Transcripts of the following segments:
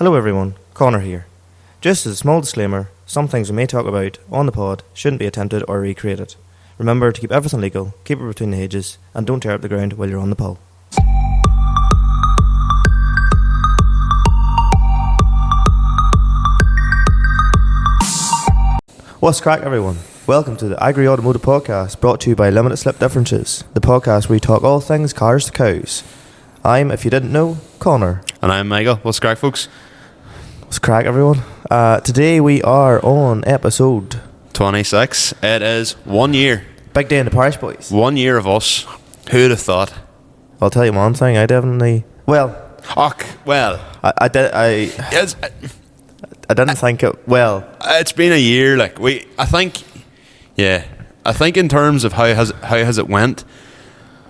Hello everyone, Connor here. Just as a small disclaimer, some things we may talk about on the pod shouldn't be attempted or recreated. Remember to keep everything legal, keep it between the hedges, and don't tear up the ground while you're on the pull. What's crack everyone? Welcome to the Agri Automotive Podcast, brought to you by Limited Slip Differences, the podcast where we talk all things cars to cows. I'm, if you didn't know, Connor. And I'm Michael. What's crack, folks? What's crack everyone? Today we are on episode 26. It is 1 year. Big day in the parish, boys. 1 year of us. Who'd have thought? I'll tell you one thing, I definitely... I didn't think it... Well... It's been a year, I think in terms of how has it went,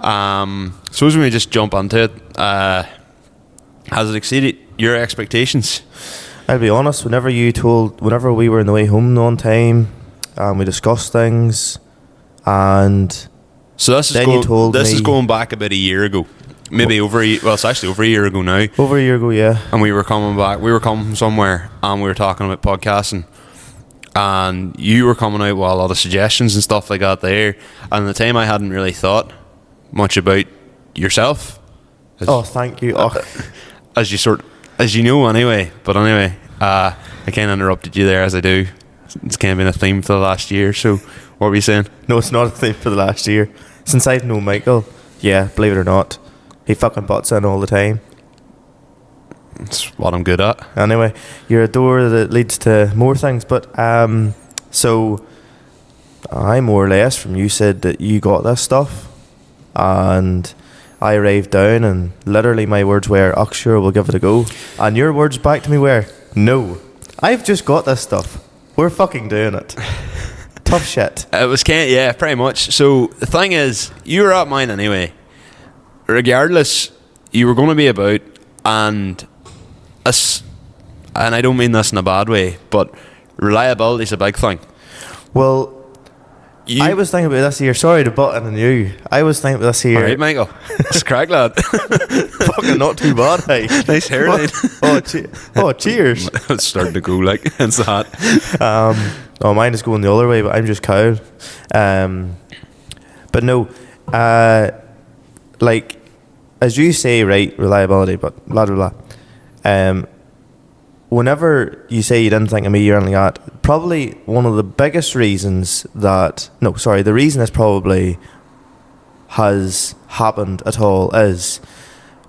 suppose we may just jump onto it. Has it exceeded your expectations? I'll be honest, whenever we were on the way home on time, we discussed things, and so this is going back about a year ago. Maybe it's actually over a year ago now. Over a year ago, yeah. And we were coming from somewhere, and we were talking about podcasting, and you were coming out with a lot of suggestions and stuff like that there, and at the time I hadn't really thought much about yourself. Thank you. As you know anyway. But anyway, I kind of interrupted you there, as I do. It's kind of been a theme for the last year. So what were you saying? No, it's not a theme for the last year. Since I've known Michael, yeah, believe it or not, he fucking butts in all the time. That's what I'm good at. Anyway, you're a door that leads to more things. But so I more or less from you said that you got this stuff, and I raved down, and literally my words were, "Oh, sure, we'll give it a go." And your words back to me were, "No, I've just got this stuff. We're fucking doing it." Tough shit. It was pretty much. So the thing is, you were at mine anyway. Regardless, you were going to be about, and I don't mean this in a bad way, but reliability is a big thing. Well, I was thinking about this here. Sorry to butt in on you. I was thinking about this here. Alright, Michael. It's crack, lad. Fucking not too bad, hey. Nice hairline. Cheers. It's starting to go like it's that. Mine is going the other way, but I'm just cowed. But no, as you say, right, reliability, but blah blah blah. Whenever you say you didn't think of me, you're only at probably one of the biggest reasons the reason this probably has happened at all is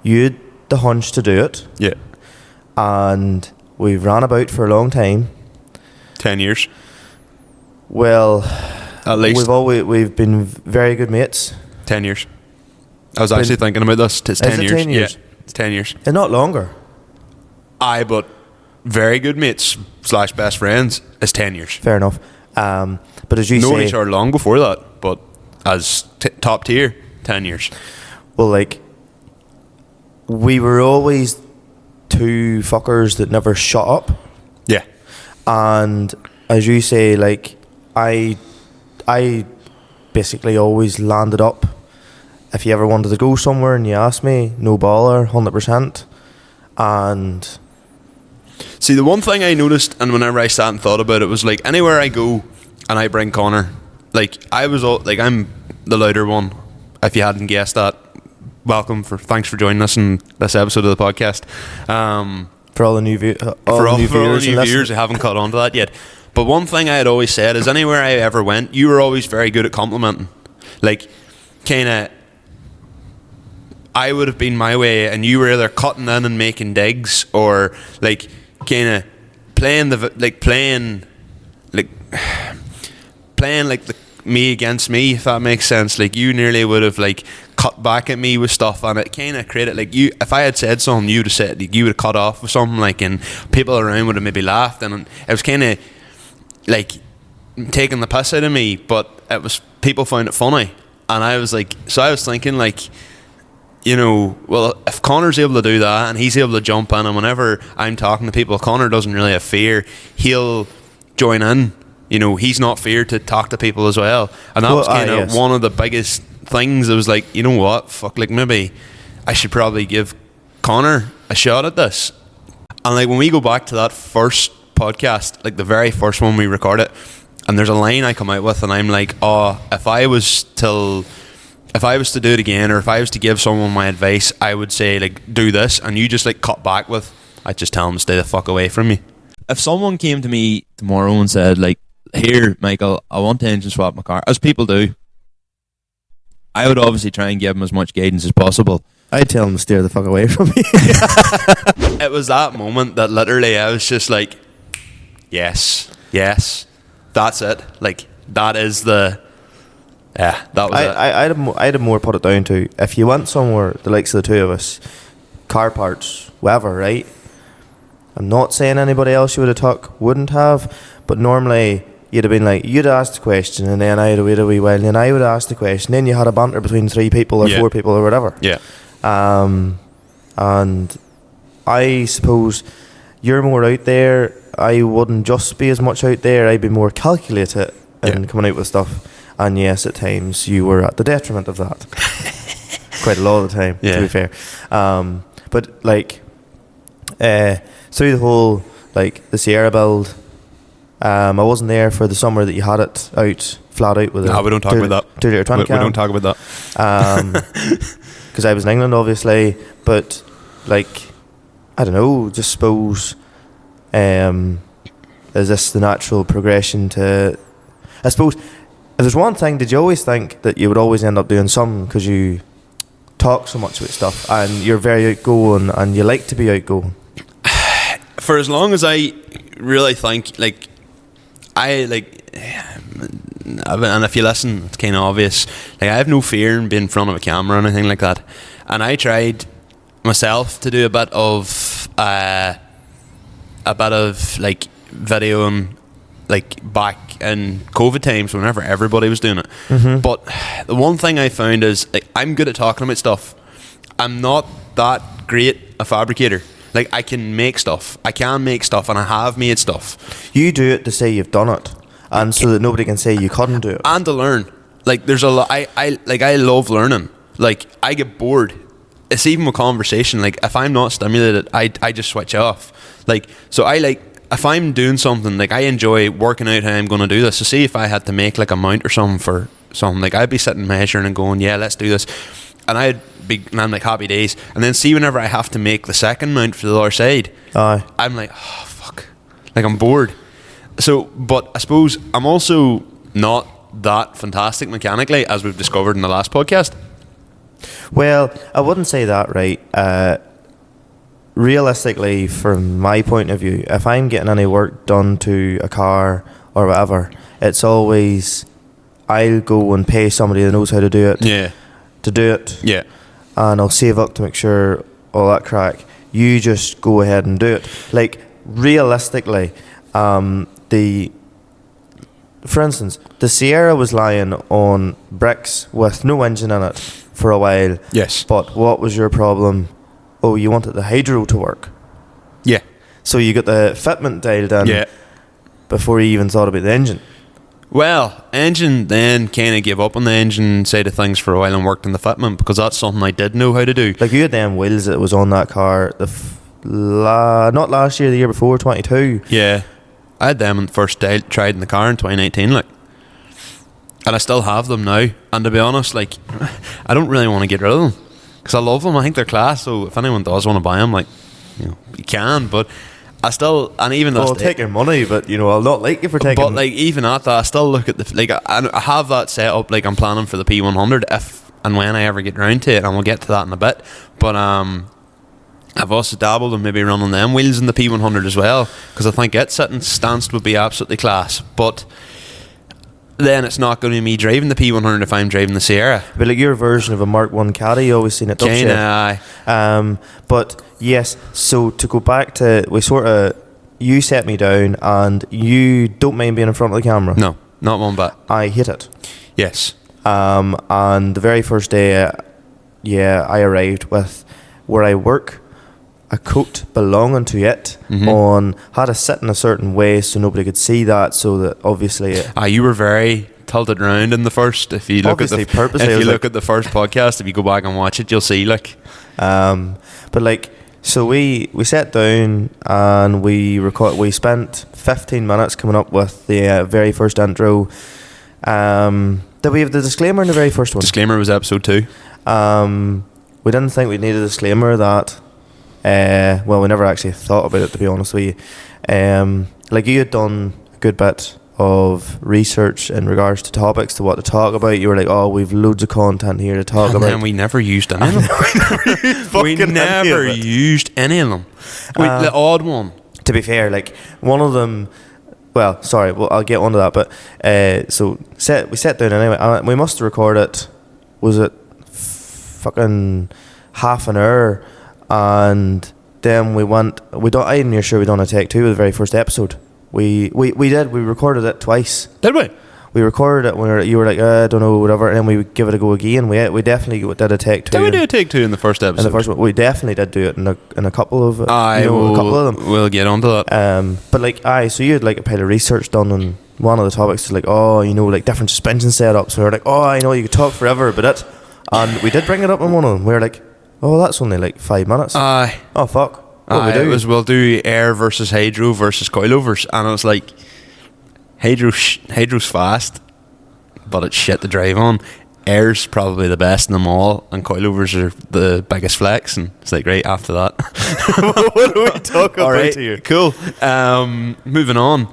you had the hunch to do it. Yeah. And we've ran about for a long time. 10 years. Well, at least we've been very good mates. 10 years. I was actually thinking about this. It's 10 years. 10 years? Yeah, it's 10 years. And not longer. But very good mates / best friends is 10 years. Fair enough. But as you say, known each other long before that, but as top tier, 10 years. Well, we were always two fuckers that never shut up. Yeah. And as you say, I basically always landed up. If you ever wanted to go somewhere and you asked me, no bother, 100%. And see, the one thing I noticed, and whenever I sat and thought about it, was anywhere I go and I bring Connor, I'm the louder one. If you hadn't guessed that, thanks for joining us in this episode of the podcast. For all the new viewers who haven't caught on to that yet. But one thing I had always said is anywhere I ever went, you were always very good at complimenting. I would have been my way, and you were either cutting in and making digs, or playing me against me, if that makes sense. You nearly would have cut back at me with stuff, and it kind of created you. If I had said something, you would have cut off with something and people around would have maybe laughed, and it was kind of taking the piss out of me. But it was, people found it funny, and I was thinking well, if Connor's able to do that and he's able to jump in, and whenever I'm talking to people, Connor doesn't really have fear, he'll join in. He's not feared to talk to people as well, and that was kind of one of the biggest things. It was you know what, maybe I should probably give Connor a shot at this. And like when we go back to that first podcast, like the very first one we recorded, and there's a line I come out with, and I'm like, oh, if I was to do it again, or if I was to give someone my advice, I would say like do this, and you just like cut back with, I'd just tell them to stay the fuck away from me. If someone came to me tomorrow and said like, here, Michael, I want to engine swap my car, as people do, I would obviously try and give them as much guidance as possible. I'd tell them to steer the fuck away from me. It was that moment that literally I was just like, yes, that's it. Like, that is the... Yeah, that was it. I'd have more put it down to, if you went somewhere, the likes of the two of us, car parts, whatever, right? I'm not saying anybody else you would have took wouldn't have, but normally you'd have been like, you'd asked the question, and then I'd wait a wee while, and then I would ask the question, then you had a banter between 3 people or 4 people or whatever. Yeah. And I suppose you're more out there. I wouldn't just be as much out there. I'd be more calculated in coming out with stuff. And yes, at times you were at the detriment of that. Quite a lot of the time, to be fair. But like, through the whole, like, the Sierra build, I wasn't there for the summer that you had it out, flat out with it. No, we don't talk about that. 2 litre twin cam. We don't talk about that. Because I was in England, obviously. But, like, I don't know, just suppose, is this the natural progression to... I suppose, if there's one thing, did you always think that you would always end up doing something because you talk so much about stuff and you're very outgoing and you like to be outgoing? For as long as I really think, like, and if you listen, it's kind of obvious. Like, I have no fear in being in front of a camera or anything like that. And I tried myself to do a bit of like videoing, like back in COVID times whenever everybody was doing it. Mm-hmm. But the one thing I found is, like, I'm good at talking about stuff. I'm not that great a fabricator. Like, I can make stuff, and I have made stuff. You do it to say you've done it, and so that nobody can say you couldn't do it. And to learn. Like, there's a lot. I love learning. Like, I get bored. It's even with conversation. Like, if I'm not stimulated, I just switch off. Like, so I like, if I'm doing something, like, I enjoy working out how I'm going to do this. So see if I had to make like a mount or something for something, like, I'd be sitting measuring and going, yeah, let's do this. And I'm like, happy days. And then see, whenever I have to make the second mount for the other side, I'm like, oh, fuck. Like, I'm bored. So, but I suppose I'm also not that fantastic mechanically, as we've discovered in the last podcast. Well, I wouldn't say that, right? Realistically, from my point of view, if I'm getting any work done to a car or whatever, it's always, I'll go and pay somebody that knows how to do it. Yeah. To do it. Yeah. And I'll save up to make sure all that crack. You just go ahead and do it. Like, realistically, for instance, the Sierra was lying on bricks with no engine in it for a while. Yes. But what was your problem? Oh, you wanted the hydro to work. Yeah. So you got the fitment dialed in before you even thought about the engine. Well, engine then kind of gave up on the engine side of things for a while and worked on the fitment, because that's something I did know how to do. Like, you had them wheels that was on that car, not last year, the year before, 22. Yeah. I had them when first tried in the car in 2019, like. And I still have them now. And to be honest, like, I don't really want to get rid of them, because I love them. I think they're class. So if anyone does want to buy them, like, you know, you can. But I still, and even I'll take your money, but, you know, I'll not like you for taking. But, like, even at that, I still look at the, like, I have that set up. Like, I'm planning for the P100 if and when I ever get round to it, and we'll get to that in a bit. But I've also dabbled in maybe running them wheels in the P100 as well, because I think it sitting stanced would be absolutely class. But then it's not going to be me driving the P100 if I'm driving the Sierra. But like your version of a Mark 1 Caddy, you always seen it Kinda, but yes, so to go back to, you set me down and you don't mind being in front of the camera. No, not one bit. I hate it. Yes. And the very first day, I arrived with where I work, a coat belonging to it had to sit in a certain way so nobody could see that, so that obviously you were very tilted round in the first. If you look at the first podcast, if you go back and watch it, you'll see, like, but like, So we sat down and we spent 15 minutes coming up with the very first intro. Did we have the disclaimer in the very first one? Disclaimer was episode 2. We didn't think we needed a disclaimer that. Well, we never actually thought about it, to be honest with you. Like, you had done a good bit of research in regards to topics, to what to talk about. You were like, oh, we've loads of content here to talk about. And we never used any of them. We never used any of them. The odd one. To be fair, like, one of them... Well, sorry, well, I'll get onto that, but... we sat down anyway, and we must have recorded... Was it fucking half an hour? And then we went... I'm near sure we done a take 2 of the very first episode. We did. We recorded it twice. Did we? We recorded it when you were like, I don't know, whatever, and then we would give it a go again. We definitely did a take 2. Did we do a take 2 in the first episode? In the first one, we definitely did do it in a couple of. A couple of them. We'll get onto that. But like, so you had like a pile of research done on one of the topics, like, like different suspension setups. We were like, you could talk forever about it, and we did bring it up in one of them. We were like, that's only like 5 minutes. Oh fuck. We'll do air versus hydro versus coilovers, and I was like, hydro's fast, but it's shit to drive on. Air's probably the best in them all, and coilovers are the biggest flex. And it's like, right after that, what do we talk about right, here? Cool. Moving on.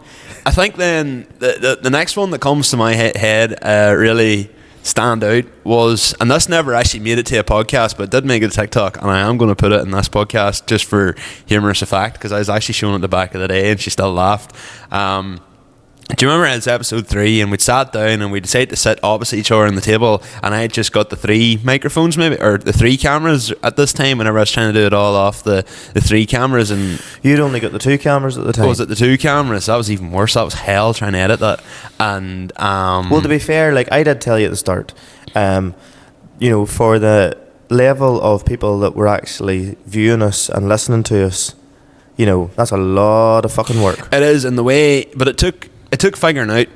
I think then the next one that comes to my head really stand out was, and this never actually made it to a podcast, but it did make it a TikTok, and I am going to put it in this podcast just for humorous effect, because I was actually showing it the back of the day and she still laughed. Do you remember it's episode 3 and we'd sat down and we decided to sit opposite each other on the table, and I had just got the 3 microphones maybe, or the 3 cameras at this time, whenever I was trying to do it all off the 3 cameras, and you'd only got the 2 cameras at the time. Was it the 2 cameras? That was even worse. That was hell trying to edit that. And well, to be fair, like, I did tell you at the start, for the level of people that were actually viewing us and listening to us, that's a lot of fucking work. It is, in the way, but it took figuring out.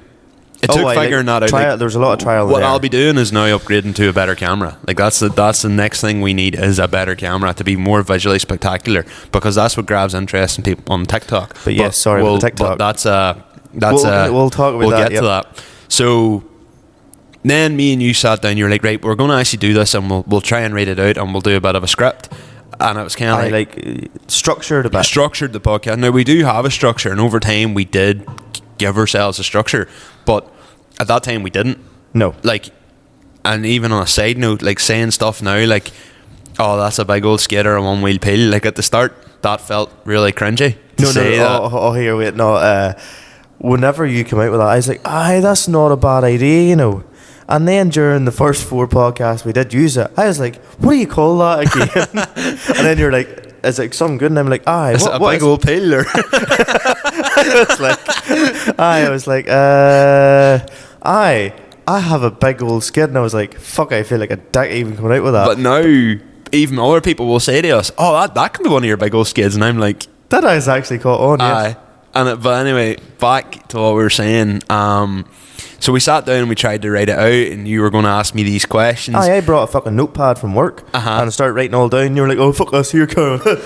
Figuring that out. There's a lot of trial. What I'll be doing is now upgrading to a better camera. Like, that's the next thing we need, is a better camera to be more visually spectacular, because that's what grabs interest in people on TikTok. But yes, sorry, about the TikTok. We'll talk about we'll that. Get to that. So then me and you sat down. You're like, right, we're going to actually do this, and we'll try and write it out, and we'll do a bit of a script. And it was kind of like structured a bit. Structured the podcast. Now, we do have a structure, and over time we did give ourselves a structure, but at that time we didn't. No. Like, and even on a side note, like, saying stuff now like, oh, that's a big old skid or a one wheel pile, like, at the start that felt really cringy. Here, wait, no. Whenever you come out with that, I was like, that's not a bad idea, And then during the first 4 podcasts we did use it, I was like, what do you call that again? And then you're like, is it something good? And I'm like, is it a big old pile? Or I was like, I have a big old skid, and I was like, fuck, I feel like a dick even coming out with that. But now, even other people will say to us, oh, that can be one of your big old skids, and I'm like, that has actually caught on. Yes. But anyway, back to what we were saying. So we sat down and we tried to write it out, and you were going to ask me these questions. I brought a fucking notepad from work and I started writing all down. You were like, oh, fuck us, here, Carl. And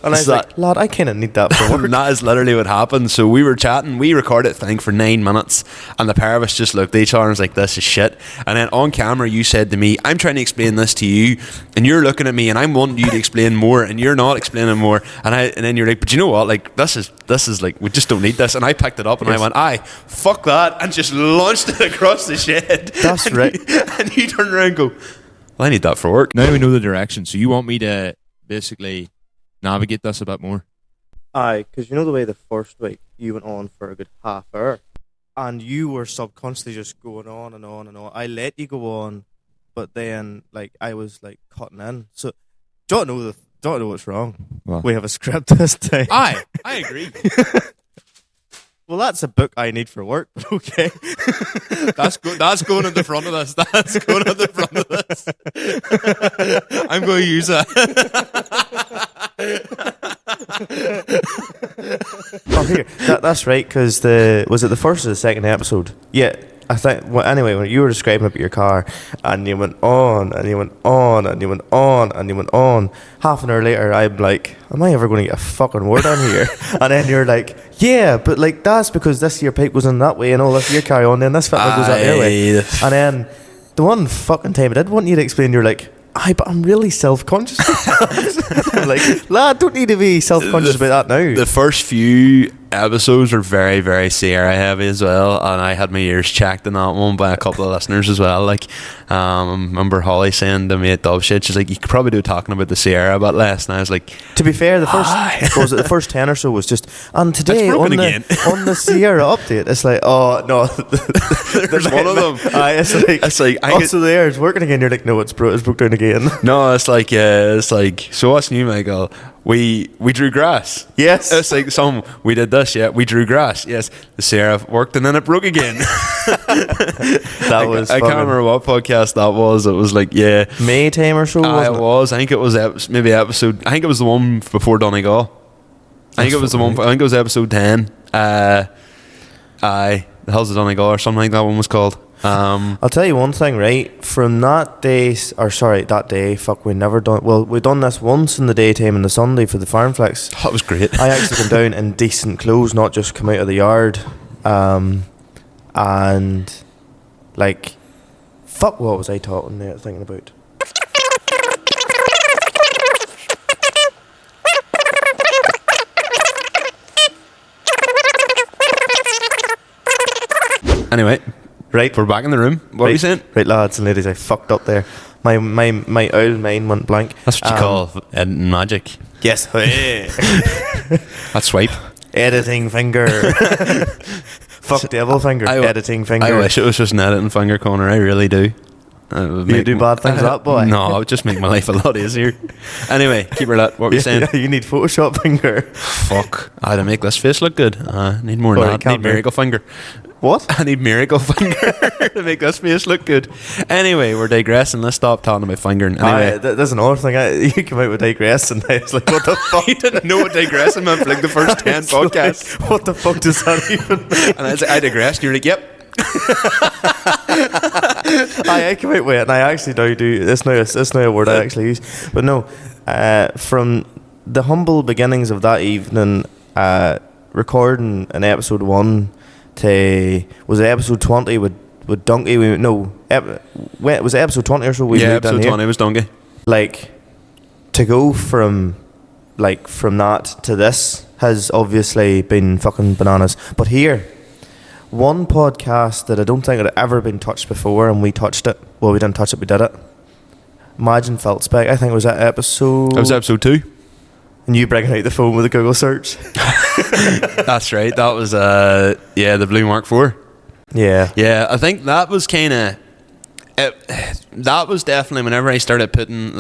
I was like, lad, I kind of need that for work. And that is literally what happened. So we were chatting, we recorded the thing for 9 minutes, and the pair of us just looked at each other and was like, this is shit. And then on camera you said to me, I'm trying to explain this to you, and you're looking at me and I'm wanting you to explain more, and you're not explaining more. And then you're like, but you know what, like, this is like, we just don't need this. And I picked it up and I went, fuck that, and just launched it across the shed. That's right. And you turn around and go, well, I need that for work. Now we know the direction, so you want me to basically navigate this a bit more? Because you know the way the first week you went on for a good half hour, and you were subconsciously just going on and on and on. I let you go on, but then like I was like cutting in. So don't know what's wrong. What? We have a script this time. I agree. Well, that's a book I need for work, but okay. That's going at the front of this. That's going at the front of this. I'm going to use that. Oh, here. That's right, because was it the first or the second episode? Yeah. I think, well, anyway, when you were describing about your car, and you went on, and you went on, and you went on, and you went on, half an hour later, I'm like, am I ever going to get a fucking word on here? And then you're like, yeah, but like, that's because this year pipe goes in that way, and all this year carry on, then this fitment goes that other way. And then, the one fucking time I did want you to explain, you're like, but I'm really self-conscious. I'm like, lad, don't need to be self-conscious about that now. The first few episodes were very, very Sierra heavy as well, and I had my ears checked in that one by a couple of listeners as well. Like, I remember Holly saying to me at Dove shit, she's like, you could probably do talking about the Sierra a bit less. And I was like, to be fair, the first 10 or so was just, and today on the Sierra update, it's like, oh no, there's one of them. It's like also there, it's working again. You're like, no, it's broke down again. No, it's like so what's new, Michael? We drew grass. Yes. It's like we did this, yeah. We drew grass. Yes. The Sierra worked and then it broke again. I can't remember what podcast that was. It was like, yeah. May time or so, wasn't it? It was. I think it was maybe episode, I think it was the one before Donegal. I think it was episode 10. The hell's the Donegal or something like that one was called. I'll tell you one thing, right? From that day, we never done. Well, we done this once in the daytime and the Sunday for the Farmflix. That was great. I actually come down in decent clothes, not just come out of the yard, and like, fuck, what was I talking there thinking about? Anyway. Right, we're back in the room. What are you saying? Right, lads and ladies, I fucked up there. My owl mind went blank. That's what you call magic. Yes. That's swipe. Editing finger. Fuck devil finger. Editing finger. I wish it was just an editing finger, Connor. I really do. You do bad things, that boy. No, it would just make my life a lot easier. Anyway, keep her lit. What were you saying? Yeah, you need Photoshop finger. Fuck. I had to make this face look good. Need more than that. Need miracle finger. What? I need miracle finger to make this face look good. Anyway, we're digressing. Let's stop talking about fingering. Anyway, there's another thing. You came out with digressing. I was like, what the fuck? You didn't know what digressing meant for like the first 10 podcasts. Like, what the fuck does that even mean? And I was like, I digressed. And you're like, yep. I came out with it, and I actually do. It's now a word I actually use. But no, from the humble beginnings of that evening, recording an episode 1 to was it episode 20 with Donkey? Was it episode 20 or so? Yeah, episode 20 was Donkey. Like, to go from that to this has obviously been fucking bananas. But here, one podcast that I don't think had ever been touched before, and we touched it. Well, we didn't touch it, we did it. Imagine Felt Spec. I think it was that episode. That was episode 2. And you breaking out the phone with a Google search. That's right. That was the Blue Mark 4. Yeah. Yeah, I think that was kind of that was definitely whenever I started putting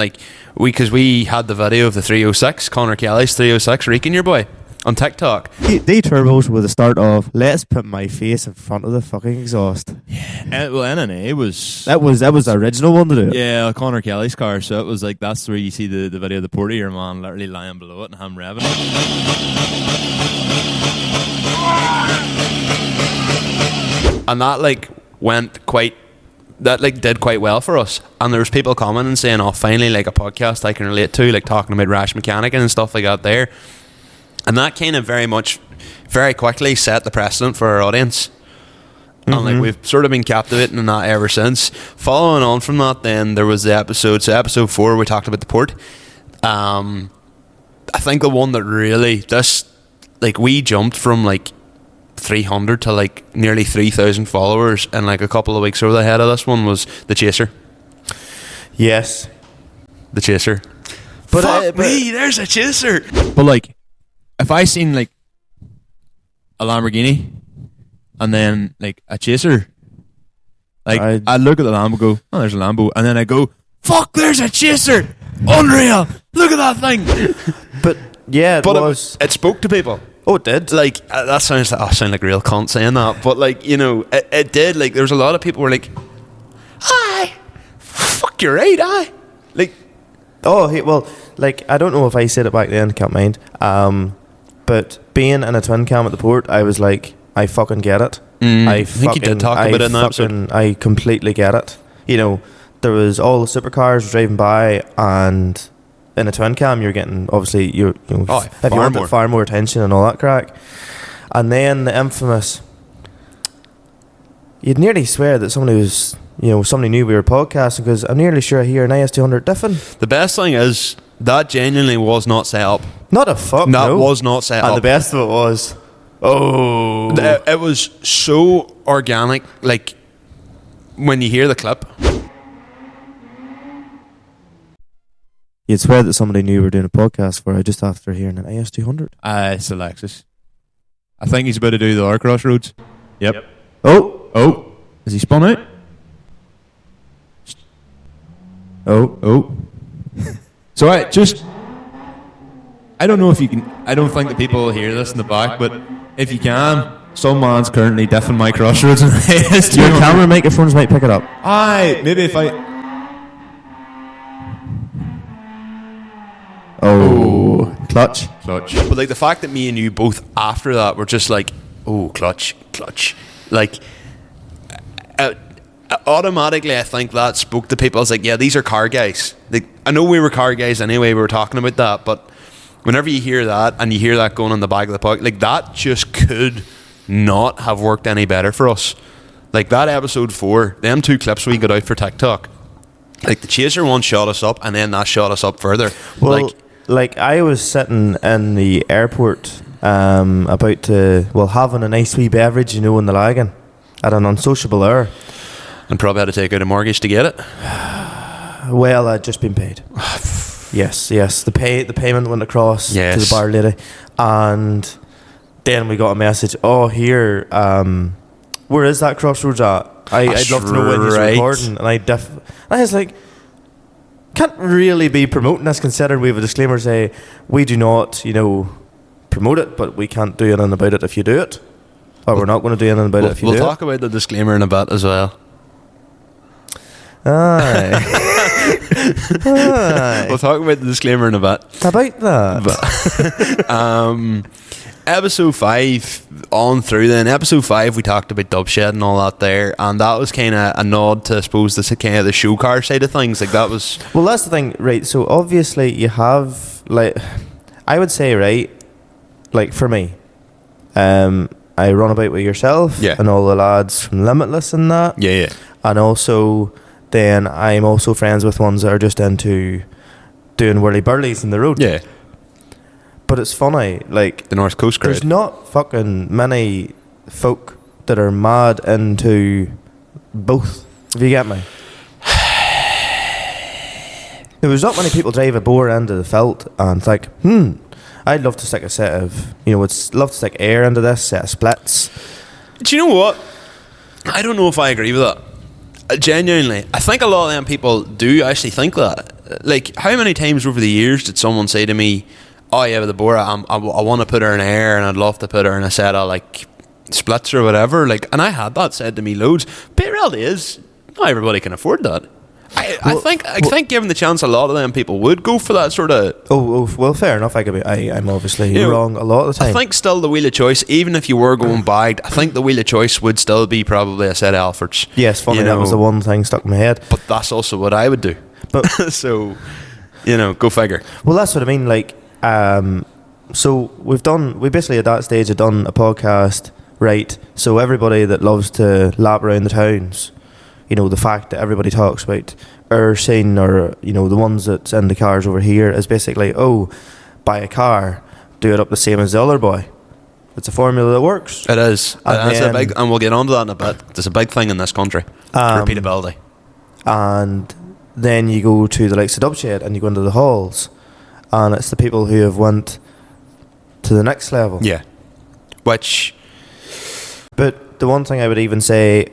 because we had the video of the 306, Connor Kelly's 306 reeking your boy on TikTok. The turbos were the start of let's put my face in front of the fucking exhaust. Yeah. Well, NNA was that was the original one to do it. Yeah, Connor Kelly's car. So it was like that's where you see the video of the Portier man literally lying below it and him revving it. And that did quite well for us. And there was people commenting and saying, oh, finally a podcast I can relate to, like talking about rash mechanic and stuff like that there. And that kind of very quickly set the precedent for our audience. Mm-hmm. And we've sort of been captivating in that ever since. Following on from that, then there was the episode. So episode 4, we talked about the port. I think the one that really we jumped from 300 to nearly 3,000 followers in a couple of weeks over the head of this one was the Chaser. Yes, the Chaser. But fuck me, there's a Chaser. But if I seen a Lamborghini and then a Chaser, I'd look at the Lambo and go, oh, there's a Lambo, and then I go, fuck, there's a Chaser, unreal, look at that thing. But yeah, it spoke to people. Oh, it did. That sounds I sound like a real cunt saying that, but it did. There was a lot of people who were like, aye, fuck, you're right, aye. I don't know if I said it back then, can't mind. But being in a twin cam at the port, I was like, I fucking get it. I think you did talk about it in the episode. I completely get it. You know, there was all the supercars driving by, and in a twin cam, you're getting obviously if you want far more attention and all that crack. And then the infamous, you'd nearly swear that somebody knew we were podcasting, because I'm nearly sure I hear an IS200 diffing. The best thing is that genuinely was not set up. Not a fuck. That was not set up. And the best of it was, it was so organic. Like when you hear the clip, you'd swear that somebody knew we were doing a podcast for just after hearing an IS200. It's Alexis. I think he's about to do the R Crossroads. Yep. Oh. Has he spun out? Oh. So I don't know if you can. I don't think that people will hear this in the back, but if you can, some man's currently diffing my Crossroads. And your camera microphones might pick it up. Maybe if I. Oh, clutch. But like the fact that me and you both after that were just like, oh, clutch. Like, automatically I think that spoke to people. I was like, yeah, these are car guys. Like, I know we were car guys anyway, we were talking about that, but whenever you hear that and you hear that going on the back of the pocket, like that just could not have worked any better for us. Like that episode 4, them 2 clips we got out for TikTok, like the Chaser one shot us up, and then that shot us up further. Well, like I was sitting in the airport about to, having a nice wee beverage, in the lagging at an unsociable hour. And probably had to take out a mortgage to get it. Well, I'd just been paid. Yes. The payment went across to the bar lady, and then we got a message. Oh, here, where is that Crossroads at? I'd love to know when he's recording. And I was like, can't really be promoting this, considering we have a disclaimer say we do not, promote it, but we can't do anything about it if you do it, or we're not going to do anything about it if you do it. We'll talk about the disclaimer in a bit as well. Aye. We'll talk about the disclaimer in a bit. About that. But, episode 5 on through then. Episode 5 we talked about dub shed and all that there, and that was kind of a nod to, I suppose, the kind of the show car side of things. Like that was... Well, that's the thing, right? So obviously you have, like, I would say, right, like for me, I run about with yourself and all the lads from Limitless and that. Yeah. And also... then I'm also friends with ones that are just into doing whirly-burlies in the road. Yeah. But it's funny, like... the North Coast crowd. There's not fucking many folk that are mad into both, if you get me. There's not many people drive a bore into the felt and think, I'd love to stick a set of... love to stick air into this, set of splits. Do you know what? I don't know if I agree with that. Genuinely, I think a lot of them people do actually think that. Like, how many times over the years did someone say to me, oh yeah, with the Bora, I want to put her in air and I'd love to put her in a set of like splits or whatever, like, and I had that said to me loads, but the reality is not everybody can afford that. I think given the chance, a lot of them people would go for that sort of... well, fair enough. I'm obviously wrong a lot of the time. I think still the wheel of choice, even if you were going bagged, I think the wheel of choice would still be probably a set of Alfords. Yes, funny, that was the one thing stuck in my head. But that's also what I would do. But so, go figure. Well, that's what I mean. Like, so we basically at that stage had done a podcast, right? So everybody that loves to lap around the towns, the fact that everybody talks about our scene, or the ones that's in the cars over here, is basically, buy a car, do it up the same as the other boy. It's a formula that works. It is. And we'll get onto that in a bit. It's a big thing in this country. Repeatability. And then you go to the likes of Dubshed and you go into the halls, and it's the people who have went to the next level. Yeah. But the one thing I would even say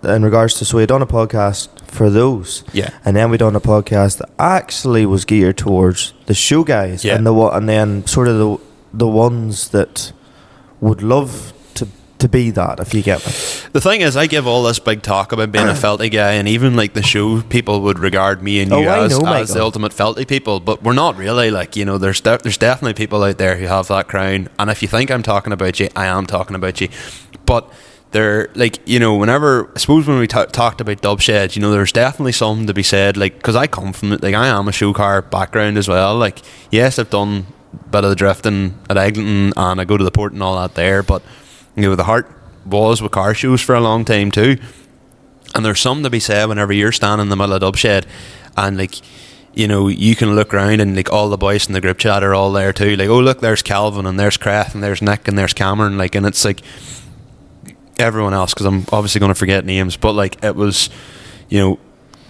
in regards to, so we done a podcast for those, and then we done a podcast that actually was geared towards the show guys, and then sort of the ones that would love to be that, if you get me. The thing is, I give all this big talk about being a felty guy, and even like the show people would regard me and you as the ultimate felty people, but we're not really. Like, there's definitely people out there who have that crown, and if you think I'm talking about you, I am talking about you. but they're like, you know, whenever I suppose when we talked about dub sheds, you know, there's definitely something to be said, like, because I come from it, like I am a show car background as well. Like, yes, I've done a bit of the drifting at Eglinton and I go to the port and all that there, but you know, the heart was with car shows for a long time too. And there's something to be said whenever you're standing in the middle of dub shed and like, you know, you can look around and like all the boys in the group chat are all there too. Like, oh look, there's Calvin and there's Craic and there's Nick and there's Cameron. Like, and it's like everyone else, because I'm obviously going to forget names, but like it was, you know,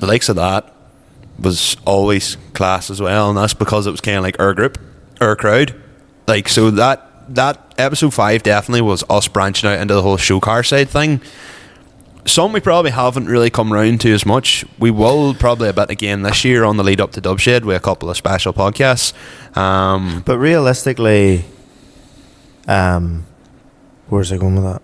the likes of that was always class as well, and that's because it was kind of like our group, our crowd. Like, so that episode 5 definitely was us branching out into the whole show car side thing. Some we probably haven't really come round to as much. We will probably a bit again this year on the lead up to Dubshed with a couple of special podcasts. But realistically, where's I going with that?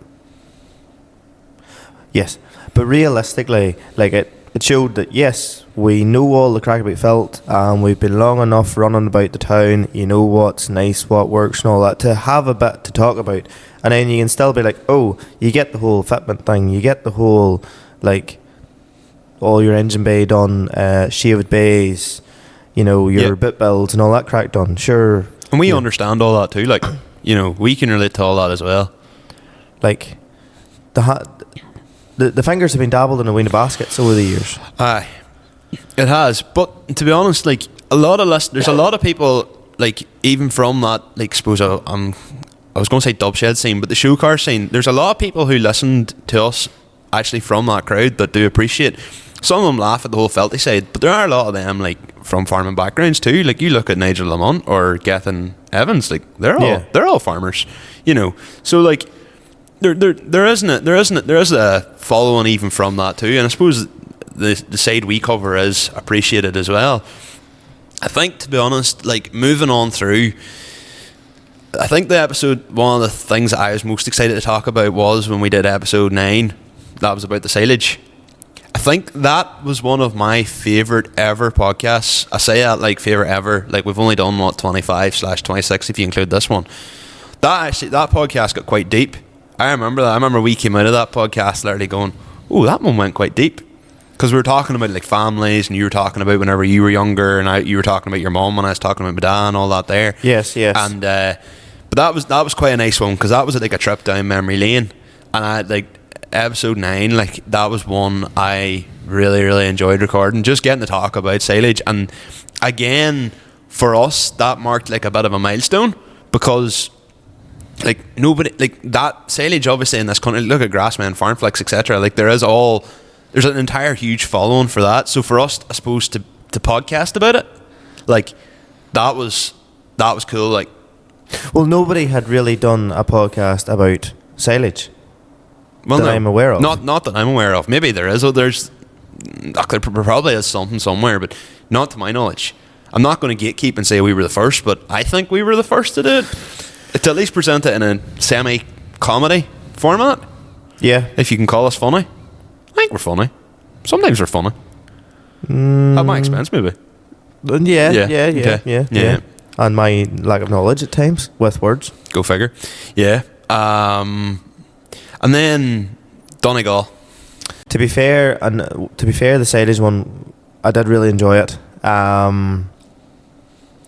Yes, but realistically, like it showed that yes, we know all the crack about felt, and we've been long enough running about the town. You know what's nice, what works, and all that, to have a bit to talk about. And then you can still be like, oh, you get the whole fitment thing, you get the whole like all your engine bay done, shaved bays, you know, your bit builds and all that crack done. Sure, and we understand all that too. Like, you know, we can relate to all that as well. Like the fingers have been dabbled in a wee baskets over the years. Aye, it has. But to be honest, like there's a lot of people, like even from that, like suppose I was going to say dubshed scene, but the show car scene, there's a lot of people who listened to us actually from that crowd that do appreciate. Some of them laugh at the whole felty side, but there are a lot of them like from farming backgrounds too. Like you look at Nigel Lamont or Gethin Evans, like they're all farmers, you know. So like there is a following even from that too, and I suppose the side we cover is appreciated as well. I think, to be honest, like moving on through, I think the episode, one of the things that I was most excited to talk about was when we did episode 9. That was about the silage. I think that was one of my favourite ever podcasts. I say that like favourite ever, like we've only done 25/26 if you include this one. That podcast got quite deep. I remember that. I remember we came out of that podcast literally going, oh, that one went quite deep. Because we were talking about like families, and you were talking about whenever you were younger, and you were talking about your mum, and I was talking about my dad and all that there. Yes. And but that was quite a nice one, because that was like a trip down memory lane. And I like episode 9, like that was one I really, really enjoyed recording, just getting to talk about silage. And again, for us, that marked like a bit of a milestone, because like nobody, like that silage obviously in this country, look at Grassman, Farmflix, etc. Like there's an entire huge following for that. So for us, I suppose to podcast about it, like that was cool. Like, well, nobody had really done a podcast about silage. Well, I'm aware of. Not that I'm aware of. Maybe there is. Or there probably is something somewhere, but not to my knowledge. I'm not going to gatekeep and say we were the first, but I think we were the first to do it. To at least present it in a semi-comedy format. Yeah. If you can call us funny. I think we're funny. Sometimes we're funny. At my expense, maybe. Yeah. And my lack of knowledge at times with words. Go figure. Yeah. And then Donegal. To be fair, the silage one, I did really enjoy it.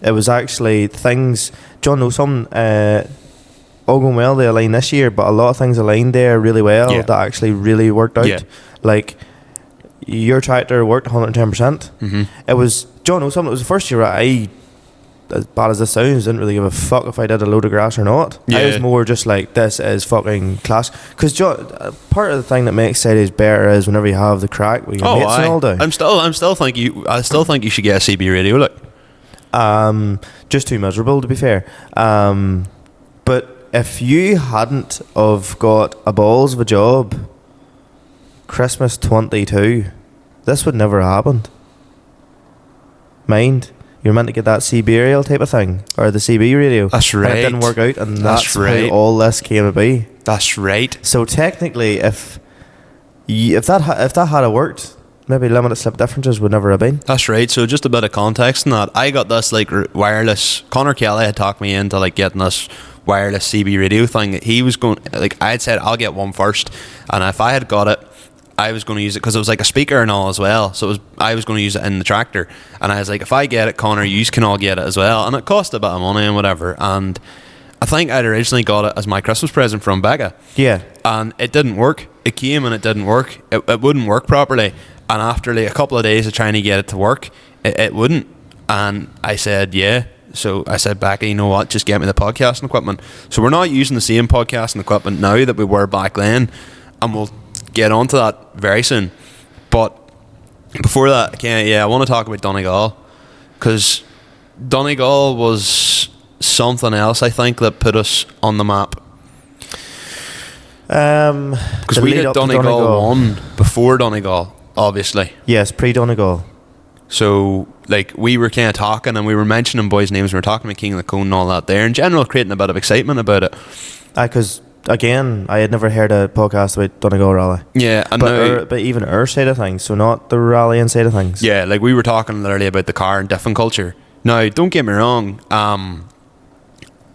It was actually things, John knows some all going well, they aligned this year, but a lot of things aligned there really well that actually really worked out. Yeah. Like your tractor worked 110%. Mm-hmm. It was, John knows some, it was the first year I, as bad as this sounds, didn't really give a fuck if I did a load of grass or not. I was more just like, this is fucking class. Because John, part of the thing that makes silage better is whenever you have the crack with your mates and all day. I still think you should get a CB radio. Look, just too miserable to be fair. But if you hadn't of got a balls of a job, Christmas 22, this would never have happened. Mind, you're meant to get that CB aerial type of thing, or the CB radio. That's right. And it didn't work out, and that's right. How all this came to be. That's right. So technically, if that had worked, maybe limited slip differences would never have been. That's right. So just a bit of context in that, I got this like wireless. Connor Kelly had talked me into like getting this wireless CB radio thing. He was going, like, I had said I'll get one first, and if I had got it, I was going to use it because it was like a speaker and all as well. So I was going to use it in the tractor, and I was like, if I get it, Connor, you can all get it as well. And it cost a bit of money and whatever. And I think I'd originally got it as my Christmas present from Becca. Yeah. And it didn't work. It came and it didn't work. It wouldn't work properly. And after like a couple of days of trying to get it to work, it wouldn't. And I said, yeah. So I said, Becca, you know what? Just get me the podcasting equipment. So we're not using the same podcasting equipment now that we were back then. And we'll get onto that very soon. But before that, I want to talk about Donegal. Because Donegal was something else, I think, that put us on the map. Because we did Donegal 1 before Donegal, obviously. Yes, pre-Donegal. So, like, we were kind of talking and we were mentioning boys' names. We were talking about King of the Cone and all that there. In general, creating a bit of excitement about it. Because, again, I had never heard a podcast about Donegal Rally. Yeah, and but even our side of things, so not the rallying side of things. Yeah, like, we were talking literally about the car and different culture. Now, don't get me wrong.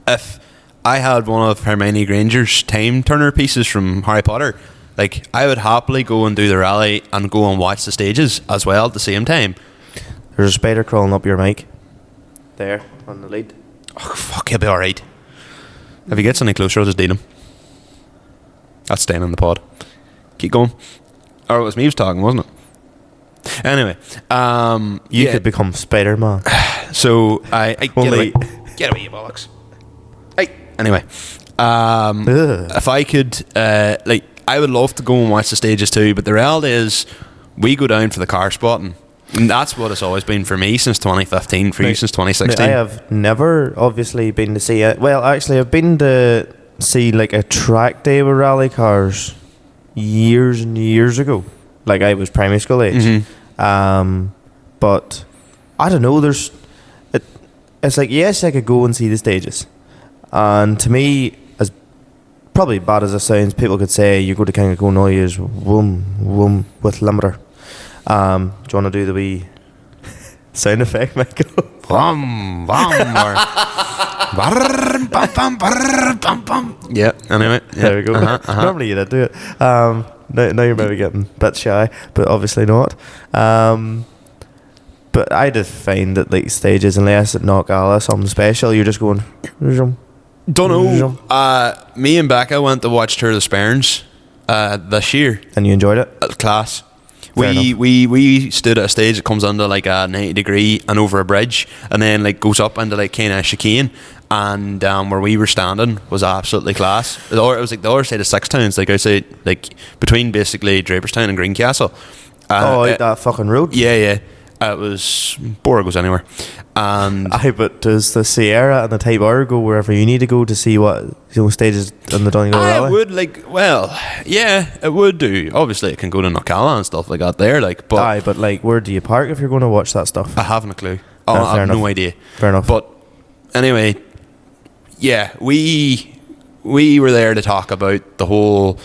If I had one of Hermione Granger's time turner pieces from Harry Potter, like, I would happily go and do the rally and go and watch the stages as well at the same time. There's a spider crawling up your mic. There, on the lead. Oh, fuck, he'll be alright. If he gets any closer, I'll just deal him. That's staying in the pod. Keep going. Or it was me who was talking, wasn't it? Anyway, you could become Spider-Man. So I get away, you bollocks. Hey, anyway, if I could, I would love to go and watch the stages too, but the reality is, we go down for the car spotting. And that's what it's always been for me since 2015, for you since 2016. I have never, obviously, been to see it. Well, actually, I've been to see, like, a track day with rally cars years and years ago. Like, I was primary school age. Mm-hmm. But, I don't know, it's like, yes, I could go and see the stages. And to me, as probably bad as it sounds, people could say, you go to King of Cone, all you is whoom with limiter. Do you want to do the wee sound effect, Michael? Bum, bum, or bum, bum, bum. Yeah, anyway. Yeah. There we go. Normally you did do it. Now you're maybe getting a bit shy, but obviously not. But I just find that, like, stages, unless it knock Alice something special, you're just going... Don't know. Me and Becca went to watch Tour of the Sperns this year. And you enjoyed it? Class. We stood at a stage that comes under like a 90 degree and over a bridge, and then like goes up into like kind of chicane, and where we were standing was absolutely class. It was like the other side of Six Towns, like outside, like between basically Draperstown and Greencastle. That fucking road. Yeah. It was before it goes anywhere. And but does the Sierra and the Type R go wherever you need to go to see what stages in the Donegal Rally? It would, like, well, yeah, it would do. Obviously, it can go to Knockalla and stuff like that there, like, but but like, where do you park if you're going to watch that stuff? I haven't a clue. I have no idea. Fair enough. But anyway, yeah, we were there to talk about the whole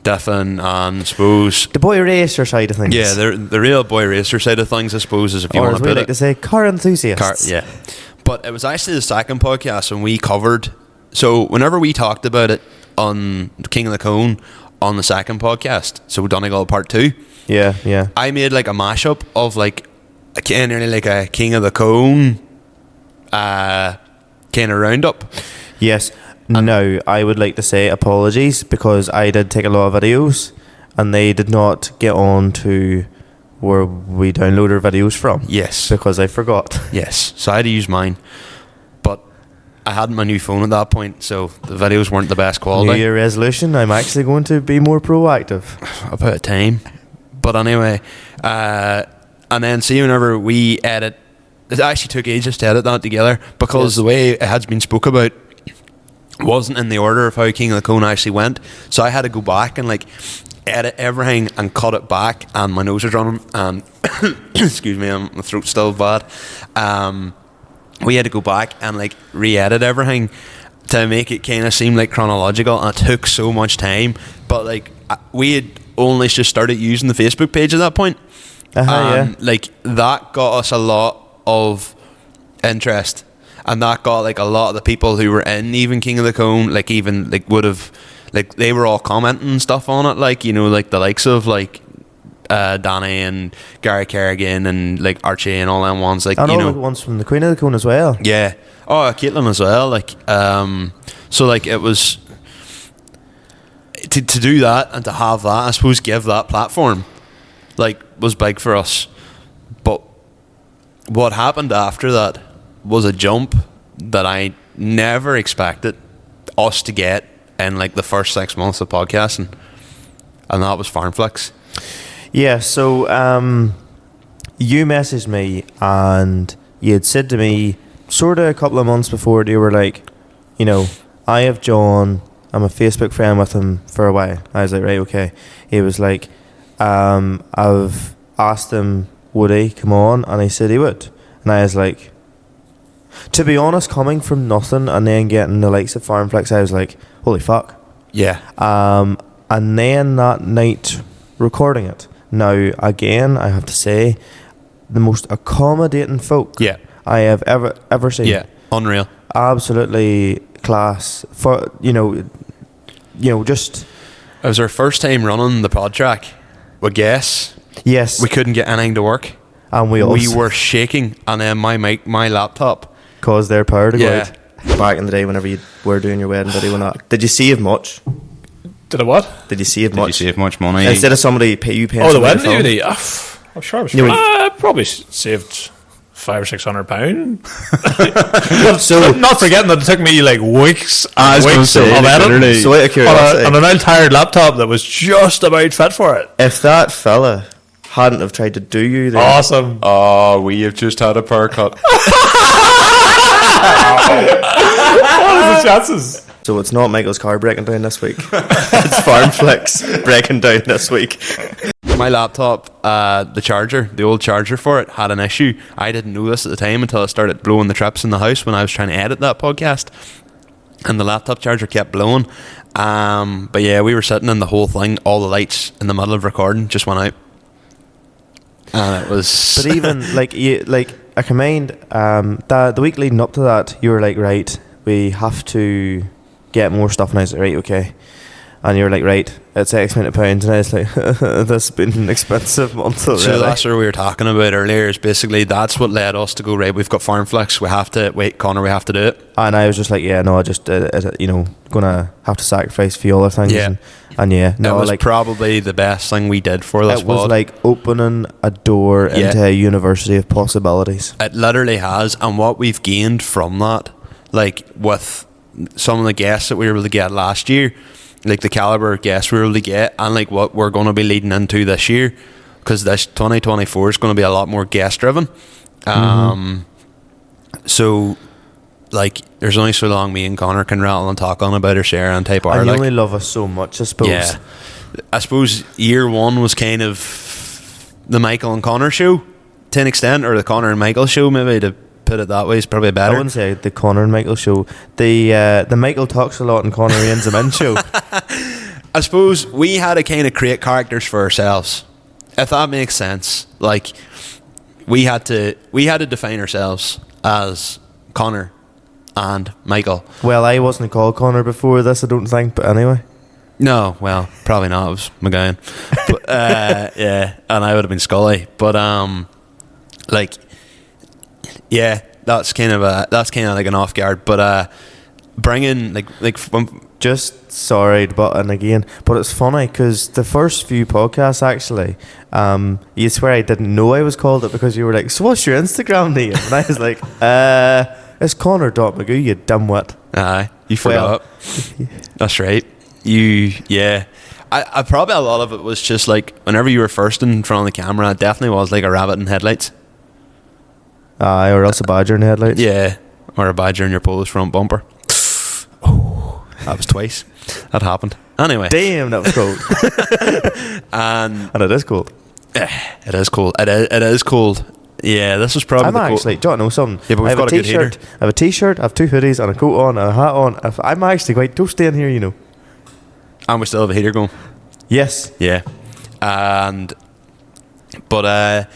different, and I suppose the boy racer side of things. Yeah, the real boy racer side of things, I suppose, is if you want to put it. Like to say, car enthusiasts. Yeah, but it was actually the second podcast when we covered. So whenever we talked about it on King of the Cone on the second podcast, so Donegal Part 2. Yeah. I made like a mashup of like nearly like a King of the Cone kind of roundup. Yes. Now, I would like to say apologies, because I did take a lot of videos and they did not get on to where we download our videos from. Yes. Because I forgot. Yes. So I had to use mine. But I had my new phone at that point, so the videos weren't the best quality. New Year resolution, I'm actually going to be more proactive. About time. But anyway, and then see, whenever we edit, it actually took ages to edit that together, because the way it has been spoke about wasn't in the order of how King of the Cone actually went. So I had to go back and like edit everything and cut it back, and my nose was running, and excuse me, my throat's still bad. We had to go back and like re-edit everything to make it kind of seem like chronological, and it took so much time. But like, we had only just started using the Facebook page at that point. Yeah. Like, that got us a lot of interest. and that got like a lot of the people who were in even King of the Cone, like even like would have, like they were all commenting and stuff on it, like, you know, like the likes of like Danny and Gary Kerrigan and like Archie and all them ones, like, and you all know, the ones from the Queen of the Cone as well. yeah. Oh, Caitlin as well, like so like it was to do that and to have that, I suppose, give that platform, like, was big for us. But what happened after that was a jump that I never expected us to get in like the first 6 months of podcasting, and that was Farmflix. Yeah, so you messaged me and you had said to me sort of a couple of months before, you were like, you know, I have John, I'm a Facebook friend with him for a while. I was like, right, okay. He was like, I've asked him, would he come on? And he said he would. And I was like, to be honest, coming from nothing and then getting the likes of Farmflix, I was like, holy fuck. Yeah. And then that night recording it. Now, again, I have to say, the most accommodating folk I have ever seen. Yeah, unreal. Absolutely class. For you know, just It was our first time running the pod track with guests. yes, We couldn't get anything to work. and we were shaking, and then my laptop. caused their power to go Yeah. out. Back in the day, whenever you were doing your wedding video and that, did you save much? Did I what? Did you save Did much? you save much money? Instead of somebody paying Oh, the somebody wedding to film? DVD. I'm sure I was. You I probably saved £500 or £600. So Not forgetting that it took me like weeks I was and gonna weeks say, of like, editing literally. so out of curiosity, on an old tired laptop that was just about fit for it. if that fella hadn't have tried to do you, then Awesome. Oh, we have just had a power cut. What are the chances? so it's not Michael's car breaking down this week. It's Farmflix breaking down this week. My laptop, the charger, the old charger for it, had an issue. I didn't know this at the time until I started blowing the trips in the house when I was trying to edit that podcast, and the laptop charger kept blowing. But yeah, we were sitting in the whole thing, all the lights in the middle of recording just went out, and it was. But even like I commend the week leading up to that, you were like, right, we have to get more stuff, and I was like, right, okay. And you were like, right, it's X amount of pounds, and I was like, this has been an expensive month already. So that's what we were talking about earlier, is basically that's what led us to go, right, we've got Farmflix, we have to, wait, Connor, we have to do it. And I was just like, yeah, no, I just you know, gonna have to sacrifice a few other things. Yeah. And yeah, no, it was like probably the best thing we did for this it was pod. like opening a door Yeah. into a university of possibilities. It literally has, and what we've gained from that, like with some of the guests that we were able to get last year, like the caliber of guests we were able to get, and like what we're going to be leading into this year, because this 2024 is going to be a lot more guest driven. So like there's only so long me and Connor can rattle and talk on about our share and type R. And you Like, only love us so much, I suppose. yeah, I suppose year one was kind of the Michael and Connor show to an extent, or the Connor and Michael show, maybe, to put it that way, is probably I better. wouldn't say the Connor and Michael show. The Michael talks a lot and Connor reins him in show. I suppose we had to kind of create characters for ourselves, if that makes sense. Like we had to define ourselves as Connor and Michael. Well, I wasn't called Connor before this, I don't think, but anyway. No, well, probably not. It was McGowan. But yeah, and I would have been Scully. But like, yeah, that's kind of like an off guard. But bringing like Just sorry, but and again, but it's funny because the first few podcasts actually, you swear I didn't know I was called it because you were like, so what's your Instagram name? And I was like, it's Connor.McGoo, you dimwit. aye, you forgot. That's right. I probably, a lot of it was just like whenever you were first in front of the camera, it definitely was like a rabbit in headlights. Aye, or else a badger in the headlights. Yeah, or a badger in your Polish front bumper. Oh, that was twice. That happened. Anyway, Damn, that was cold. and it is cold. it is cold. It is cold. Yeah, this was probably. I'm actually, do you know something? Yeah, but we've I have got a good t-shirt. heater. I have a t-shirt, I have 2 hoodies and a coat on and a hat on. I'm actually quite toasty in here, you know. And we still have a heater going. Yes. Yeah, but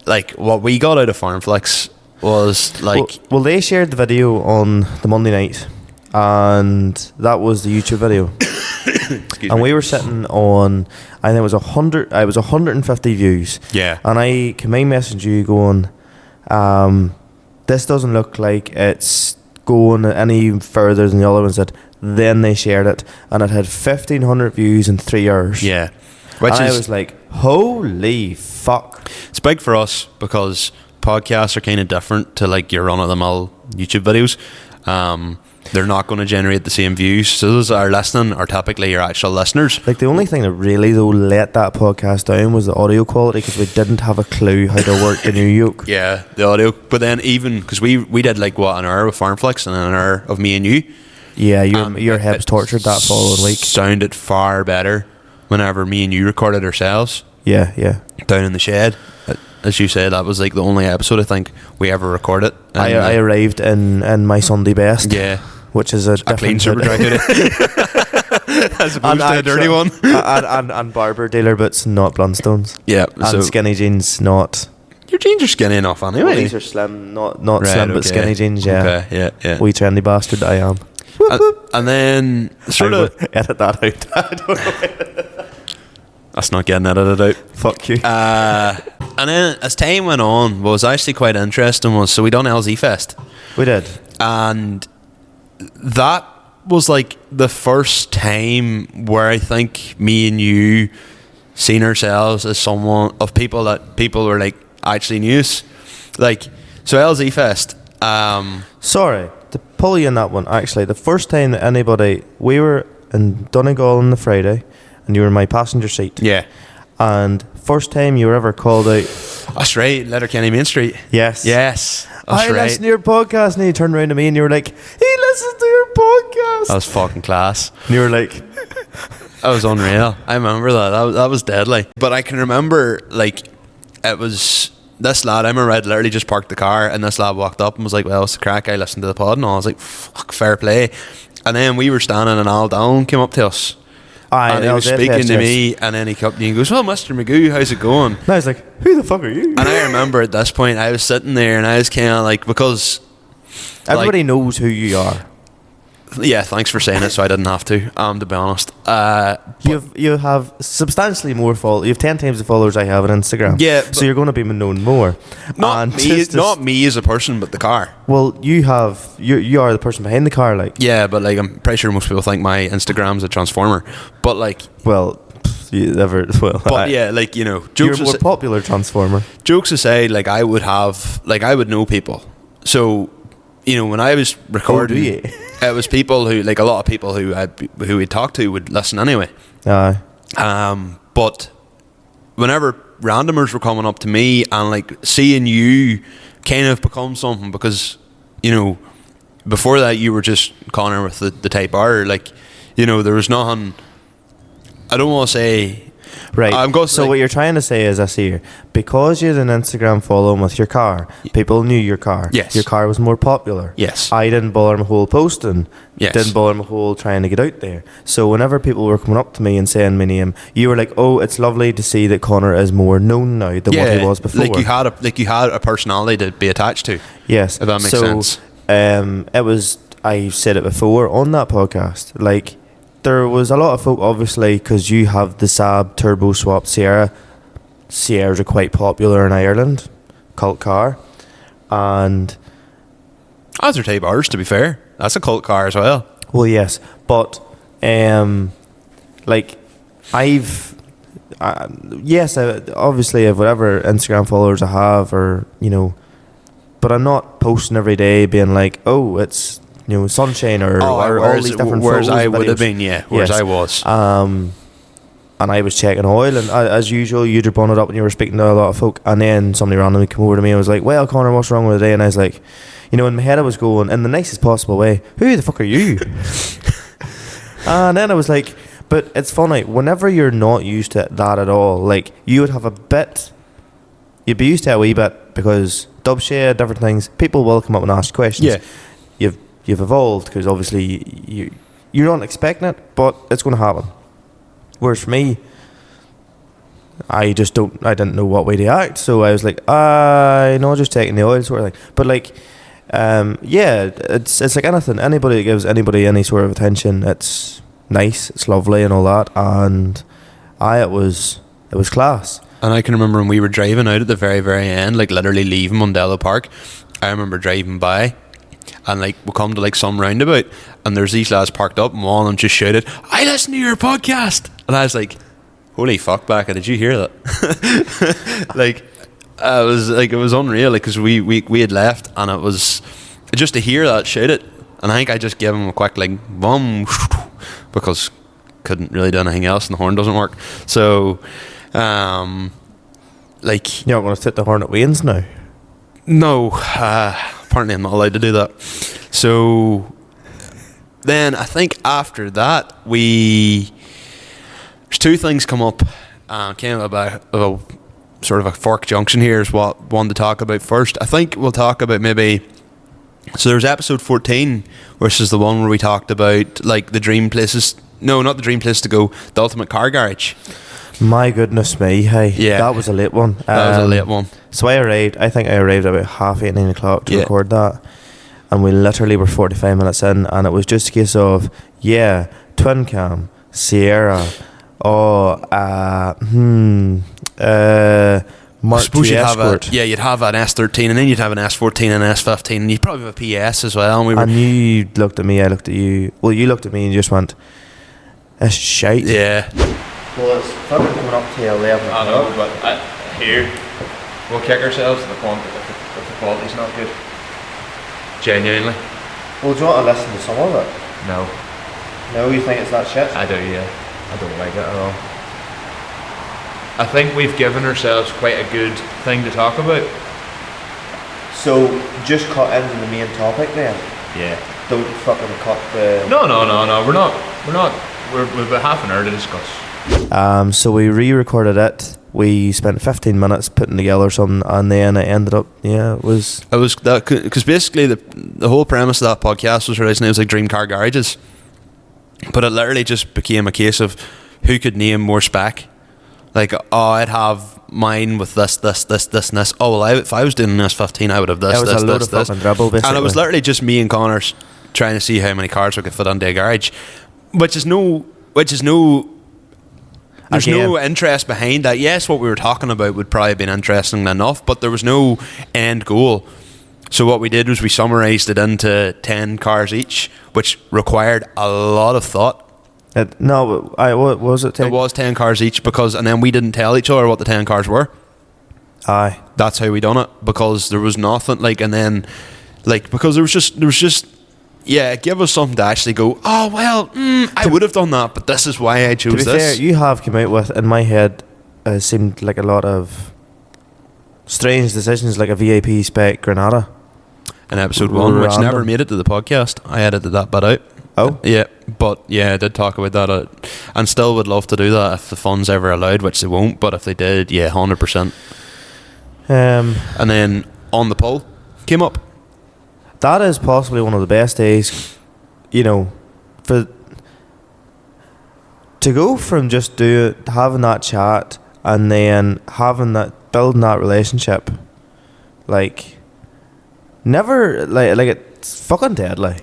like what we got out of Farmflix was like, well, they shared the video on the Monday night, and that was the YouTube video. And we were sitting on, I think it was 100. It was 150 views. yeah, And I messaged you going, this doesn't look like it's going any further than the other ones did. Then they shared it, and it had 1,500 views in 3 hours. yeah. Which And is, I was like, holy fuck. it's big for us because podcasts are kind of different to like your run-of-the-mill YouTube videos. They're not going to generate the same views. So those that are listening are typically your actual listeners. Like, the only thing that really, though, let that podcast down was the audio quality, because we didn't have a clue how to work the new yoke. Yeah, the audio. But then even, because we did like, what, an hour with Farmflix and an hour of me and you. Yeah, your head was It tortured that following week. Sounded far better whenever me and you recorded ourselves Yeah. down in the shed. As you said, that was like the only episode I think we ever recorded. And, I arrived in my Sunday best. yeah, which is a clean different super jacket as opposed to a dirty one. and barber dealer boots, not Blundstones. Yeah, And so skinny jeans, not. your jeans are skinny enough anyway. Well, these are slim, not Right, slim, but okay. skinny jeans. Yeah. Okay, yeah. Wee trendy bastard I am. And then sort I of, would edit that out. I don't know. that's not getting edited out. Fuck you. And then as time went on, what was actually quite interesting was, so we done LZ Fest, We did. and that was like the first time where I think me and you seen ourselves as someone of people that people were like actually knew us. Like, so LZ Fest, Sorry to pull you in that one. Actually, the first time that anybody, we were in Donegal on the Friday, and you were in my passenger seat. yeah, And first time you were ever called out. that's right, Letterkenny Main Street. Yes. Yes, that's I right. listened to your podcast, and you turned around to me and you were like, he listens to your podcast. That was fucking class. And you were like, That was unreal. I remember that. That was deadly. But I can remember, like, it was this lad. I remember I'd literally just parked the car, and this lad walked up and was like, "Well, it's the crack. I listened to the pod," and I was like, "Fuck, fair play." And then we were standing, and Al Down came up to us, and he was speaking to me, and then he came up to me and goes, "Well, Mr. Magoo, how's it going?" and I was like, who the fuck are you? And I remember at this point, I was sitting there, and I was kind of like, because Everybody knows who you are. yeah, thanks for saying it, so I didn't have to be honest. You have substantially more You have 10 times the followers I have on Instagram. Yeah, so you're going to be known more. not And me, just not me as a person, but the car. Well, you are the person behind the car. Like, Yeah, but like I'm pretty sure most people think my Instagram's a transformer. But like, well, but yeah, like, you know, you're a more popular transformer. jokes aside, like I would know people. So, you know, when I was recording, do you? it was people who, like, a lot of people who we talked to would listen anyway. Aye. But whenever randomers were coming up to me and like seeing you kind of become something, because, you know, before that you were just Connor with the type R, like, you know, there was nothing. I don't want to say. Right. I'm going to so like, what you're trying to say is this here. Because you had an Instagram following with your car, people knew your car. Yes. Your car was more popular. Yes. I didn't bother my whole posting. Yes. Didn't bother my whole trying to get out there. So whenever people were coming up to me and saying my name, you were like, oh, it's lovely to see that Connor is more known now than what he was before. Like you had a personality to be attached to. Yes. If that makes sense. It was, I said it before on that podcast, like, there was a lot of folk, obviously, because you have the Saab turbo swap Sierra. Sierras are quite popular in Ireland, cult car, and As are Type R's, to be fair. That's a cult car as well. well, yes, but like obviously, of whatever Instagram followers I have, or you know, but I'm not posting every day being like, oh, it's, you know, sunshine or all these different whereas photos I and would have videos. been, yeah. Whereas Yes. I was. And I was checking oil, and as usual, you'd have brought it up when you were speaking to a lot of folk, and then somebody randomly came over to me and was like, well, Connor, what's wrong with the day? And I was like, you know, in my head I was going, in the nicest possible way, who the fuck are you? And then I was like, but it's funny, whenever you're not used to that at all, like, you would have you'd be used to it a wee bit, because dubshare, different things, people will come up and ask questions. Yeah. You've evolved, because obviously you're not expecting it, but it's going to happen. Whereas for me, I didn't know what way to act, so I was like, just taking the oil sort of thing. But like, it's like anything. Anybody that gives anybody any sort of attention, it's nice, it's lovely, and all that. And it was class. And I can remember when we were driving out at the very, very end, like literally leaving Mondello Park. I remember driving by, and like we come to like some roundabout, and there's these lads parked up, and one of them just shouted, "I listen to your podcast," and I was like, "Holy fuck, Becca, did you hear that?" Like, it was unreal, like, because we had left, and it was just to hear that shouted, and I think I just gave him a quick like boom, because couldn't really do anything else, and the horn doesn't work. So, like, you're not going to sit the horn at Wayne's now. No, apparently I'm not allowed to do that. So then I think after that there's two things come up. Came about a sort of a fork junction here is what one to talk about first. I think we'll talk about so there's episode 14, which is the one where we talked about like the dream places. No, not the dream place to go. The ultimate car garage. My goodness me, hey. Yeah. That was a late one. That was a late one. So I think I arrived about 8:30, 9 o'clock to record that. And we literally were 45 minutes in, and it was just a case of, twin cam, Sierra, Mark I suppose II you'd Escort. you'd have an S13, and then you'd have an S14 and an S15, and you'd probably have a PS as well. And you looked at me, I looked at you. Well, you looked at me and you just went, "That's shite." Yeah. Well, it's fucking coming up to 11. I know, but here we'll kick ourselves if the quality's not good. Genuinely. Well, do you want to listen to some of it? No. No, you think it's that shit? I do, yeah. I don't like it at all. I think we've given ourselves quite a good thing to talk about. So, just cut into the main topic then? Yeah. Don't fucking cut the... No, we're not. We've got half an hour to discuss. So we re-recorded it. We spent 15 minutes putting together something, and then it ended up, it was that, because basically the whole premise of that podcast was realising it was like dream car garages, but it literally just became a case of who could name more spec. Like, I'd have mine with this, and this. Oh, well, if I was doing an S15, I would have this, it was this, a load this, of this. fucking dribble, basically. And it was literally just me and Connor trying to see how many cars we could fit into a garage, which is no. There's no interest behind that. Yes, what we were talking about would probably have been interesting enough, but there was no end goal. So what we did was we summarised it into 10 cars each, which required a lot of thought. What was it? 10? It was 10 cars each, and then we didn't tell each other what the 10 cars were. Aye. That's how we done it, because there was nothing, because there was just give us something to actually go, oh, well, I would have done that, but this is why I chose this. To be fair, you have come out with, in my head, seemed like a lot of strange decisions, like a VIP spec Granada. In episode 1, which never made it to the podcast. I edited that bit out. Oh? Yeah, but I did talk about that, and still would love to do that if the funds ever allowed, which they won't, but if they did, 100%. And then On the Pole came up. That is possibly one of the best days, to go from just having that chat and then building that relationship, it's fucking deadly.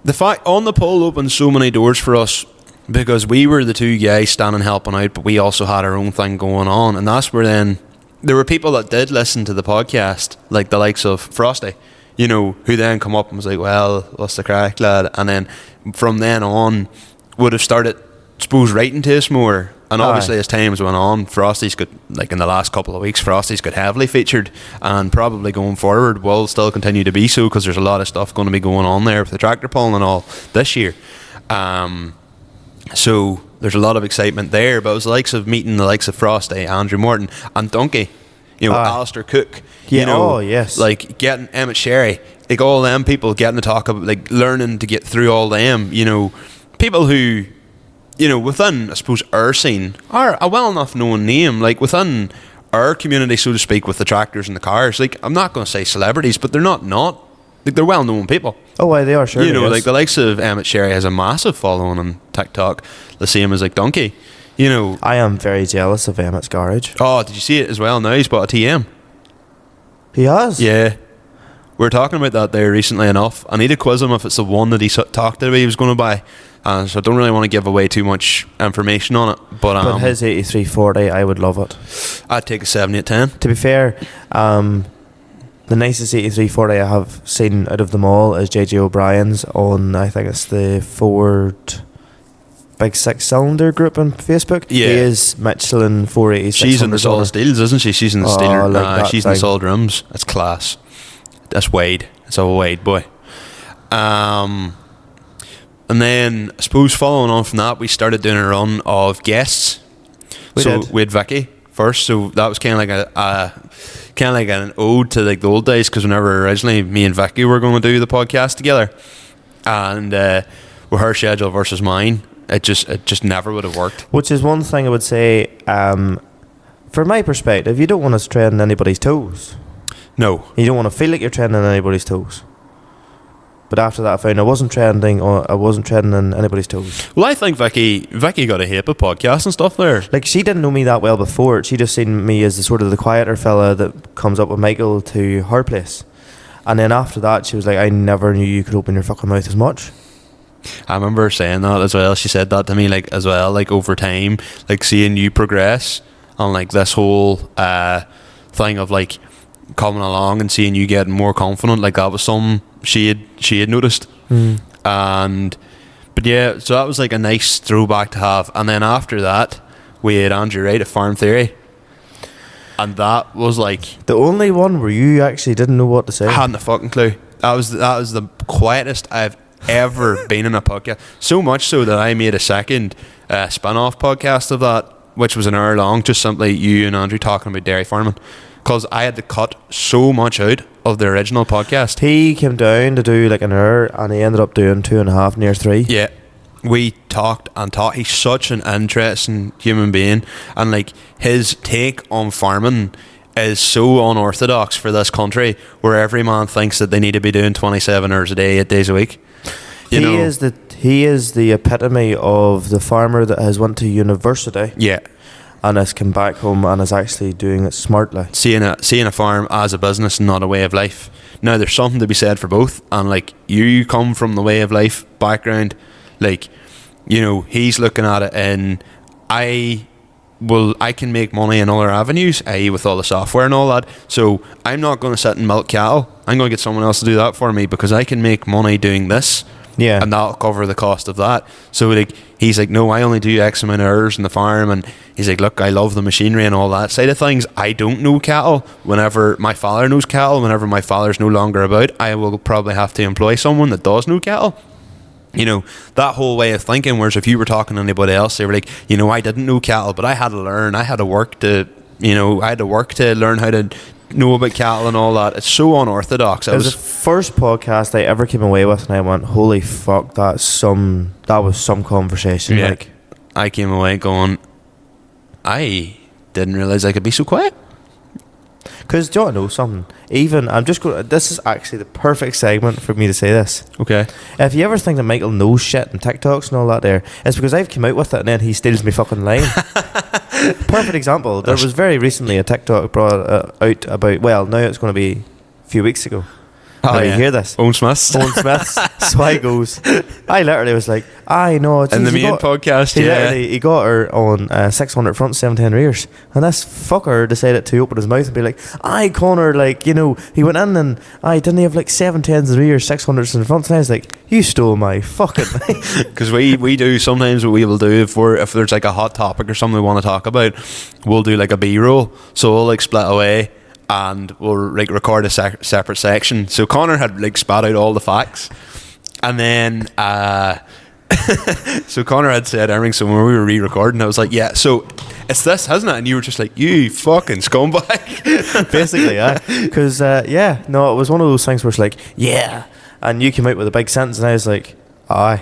The fact On the Pole opened so many doors for us, because we were the two guys standing helping out, but we also had our own thing going on, and that's where then there were people that did listen to the podcast, like the likes of Frosty, who then come up and was like, well, what's the crack, lad? And then from then on would have started, suppose, writing to us more. And obviously, as times went on, Frosty's got, in the last couple of weeks, Frosty's got heavily featured, and probably going forward will still continue to be so, because there's a lot of stuff going to be going on there with the tractor pulling and all this year. So there's a lot of excitement there, but it was the likes of meeting the likes of Frosty, Andrew Morton, and Donkey, Alistair Cook, yes, getting Emmett Sherry, all them people getting to talk about, learning to get through all them, people who, within, I suppose, our scene are a well enough known name, within our community, so to speak, with the tractors and the cars. I'm not going to say celebrities, but they're not. They're well known people. Oh, they are, sure. The likes of Emmett Sherry has a massive following on TikTok, the same as Donkey. You know, I am very jealous of Emmett's garage. oh, did you see it as well? Now he's bought a TM. He has? Yeah. We were talking about that there recently enough. I need to quiz him if it's the one that he talked about he was going to buy. So I don't really want to give away too much information on it. But his 8340, I would love it. I'd take a 7810. To be fair, the nicest 8340 I have seen out of them all is JJ O'Brien's on, I think it's the Ford Big 6-cylinder group on Facebook. Yeah. He is Michelin 480. She's in the solid steels, isn't she? She's in the steel. Like she's in the solid rims. That's class. That's Wade. It's a Wade boy. And then I suppose following on from that, we started doing a run of guests. We had Vicky first, so that was kind of like an ode to like the old days, because whenever originally me and Vicky were going to do the podcast together, and with her schedule versus mine, it just never would have worked. Which is one thing I would say, from my perspective, you don't want to tread on anybody's toes. No. You don't want to feel like you're treading on anybody's toes. But after that, I found I wasn't treading on anybody's toes. Well, I think Vicky got a heap of podcasts and stuff there. Like, she didn't know me that well before. She just seen me as the sort of the quieter fella that comes up with Michael to her place. And then after that, she was like, I never knew you could open your fucking mouth as much. I remember her saying that as well. She said that to me, like, as well, like, over time, like, seeing you progress on, like, this whole thing of, like, coming along and seeing you getting more confident. Like, that was something she had noticed. But yeah, so that was like a nice throwback to have. And then after that, we had Andrew Wright at Farm Theory, and that was like the only one where you actually didn't know what to say. I hadn't a fucking clue. That was the quietest I've ever been in a podcast. So much so that I made a second spin-off podcast of that, which was an hour long, just simply you and Andrew talking about dairy farming, because I had to cut so much out of the original podcast. He came down to do like an hour, and he ended up doing 2.5, near 3. Yeah, we talked and talked. He's such an interesting human being, and like his take on farming is so unorthodox for this country, where every man thinks that they need to be doing 27 hours a day, 8 days a week. He is the epitome of the farmer that has went to university. Yeah. And has come back home and is actually doing it smartly. Seeing a farm as a business and not a way of life. Now, there's something to be said for both, and like you come from the way of life background, like, you know, he's looking at it and I can make money in other avenues, i.e. with all the software and all that. So I'm not going to sit and milk cattle. I'm going to get someone else to do that for me, because I can make money doing this. Yeah. And that'll cover the cost of that. So like he's like, no, I only do X amount of hours in the farm, and he's like, look, I love the machinery and all that side of things. I don't know cattle. Whenever my father knows cattle, whenever my father's no longer about, I will probably have to employ someone that does know cattle. You know, that whole way of thinking. Whereas if you were talking to anybody else, they were like, you know, I didn't know cattle, but I had to learn. I had to work to learn how to know about cattle and all that. It's so unorthodox. It was the first podcast I ever came away with, and I went, holy fuck, that was some conversation. Yeah. Like, I came away going, I didn't realise I could be so quiet. Because do you want to know something? This is actually the perfect segment for me to say this. Okay. If you ever think that Michael knows shit and TikToks and all that there, it's because I've come out with it and then he steals me fucking line. Perfect example. There was very recently a TikTok brought out about, well, now it's going to be a few weeks ago. Oh, you hear this? Owen Smith's. So I literally was like, I know. In the main podcast, He got her on 600 front, 710 rears. And this fucker decided to open his mouth and be like, Connor, like, you know, he went in and didn't he have like 710s in the rears, 600s in the front? And I was like, you stole my fucking because we do sometimes what we will do if there's like a hot topic or something we want to talk about, we'll do like a B-roll. So we'll like split away and we'll like record a separate section. So Connor had like spat out all the facts, and then so Connor had said everything. So when we were re-recording, I was like, yeah, so it's this, hasn't it? And you were just like, you fucking scumbag. Basically, yeah. Because it was one of those things where it's like, yeah, and you came out with a big sentence and I was like, aye,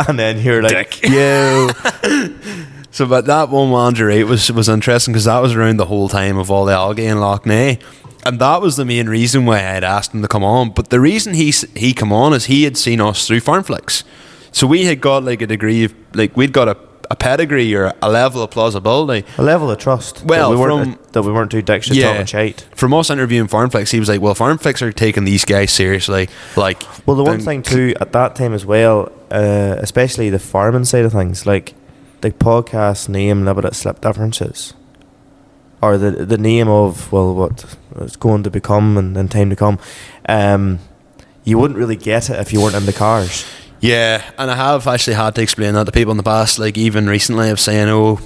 and then you're like, dick. yo. So, but that one with Andrew Wright was interesting, because that was around the whole time of all the algae in Loch Ness, and that was the main reason why I had asked him to come on. But the reason he come on is he had seen us through Farmflix. So we had got like a degree of, like, we'd got a pedigree or a level of plausibility. A level of trust. Well, that we weren't too dicks talking shite. From us interviewing Farmflix, he was like, well, Farmflix are taking these guys seriously. Like, well, the one thing too at that time as well, especially the farming side of things, like the podcast name Limited Slip Differences, or the name of, well, what it's going to become in time to come, you wouldn't really get it if you weren't in the cars. Yeah, and I have actually had to explain that to people in the past, like even recently of saying, oh,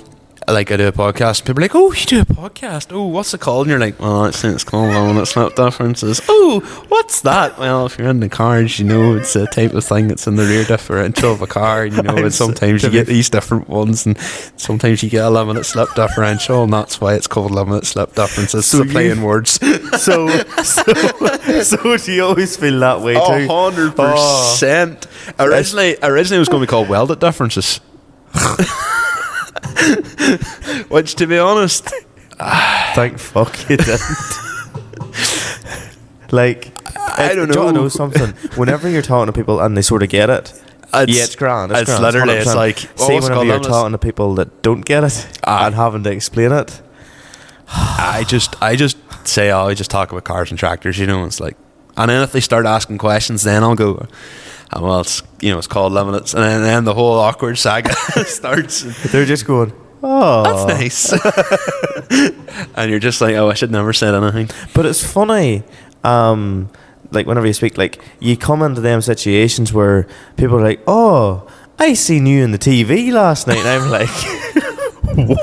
like I do a podcast. People are like, oh, you do a podcast? Oh, what's it called? And you're like, well, it's called Limited Slip Differences. Oh, what's that? Well, if you're in the cars, you know, it's a type of thing that's in the rear differential of a car. You know, and sometimes you get these different ones, and sometimes you get a limited slip differential, and that's why it's called Limited Slip Differences. So playing words. So do you always feel that way too? 100%. Originally it was going to be called Welded Differences. Which, to be honest, thank fuck you didn't. Like, I don't know. Do you want to know something? Whenever you're talking to people and they sort of get it, it's grand. It's grand. Literally, it's like, see, whenever you're talking to people that don't get it and having to explain it, I just say, oh, I just talk about cars and tractors, you know. It's like, and then if they start asking questions, then I'll go, oh, well, it's called Limited, and then the whole awkward saga starts. They're just going, oh, that's nice. And you're just like, oh, I should never said anything. But it's funny, like whenever you speak, like you come into them situations where people are like, oh, I seen you in the TV last night, and I'm like,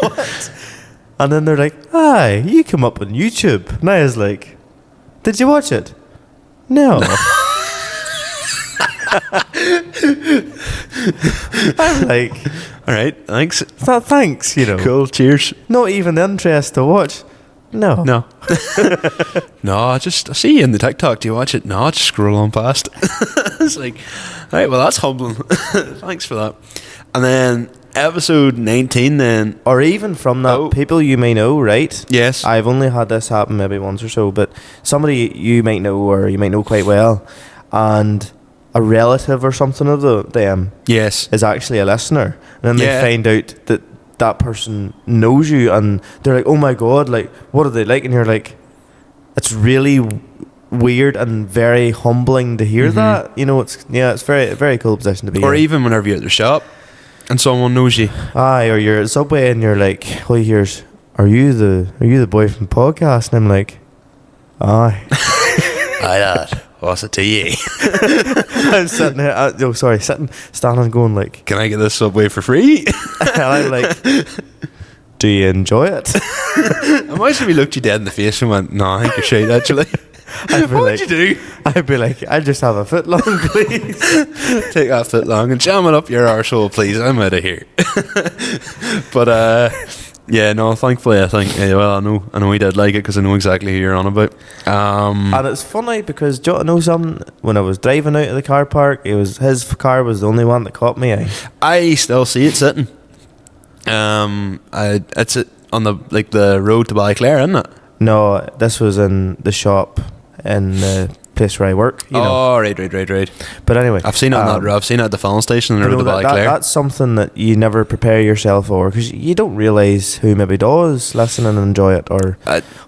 what? And then they're like, aye, you come up on YouTube, and I was like, did you watch it? No. I'm like, all right, thanks. It's not thanks, you know. Cool, cheers. Not even interest to watch. No. No, I see you in the TikTok. Do you watch it? No, just scroll on past. It's like, all right, well, that's humbling. Thanks for that. And then episode 19 then. Or even from that, people you may know, right? Yes. I've only had this happen maybe once or so, but somebody you might know or you might know quite well, and a relative or something of them is actually a listener, and then they find out that person knows you, and they're like, oh my god, like, what are they like? And you're like, it's really weird and very humbling to hear that, you know. It's very, very cool position to be in. Or even whenever you're at the shop and someone knows you, or you're at Subway and you're like, all you hear is, are you the boy from the podcast? And I'm like, aye. Aye, lad. What's it to you? I'm sitting there, standing going like, can I get this Subway for free? And I'm like, do you enjoy it? Imagine if we looked you dead in the face and went, no, I think you're shite, actually. What would you do? I'd be like, I'll just have a foot long, please. Take that foot long and jam it up your arsehole, please. I'm out of here. But yeah, no, thankfully I think, well, I know he did like it because I know exactly who you're on about. And it's funny because, do you know something? When I was driving out of the car park, his car was the only one that caught me. I still see it sitting. It's on the road to Ballyclare, isn't it? No, this was in the shop in the place where I work. You know. Oh, right. But anyway, I've seen it on that road. I've seen it at the filling station on the road to Ballyclare. That's something that you never prepare yourself for, because you don't realise who maybe does listen and enjoy it, or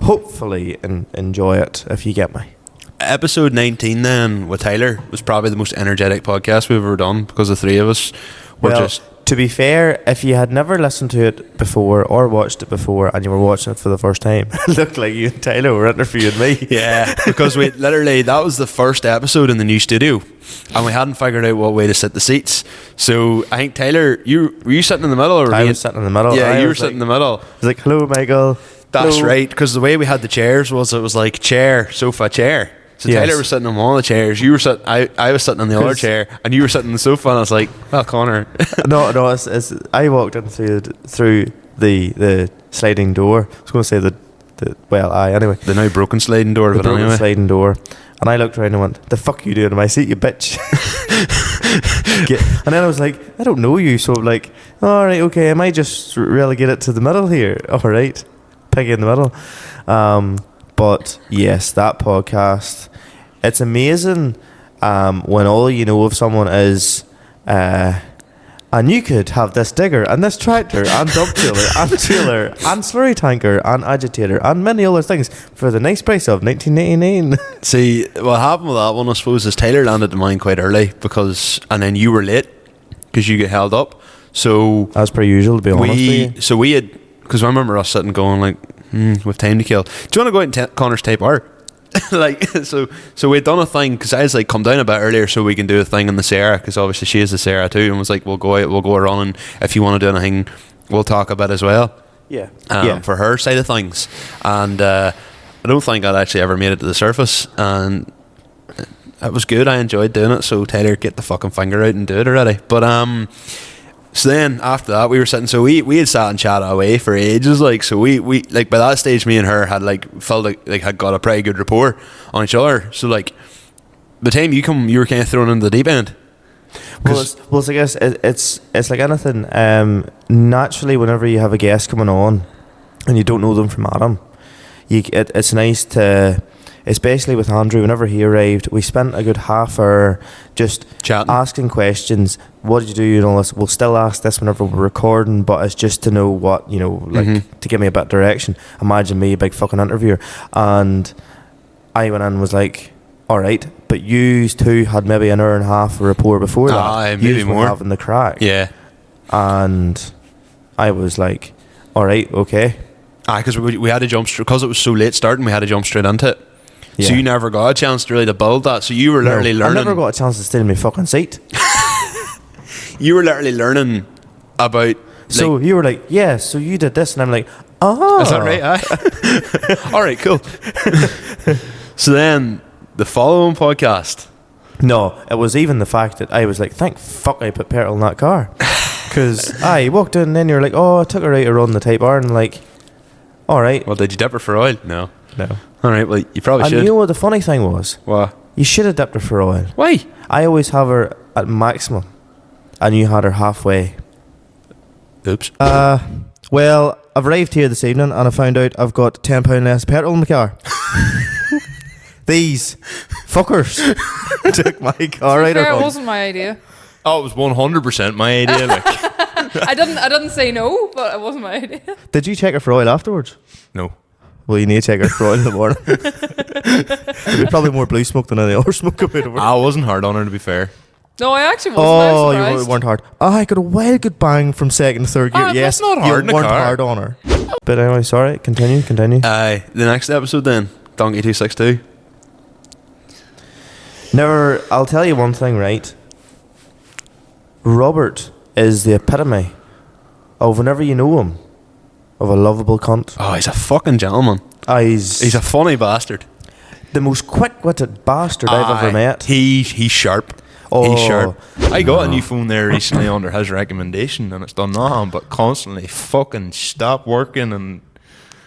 hopefully enjoy it, if you get me. Episode 19 then with Tyler was probably the most energetic podcast we've ever done, because the three of us were just... To be fair, if you had never listened to it before or watched it before and you were watching it for the first time, it looked like you and Tyler were interviewing me. Yeah, because that was the first episode in the new studio, and we hadn't figured out what way to sit the seats. So I think, Tyler, were you sitting in the middle? Or I was sitting in the middle. Yeah, you were sitting in the middle. I was like, hello, Michael. That's right, because the way we had the chairs was, it was like chair, sofa, chair. So yes. Tyler was sitting on one of the chairs. You were sitting. I was sitting on the other chair, and you were sitting on the sofa. And I was like, "Well, Connor." No. I walked in through the sliding door. I was going to say anyway. The now broken sliding door. The broken sliding door. And I looked around and went, "The fuck you doing in my seat, you bitch?" And then I was like, "I don't know you, so like, all right, okay, I might just relegate it to the middle here. All right, peg in the middle." But yes, that podcast, it's amazing when all you know of someone is a And you could have this digger and this tractor and dump trailer and trailer and slurry tanker and agitator and many other things for the nice price of $19.99. See, what happened with that one, I suppose, is Taylor landed to mine quite early and then you were late because you get held up. So as per usual, to be honest with you. So we had, because I remember us sitting going like, with time to kill. Do you want to go out and Connor's type R? Like, so we'd done a thing, because I was like, come down a bit earlier so we can do a thing in the Sarah, because obviously she is the Sarah too, and was like, we'll go out, we'll go running. If you want to do anything, we'll talk a bit as well. Yeah. For her side of things. And I don't think I'd actually ever made it to the surface, and it was good. I enjoyed doing it. So Taylor, get the fucking finger out and do it already. But so then after that we were sitting, so we had sat and chatted away for ages, like, so we like, by that stage me and her had like felt like had got a pretty good rapport on each other. So like the time you were kind of thrown into the deep end. Well, I guess it's like anything. Naturally, whenever you have a guest coming on and you don't know them from Adam, it's nice to, especially with Andrew, whenever he arrived, we spent a good half hour just chatting, asking questions. What did you do? And all this. We'll still ask this whenever we're recording, but it's just to know what, like, to give me a bit of direction. Imagine me, a big fucking interviewer. And I went in and was like, all right, but you two had maybe an hour and a half of rapport before that. Maybe yous more. were having the crack. Yeah. And I was like, all right, okay. Because we had to jump straight, because it was so late starting, we had to jump straight into it. Yeah. So you never got a chance to really to build that. So you were literally learning. I never got a chance to stay in my fucking seat. You were literally learning about. So you were like, yeah, so you did this, and I'm like, oh. Is that right? Aye. All right, cool. So then the following podcast. No, it was even the fact that I was like, thank fuck I put petrol in that car. Because I walked in and then you're like, oh, I took her out to run the Type R, and like, all right. Well, did you dip her for oil? No. All right, well, you probably should. And you know what the funny thing was? What? You should have dipped her for oil. Why? I always have her at maximum, and you had her halfway. Oops. Well, I've arrived here this evening and I found out I've got £10 less petrol in the car. These fuckers took my car out of It wasn't my idea. Oh, it was 100% my idea. Like, I didn't say no, but it wasn't my idea. Did you check her for oil afterwards? no. Well, you need to check her for oil in the morning. There's probably more blue smoke than any other smoke about it. I wasn't hard on her, to be fair. No, I actually wasn't. I was surprised. You weren't hard. I got a wild good bang from second to third gear. Yes, that's not hard in you a weren't car. hard on her. But anyway, sorry. Continue. The next episode then, Donkey 262. Never. I'll tell you one thing, right? Robert is the epitome of, whenever you know him, of a lovable cunt. Oh, he's a fucking gentleman. He's a funny bastard. The most quick-witted bastard I've ever met. He's sharp. Oh. He's sharp. I got a new phone there recently under his recommendation, and it's done nothing but constantly fucking stop working. And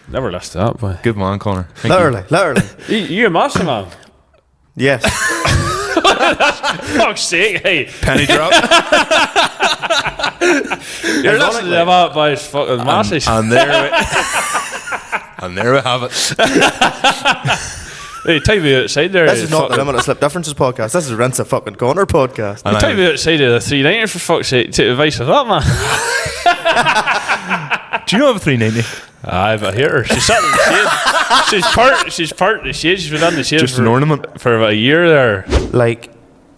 Never listed that, boy. good man, Connor. Thank you. Literally. You're a master man. Yes. Fuck's sake, hey. Penny drop. You're listening to that by his fucking masses. And there we have it. Hey, take me outside there. This is not the Limited Slip Differences podcast. This is Rinse a fucking Corner podcast. You take me outside of the 390 for fuck's sake. Take advice of that, man. Do you know of a 390? I've a hear her. She's sat in the shade. She's part of the shade. She's been in the shade Just an ornament. for about a year there. Like,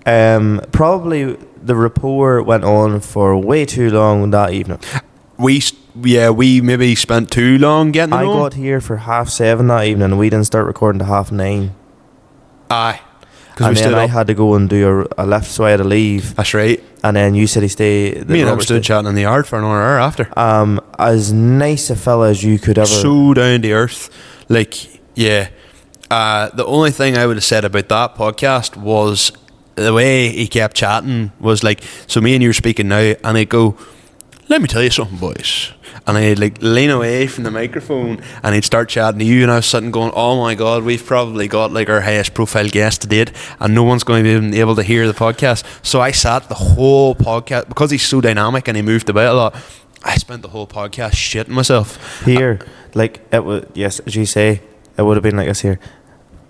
probably the rapport went on for way too long that evening. We maybe spent too long getting I it on. got here for 7:30 that evening, and we didn't start recording till 9:30. Aye. And we then I up. had to go and do a lift, so I had to leave. That's right. And then you said he stay. Me and him stood chatting in the yard for another hour after. As nice a fella as you could ever. So down to earth. Like, yeah. The only thing I would have said about that podcast was the way he kept chatting was like, so me and you were speaking now, and I'd go, let me tell you something, boys. And I'd like lean away from the microphone and he'd start chatting to you, and I was sitting going, oh my god, we've probably got like our highest profile guest to date and no one's going to be able to hear the podcast. So I sat the whole podcast, because he's so dynamic and he moved about a lot, I spent the whole podcast shitting myself. Here, like, it was, yes, as you say, it would have been like this here.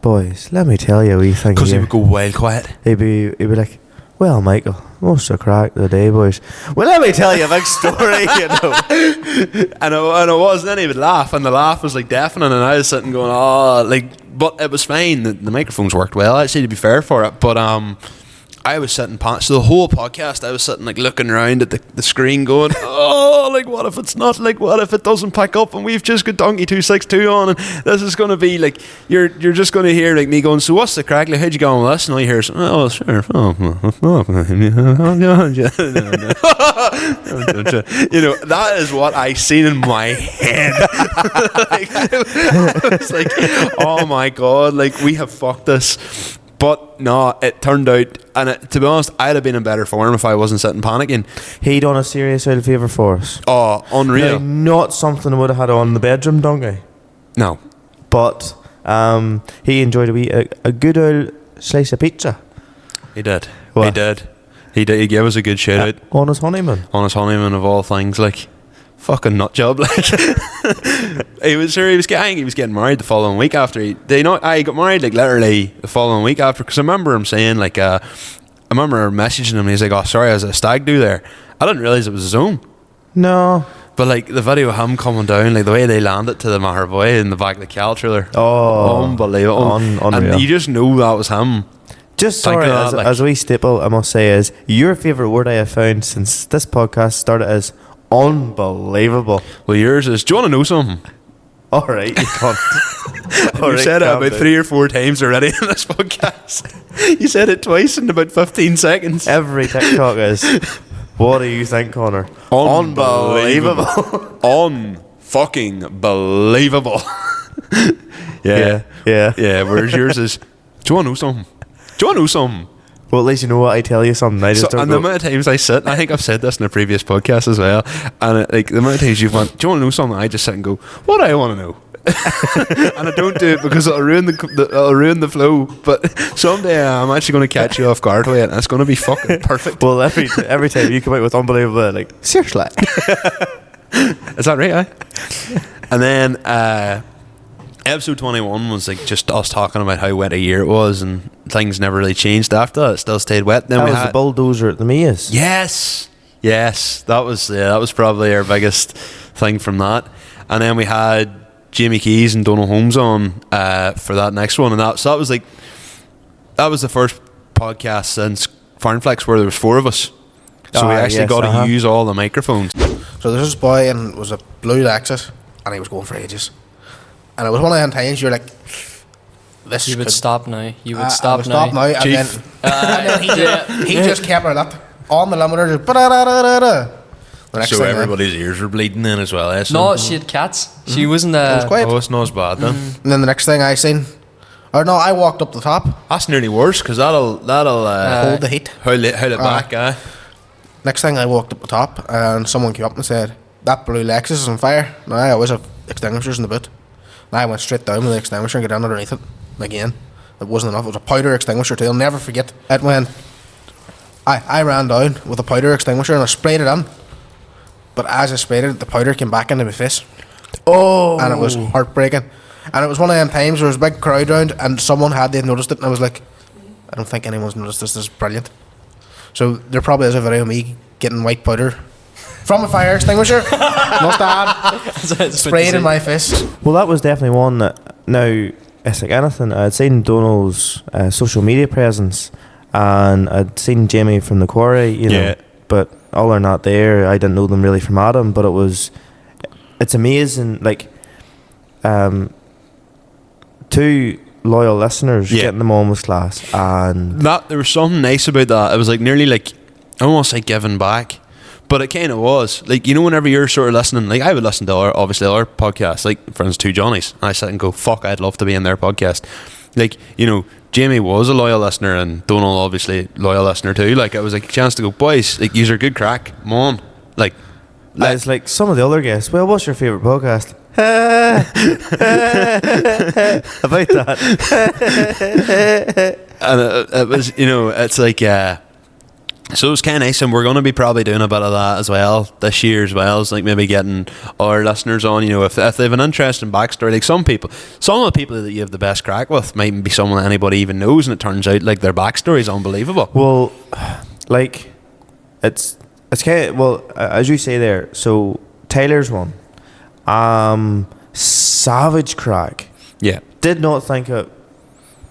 Boys, let me tell you a wee thing. Because he would go wild quiet. He'd be like, Well, Michael, what's the crack of the day, boys? Well, let me tell you a big story, you know. and it was, and then he would laugh, and the laugh was like deafening, and I was sitting going, oh, like, but it was fine. The microphones worked well, actually, to be fair for it. But I was sitting, so the whole podcast, I was sitting like looking around at the screen going, oh, like what if it's not, like what if it doesn't pick up and we've just got Donkey 262 on and this is going to be like, you're just going to hear like me going, so what's the crack, like how'd you go on with this? And all you hear is, oh sure, you know, that is what I seen in my head. Like, I was like, oh my god, like we have fucked this. But no, it turned out, and to be honest, I'd have been in better form if I wasn't sitting panicking. He done a serious out of favour for us. Oh, unreal. Now, not something I would have had on the bedroom donkey. No. But he enjoyed a good old slice of pizza. He did. What? He did. He gave us a good shout out. On his honeymoon. On his honeymoon of all things, like, fucking nut job, like. He was getting married the following week after he got married like literally the following week after, because I remember him saying like I remember messaging him and he's like, oh sorry, I was at a stag do there. I didn't realise it was his own. No. But like the video of him coming down, like the way they landed to the Maher boy in the back of the cal trailer. Oh, unbelievable. Unreal. And you just know that was him. Just sorry, as a wee staple, I must say, is your favourite word I have found since this podcast started is unbelievable. Well, yours is, do you want to know something? Alright, you can't. You said it about 3 or 4 times already in this podcast. You said it twice in about 15 seconds. Every TikTok is, what do you think, Connor? Unbelievable. Unfucking believable. Yeah. Whereas yours is, do you want to know something? Do you want to know something? Well, at least you know what I tell you something. I just don't and know. the amount of times I sit, I think I've said this in a previous podcast as well, and like the amount of times you've went, do you want to know something? I just sit and go, what do I want to know? And I don't do it because it'll ruin the flow. But someday I'm actually going to catch you off guard with it, and it's going to be fucking perfect. Well, every time you come out with unbelievable, like, seriously. Is that right? And then episode 21 was like just us talking about how wet a year it was, and things never really changed after that. It still stayed wet. Then that was the bulldozer at the maze. Yes, that was probably our biggest thing from that. And then we had Jamie Keys and Donald Holmes on for that next one, and that was the first podcast since Farmflix where there was 4 of us. So we actually got to use all the microphones. So there's this boy, and it was a blue Lexus, and he was going for ages. And it was one of them times you're like, this You would could- stop now. You would I stop would now. stop now. And Chief. then he just kept her up on the limiter. Just ba-da-da-da-da-da. The next So thing everybody's ears were bleeding then as well. No, she had cats. She wasn't it was quiet. Oh, it's not as bad then. And then the next thing I seen, or no, I walked up the top, That's nearly worse because that'll hold the heat. hold it back. Next thing I walked up the top, and someone came up and said, that blue Lexus is on fire. Now I always have extinguishers in the boot. And I went straight down with the extinguisher and got down underneath it. And again, it wasn't enough. It was a powder extinguisher too. I'll never forget. It went. I ran down with a powder extinguisher and I sprayed it in. But as I sprayed it, the powder came back into my face. Oh. And it was heartbreaking. And it was one of them times there was a big crowd round and someone they'd noticed it, and I was like, I don't think anyone's noticed this. This is brilliant. So there probably is a video of me getting white powder from a fire extinguisher. Must add. Sprayed in my face. Well, that was definitely one that, now, it's like anything. I'd seen Donald's social media presence, and I'd seen Jamie from the quarry, you know, but all are not there. I didn't know them really from Adam, but it's amazing, like, 2 loyal listeners getting them on was class, and There was something nice about that. It was like nearly like, almost like giving back. But it kind of was. Like, you know, whenever you're sort of listening, like I would listen to our podcasts, like for instance, 2 Johnnies, and I sit and go, fuck, I'd love to be in their podcast. Like, you know, Jamie was a loyal listener, and Donald obviously loyal listener too. Like, it was like a chance to go, boys, like, yous are good crack, come on. Like, it's like some of the other guests, well, what's your favourite podcast? About that. and it was, you know, it's like, So it's kind of nice, and we're going to be probably doing a bit of that as well this year as well. It's like maybe getting our listeners on, you know, if they have an interesting backstory. Like some of the people that you have the best crack with mightn't be someone that anybody even knows, and it turns out like their backstory is unbelievable. Well, like it's kind of, well, as you say there. So Taylor's one, savage crack. Yeah, Did not think it.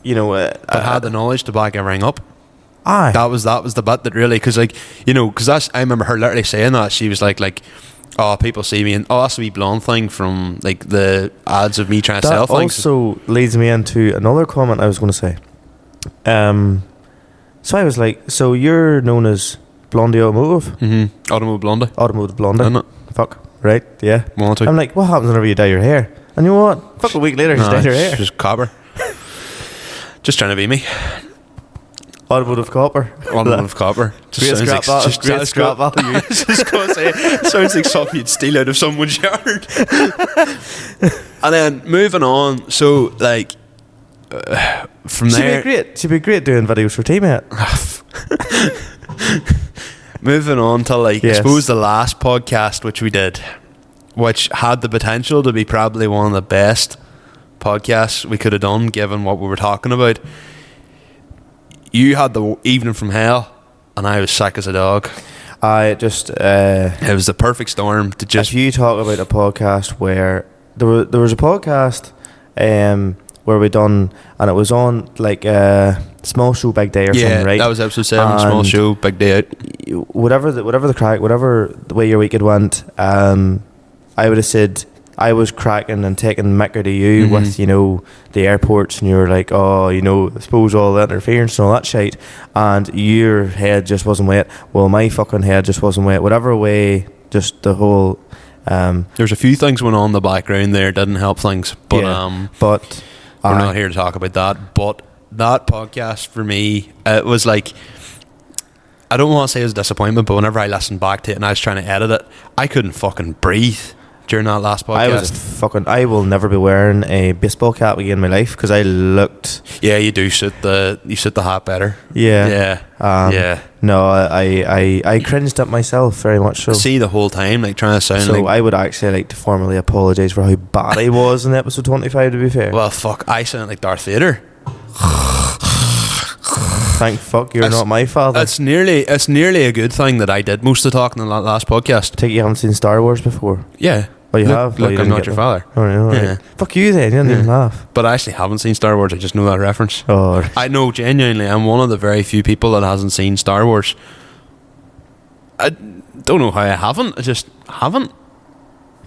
You know, but had the knowledge to back everything up. aye. That was the bit that really, because like, you know, because I remember her literally saying that. She was like, oh, people see me, and oh, that's a wee blonde thing from like the ads of me trying to That sell things. also leads me into another comment I was going to say. So I was like, so you're known as Blondie Automotive? Mm-hmm. Automotive Blondie. Isn't it? Fuck. Right, yeah. One or two. I'm like, what happens whenever you dye your hair? And you know what? Fuck, a week later, she's dyed her hair. Just copper. Just trying to be me. Automotive copper. Automotive copper. Great scrap value. Great scrap value. Just going to say, it sounds like something you'd steal out of someone's yard. And then moving on, so like from there, She'd be great doing videos for T-Mate. moving on to like I Yes. suppose the last podcast which we did, which had the potential to be probably one of the best podcasts we could have done given what we were talking about. You had the evening from hell, and I was sick as a dog. I just It was the perfect storm to just if you talk about a podcast where there was a podcast where we done, and it was on like Small Show Big Day or something, right? That was episode 7, small And show, big day out. whatever the crack, whatever the way your week had went, I would have said I was cracking and taking micker to you Mhm. with, you know, the airports, and you were like, oh, you know, I suppose all the interference and all that shit, and your head just wasn't wet. Well, my fucking head just wasn't wet. Whatever way, just the whole. There's a few things went on in the background there, didn't help things, but but we're not here to talk about that. But that podcast for me, it was like, I don't want to say it was a disappointment, but whenever I listened back to it and I was trying to edit it, I couldn't fucking breathe during that last podcast. I will never be wearing a baseball cap again in my life because I looked. Yeah, you do suit the hat better. Yeah. Yeah. No, I cringed at myself very much so. See the whole time, like trying to sound So like. I would actually like to formally apologise for how bad I was in episode 25, to be fair. Well, fuck, I sound like Darth Vader. Thank fuck you're not my father. It's nearly a good thing that I did most of the talking in the last podcast. Take it you haven't seen Star Wars before. Yeah. Oh, you Look, have? Look, you I'm didn't not get your that. father. Oh, right, all right. Yeah. Fuck you then, you didn't even laugh. But I actually haven't seen Star Wars. I just know that reference. Oh, right. I know, genuinely, I'm one of the very few people that hasn't seen Star Wars. I don't know how I haven't. I just haven't.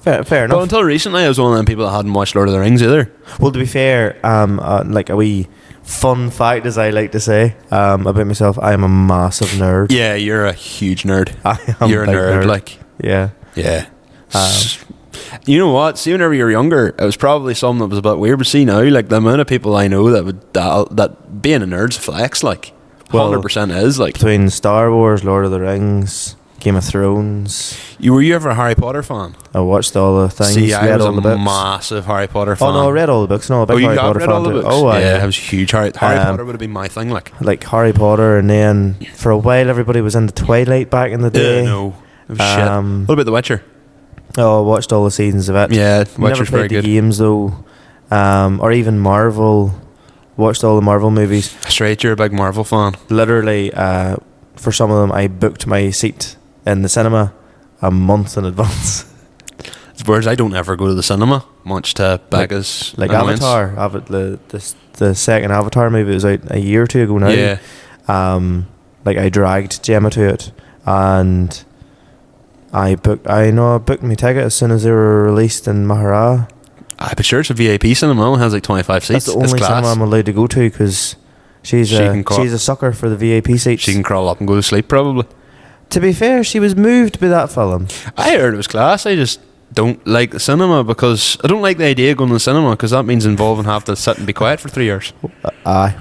Fair But enough. until recently, I was one of them people that hadn't watched Lord of the Rings either. Well, to be fair, like a wee fun fact, as I like to say, about myself, I am a massive nerd. Yeah, you're a huge nerd. I am You're a big nerd, like. Yeah. Yeah. You know what? See, whenever you were younger, it was probably something that was a bit weird. But see now, like the amount of people I know that being a nerd's flex, like, Well, 100% is like. Between Star Wars, Lord of the Rings, Game of Thrones, Were you ever a Harry Potter fan? I watched all the things, See, I read was all a the books. massive Harry Potter fan. Oh no, I read all the books. No, a big you Harry have Potter read fan all the too. books? Oh, yeah, I was huge. Harry Potter would have been my thing, like. like Harry Potter, and then for a while everybody was into Twilight back in the day. No, it was shit. What about The Witcher? Oh, I watched all the seasons of it. Yeah, Never Witcher's played very the good. games though, or even Marvel. Watched all the Marvel movies. Straight, you're a big Marvel fan. Literally, for some of them, I booked my seat in the cinema a month in advance. Whereas I don't ever go to the cinema, much to Becca's Like annoyance. Avatar, the second Avatar movie was out a year or two ago now. Yeah. Like I dragged Gemma to it, and I booked my ticket as soon as they were released in Mahara. But sure, it's a VIP cinema. It only has like 25 seats. That's the It's only class. cinema I'm allowed to go to because she's a sucker for the VIP seats. She can crawl up and go to sleep, probably. To be fair, she was moved by that film. I heard it was class. I just don't like the cinema because I don't like the idea of going to the cinema because that means involving have to sit and be quiet for 3 hours.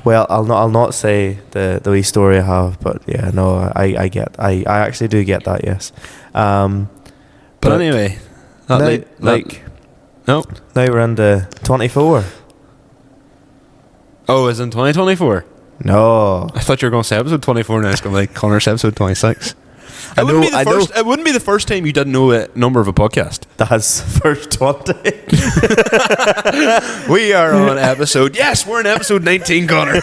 Well, I'll not say the wee story I have, but yeah, no, I actually do get that, yes. But anyway, now we're into 24. Oh, is in 2024? No. I thought you were going to say episode 24, and I was going to be like, Connor's episode 26. I know- I know. It wouldn't be the first time you didn't know a number of a podcast. That's first 20. We are on episode... Yes, we're in episode 19, Connor.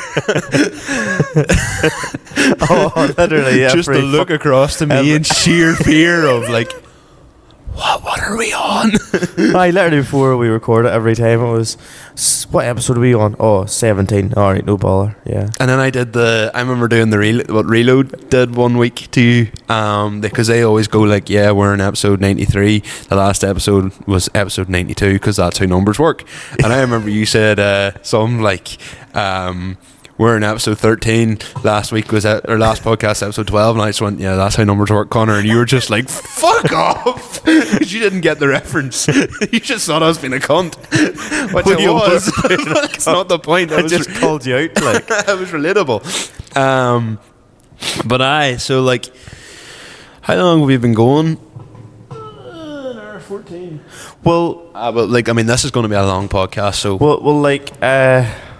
Oh, literally. Just to look across to me in sheer fear of, like, what are we on? I literally before we recorded every time it was, what episode are we on? Oh, 17. All right, no bother. Yeah. And then I remember doing what Reload did one week too, because they always go like, yeah, we're in episode 93. The last episode was episode 92 because that's how numbers work. And I remember you said something like, we're in episode 13. Last week was our last podcast, episode 12, and I just went, yeah, that's how numbers work, Connor. And you were just like, fuck off, because you didn't get the reference. You just thought I was being a cunt, which Well, I you was. were being a That's not the point. I just called you out, like. It was relatable. But so like, how long have we been going? An hour 14. Well, But like, I mean, this is going to be a long podcast, so like,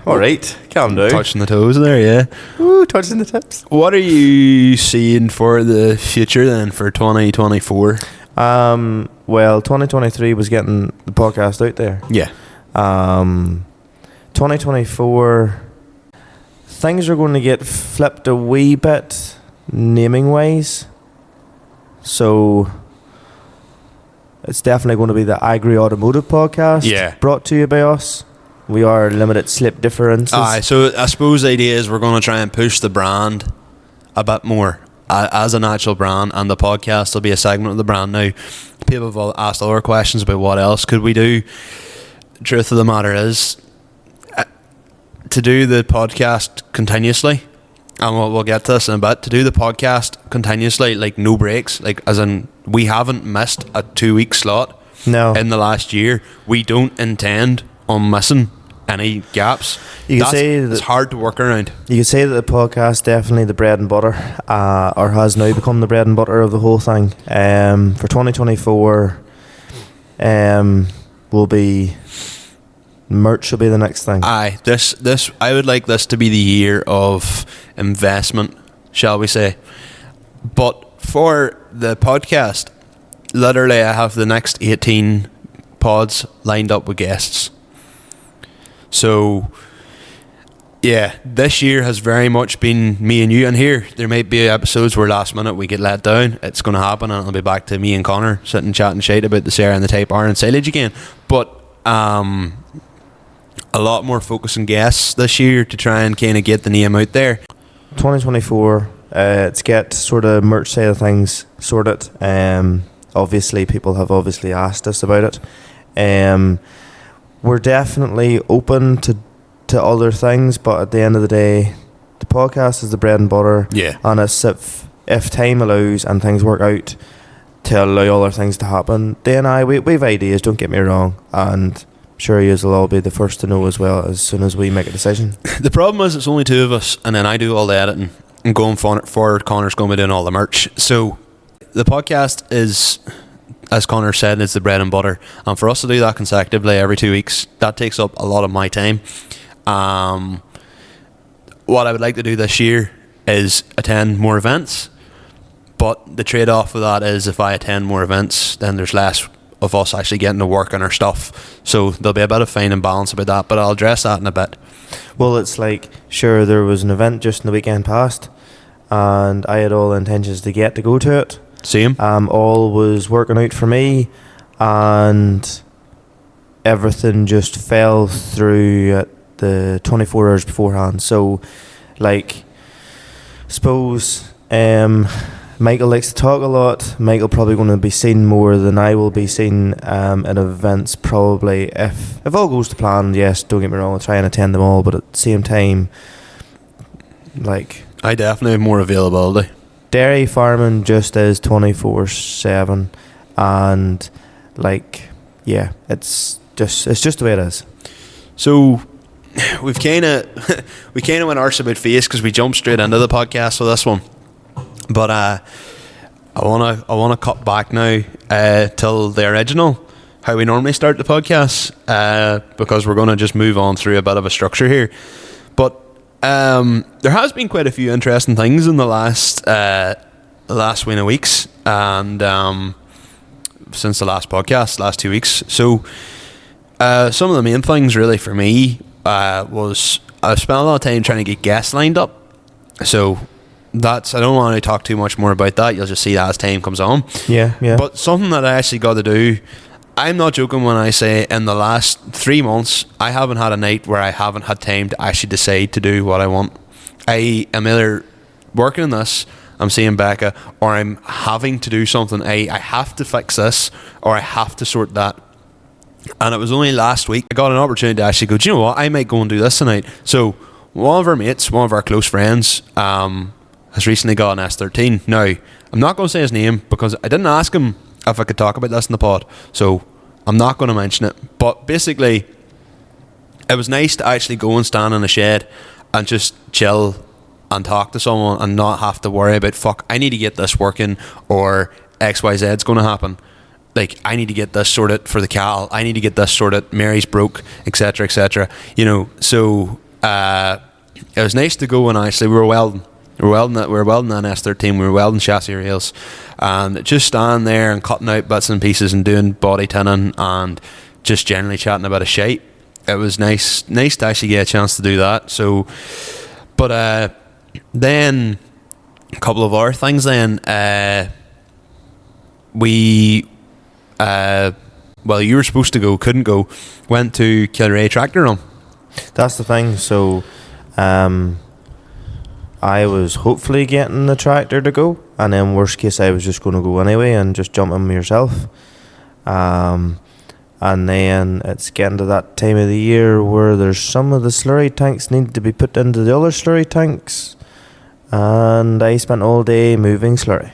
all right, calm down. touching the toes there, yeah. Ooh, touching the tips. What are you seeing for the future then for 2024? Well, 2023 was getting the podcast out there. Yeah. 2024, things are going to get flipped a wee bit naming wise. So it's definitely going to be the Agri Automotive podcast. Yeah. Brought to you by us. We are limited slip differences. Aye, so I suppose the idea is we're going to try and push the brand a bit more as an actual brand, and the podcast will be a segment of the brand. Now, people have all asked other questions about what else could we do. Truth of the matter is, to do the podcast continuously, and we'll get to this in a bit, to do the podcast continuously, like no breaks, like as in we haven't missed a 2-week slot No. in the last year. We don't intend on missing any gaps. You can say that it's hard to work around. You could say that the podcast definitely the bread and butter, or has now become the bread and butter of the whole thing. For 2024, will be merch will be the next thing. Aye, this I would like this to be the year of investment, shall we say? But for the podcast, literally, I have the next 18 pods lined up with guests. So, yeah, this year has very much been me and you. And here, there might be episodes where last minute we get let down. It's going to happen, and it'll be back to me and Connor sitting chatting shite about the Sarah and the Type R and silage again. But a lot more focus on guests this year to try and kind of get the name out there. 2024, to get sort of merch side of things sorted. Obviously, people have obviously asked us about it. We're definitely open to other things, but at the end of the day, the podcast is the bread and butter. Yeah. And if time allows and things work out to allow other things to happen, then we've ideas, don't get me wrong, and sure you will all be the first to know as well as soon as we make a decision. The problem is it's only two of us, and then I do all the editing, and going forward, Connor's going to be doing all the merch. So the podcast is, as Connor said, it's the bread and butter, and for us to do that consecutively every 2 weeks, that takes up a lot of my time. What I would like to do this year is attend more events, but the trade-off with that is if I attend more events, then there's less of us actually getting to work on our stuff, so there'll be a bit of fine and balance about that, but I'll address that in a bit. Well, it's like, sure, there was an event just in the weekend past, and I had all intentions to go to it. Same. All was working out for me, and everything just fell through at the 24 hours beforehand. So, like, suppose Michael likes to talk a lot. Michael probably going to be seen more than I will be seen at events. Probably, if all goes to plan, yes, don't get me wrong, I'll try and attend them all. But at the same time, like, I definitely have more availability. Dairy farming just is 24/7, and like, yeah, it's just the way it is. So we kind of went arse about face because we jumped straight into the podcast with this one, but I wanna cut back now till the original, how we normally start the podcast, because we're gonna just move on through a bit of a structure here. But there has been quite a few interesting things in the last week of weeks, and since the last podcast, last 2 weeks. So some of the main things really for me was I've spent a lot of time trying to get guests lined up. So I don't want to talk too much more about that. You'll just see that as time comes on. Yeah. But something that I actually got to do, I'm not joking when I say in the last 3 months, I haven't had a night where I haven't had time to actually decide to do what I want. I am either working on this, I'm seeing Becca, or I'm having to do something. I have to fix this, or I have to sort that. And it was only last week I got an opportunity to actually go, do you know what, I might go and do this tonight. So one of our mates, one of our close friends, has recently got an S13. Now, I'm not going to say his name because I didn't ask him if I could talk about this in the pod, so I'm not going to mention it. But basically, it was nice to actually go and stand in a shed and just chill and talk to someone and not have to worry about, fuck, I need to get this working, or XYZ's going to happen. Like, I need to get this sorted for the cattle, I need to get this sorted, Mary's broke, etc, etc. You know, so it was nice to go and actually, we were welding an S13, we were welding chassis rails, and just standing there and cutting out bits and pieces and doing body tinning and just generally chatting about a shite. It was nice to actually get a chance to do that. So, but then a couple of other things. Then we, well, you were supposed to go, couldn't go. Went to Kilray Tractor Run. That's the thing. So, I was hopefully getting the tractor to go, and then worst case I was just going to go anyway and just jump in myself. And then it's getting to that time of the year where there's some of the slurry tanks need to be put into the other slurry tanks, and I spent all day moving slurry.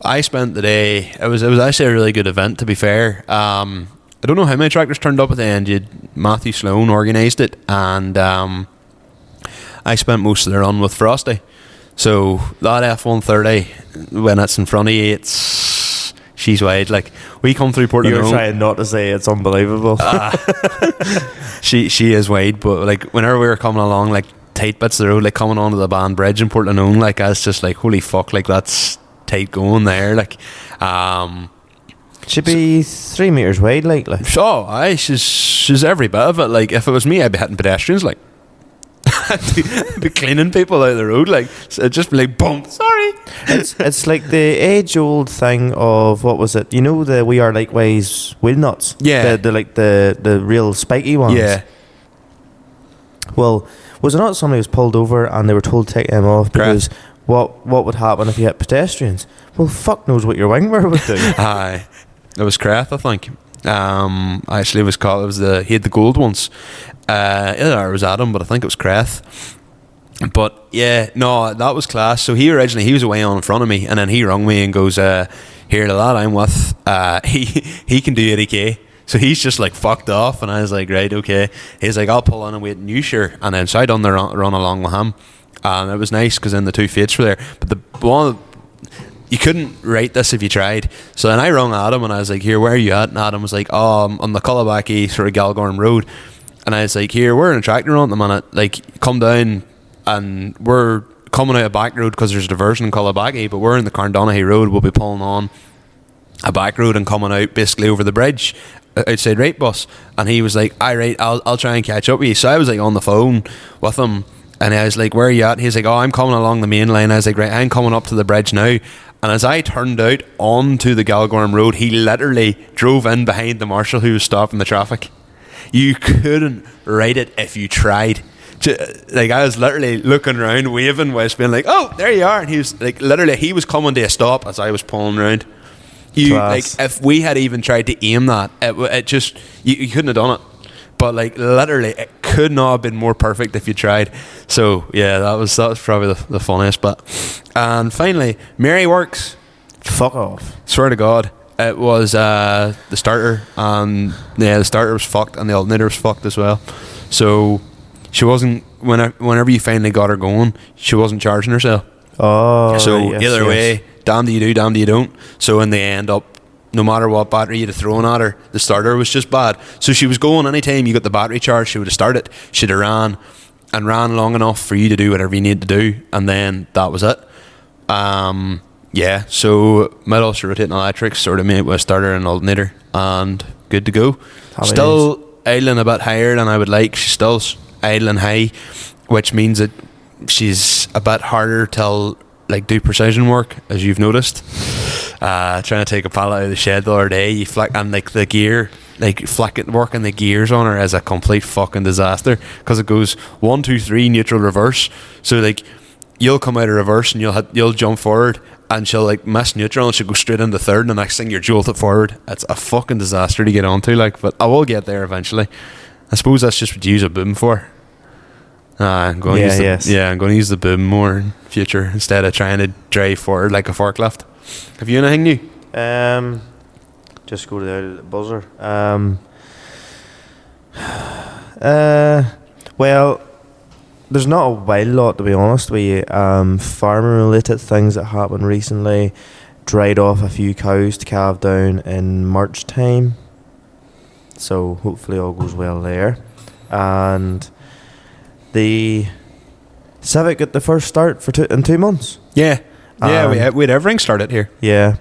I spent the day, it was actually a really good event, to be fair. I don't know how many tractors turned up at the end. Matthew Sloan organised it, and I spent most of the run with Frosty. So that F-130, when it's in front of you, she's wide. Like, we come through Portland. You're trying not to say it's unbelievable. She is wide, but like whenever we were coming along, like tight bits of the road, like coming onto the Band Bridge in Portland, like I was just like, holy fuck, like that's tight going there. Like, should be 3 meters wide, like. So aye, she's every bit of it. Like, if it was me, I'd be hitting pedestrians, like. I'd be cleaning people out of the road, like, so it'd just be like, boom, sorry. It's like the age-old thing of, what was it? You know, the We Are Likewise wheel nuts? Yeah. The real spiky ones? Yeah. Well, was it not somebody was pulled over and they were told to take them off because what would happen if you hit pedestrians? Well, fuck knows what your wingmer would do. Aye. It was Craic, I think. Actually, it was he had the gold ones. Either it was Adam, but I think it was Craic. But yeah, no, that was class. So he was away on in front of me, and then he rung me and goes, "Here, the lad I'm with, he can do 80k." So he's just like fucked off, and I was like, right, okay. He's like, I'll pull in and wait in you, sure. And then so I done the run along with him, and it was nice because then the two fates were there. But the one, you couldn't write this if you tried. So then I rung Adam and I was like, here, where are you at? And Adam was like, oh, I'm on the Cullabackie sort of Galgorm Road. And I was like, here, we're in a tractor run at the minute. Like, come down, and we're coming out a back road because there's a diversion in Cullabackie, but we're in the Carndonaghy Road. We'll be pulling on a back road and coming out basically over the bridge outside Right Bus. And he was like, alright, I'll try and catch up with you. So I was like on the phone with him, and I was like, where are you at? He's like, oh, I'm coming along the main line. I was like, right, I'm coming up to the bridge now. And as I turned out onto the Galgorm Road, he literally drove in behind the marshal who was stopping the traffic. You couldn't write it if you tried. Like, I was literally looking around, waving, whilst being like, oh, there you are. And he was like, literally, he was coming to a stop as I was pulling around. Like, if we had even tried to aim that, it just, you couldn't have done it. But like, literally, it could not have been more perfect if you tried. So yeah, that was probably the funniest bit. And finally, Mary works. Fuck off. Swear to God, it was the starter, and yeah, the starter was fucked, and the alternator was fucked as well. So she wasn't, whenever you finally got her going, she wasn't charging herself. Oh, so yes, either yes. way, damn do you do, damn do you don't. So in the end up, no matter what battery you'd have thrown at her, the starter was just bad. So she was going, anytime you got the battery charged, she would have started, she'd have ran, and ran long enough for you to do whatever you need to do, and then that was it. Yeah, so might also rotating electrics, sort of made it with a starter and alternator, and good to go. Happy Still idling a bit higher than I would like. She's still idling high, which means that she's a bit harder to like do precision work, as you've noticed. Trying to take a pallet out of the shed the other day, you flick, and like the gear, like flicking working the gears on her is a complete fucking disaster, because it goes 1, 2, 3 neutral reverse. So like you'll come out of reverse and you'll jump forward, and she'll like miss neutral and she'll go straight into third, and the next thing you're jolted forward. It's a fucking disaster to get onto, like, but I will get there eventually. I suppose that's just what you use a boom for. I'm going to use the boom more in future instead of trying to drive forward like a forklift. Have you anything new? Just go to the buzzer. Well, there's not a wild lot, to be honest with you. Farming related things that happened recently. Dried off a few cows to calve down in March time, so hopefully all goes well there. And the Civic got the first start in 2 months. Yeah, we had everything started here. Yeah.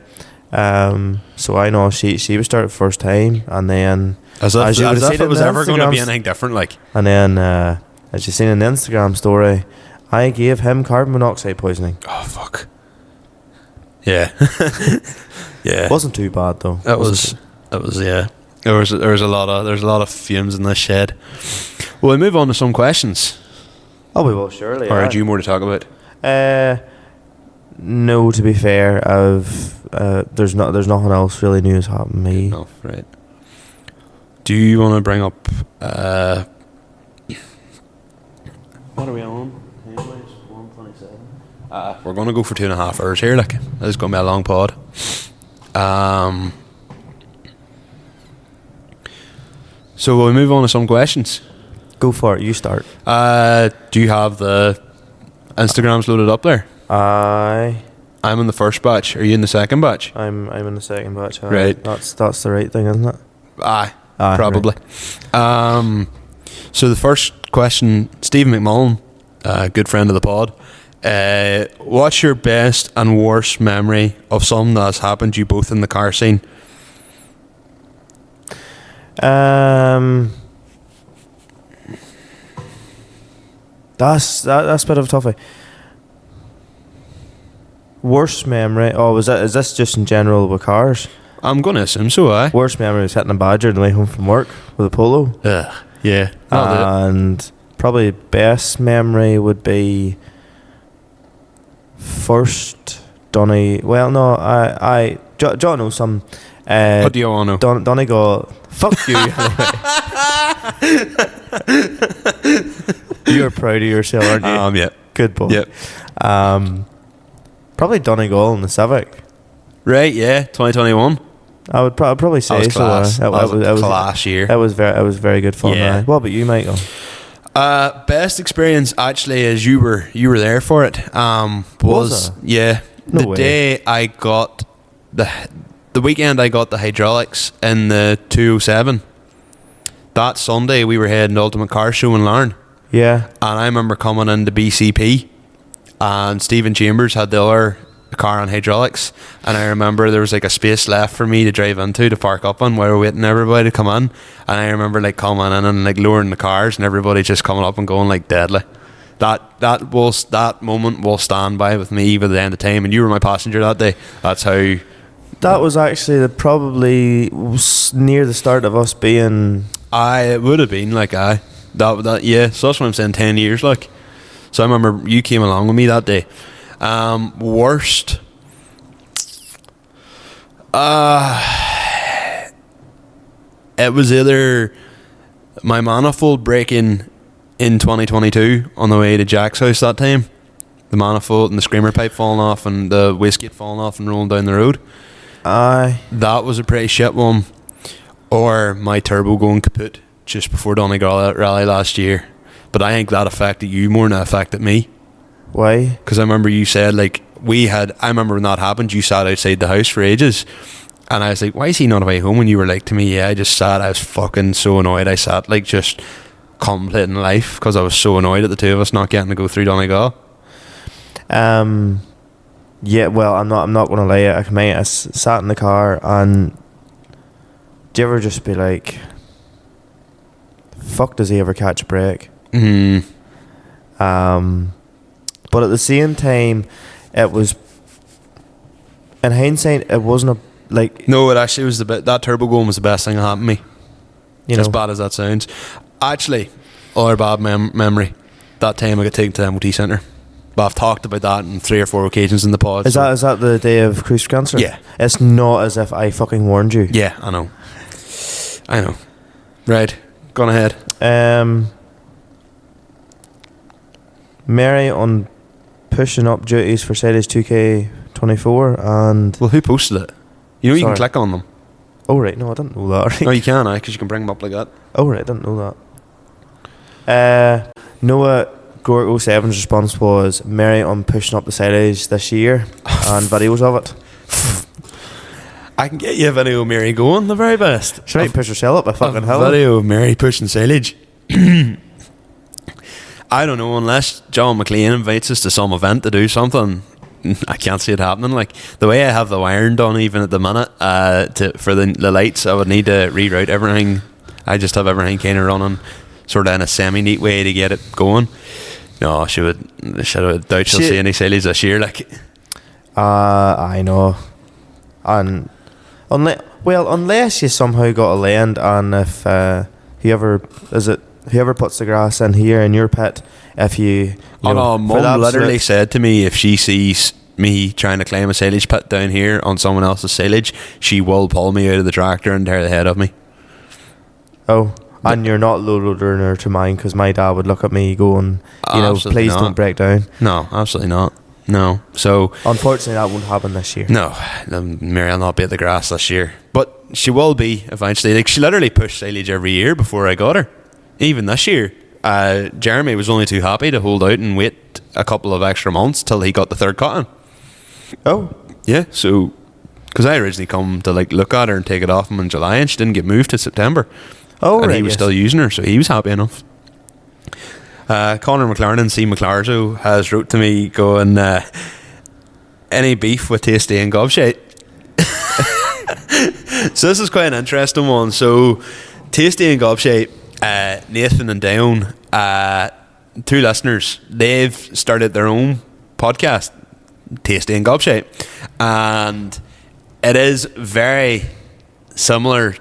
So I know she was started first time, and then As if it was ever going to be anything different, like. And then as you seen in the Instagram story, I gave him carbon monoxide poisoning. Oh fuck. Yeah. Yeah. Wasn't too bad though. It was yeah. There's a lot of fumes in this shed. Well, we move on to some questions. Oh, we will surely. Or had you more to talk about? No, to be fair, there's nothing else really new has happened to me. No, right. Do you want to bring up what are we on? 1:27. We're going to go for 2.5 hours here. Like, this is going to be a long pod. So we'll move on to some questions. Go for it. You start. Do you have the Instagrams loaded up there? I'm in the first batch. Are you in the second batch? I'm in the second batch. Right. That's the right thing, isn't it? Aye, probably. Right. So the first question, Stephen McMullen, good friend of the pod. What's your best and worst memory of something that's happened to you both in the car scene? That's a bit of a toughie. Worst memory? Oh, is this just in general with cars? I'm going to assume so, aye. Worst memory was hitting a Badger on the way home from work with a Polo. Yeah. And probably best memory would be first Donny. Well, no, John knows some. What do you want to know? Donny got fuck you. You're proud of yourself, aren't you? Yeah. Good boy. Yep. Probably Donegal in the Civic. Right, yeah, 2021. I would probably say that was class. so. That was a class year. It was very good fun. Yeah. What about you, Michael? Best experience actually is you were there for it. Was it? Yeah. No the way. day I got the weekend I got the hydraulics in the 207. That Sunday we were heading to Ultimate Car Show in Larne. Yeah. And I remember coming into BCP, and Stephen Chambers had the other car on hydraulics, and I remember there was like a space left for me to drive into to park up on while we're waiting everybody to come in, and I remember like coming in and like lowering the cars and everybody just coming up and going like deadly. That moment will stand by with me by the end of time, and you were my passenger that day. That's how. That was actually probably near the start of us being. It would have been like that yeah. So that's what I'm saying. 10 years like. So I remember you came along with me that day. Worst. It was either my manifold breaking in 2022 on the way to Jack's house that time. The manifold and the screamer pipe falling off and the wastegate falling off and rolling down the road. Aye. That was a pretty shit one. Or my turbo going kaput just before Donegal Rally last year. But I think that affected you more than it affected me. Why? Because I remember you said like I remember when that happened, you sat outside the house for ages, and I was like, why is he not away home? And you were like to me, yeah, I just sat, I was fucking so annoyed, I sat like just contemplating life because I was so annoyed at the two of us not getting to go through Donegal. Yeah, well, I'm not gonna lie. I sat in the car, and do you ever just be like, "Fuck, does he ever catch a break?" Mm. But at the same time, it was. In hindsight, it wasn't No, it actually was that turbo going was the best thing that happened to me. you As know. bad as that sounds. Actually, other bad memory. That time I got taken to the MOT centre. But I've talked about that on 3 or 4 occasions in the pod. Is that the day of cruise cancer? Yeah. It's not as if I fucking warned you. Yeah, I know. Right, gone ahead. Mary on pushing up duties for Sadie's 2K24 and... Well, who posted it? You know you can Sorry. click on them. Oh, right, no, I didn't know that. No, you can, because you can bring them up like that. Oh, right, I didn't know that. Noah Gork 07's response was Mary on pushing up the silage this year and videos of it. I can get you a video of Mary going, the very best. She might push herself up a fucking hill. Video of Mary pushing silage. I don't know, unless John McLean invites us to some event to do something, I can't see it happening. Like, the way I have the wiring done even at the minute for the lights, I would need to reroute everything. I just have everything kind of running sort of in a semi-neat way to get it going. No, I doubt she'll see any silage this year. Like, I know. And unless you somehow got a land, and if whoever puts the grass in here in your pit, if you know, for the Mum literally absolute- said to me, if she sees me trying to claim a silage pit down here on someone else's silage, she will pull me out of the tractor and tear the head of me. Oh, and you're not loading her to mine, because my dad would look at me going, Absolutely please not. don't break down. No, absolutely not. No. So, Unfortunately, that won't happen this year. no, Mary will not be at the grass this year. But she will be eventually. Like, she literally pushed silage every year before I got her. Even this year. Jeremy was only too happy to hold out and wait a couple of extra months till he got the third cotton. Oh, Yeah, so... Because I originally come to look at her and take it off him in July, and she didn't get moved to September. oh, And right, he was yes. still using her, so he was happy enough. Conor McLaren, C. McLarzo, has wrote to me going, any beef with Tasty and Gobshite? So this is quite an interesting one. So Tasty and Gobshite, Nathan and Down, 2 listeners, they've started their own podcast, Tasty and Gobshite, and it is very similar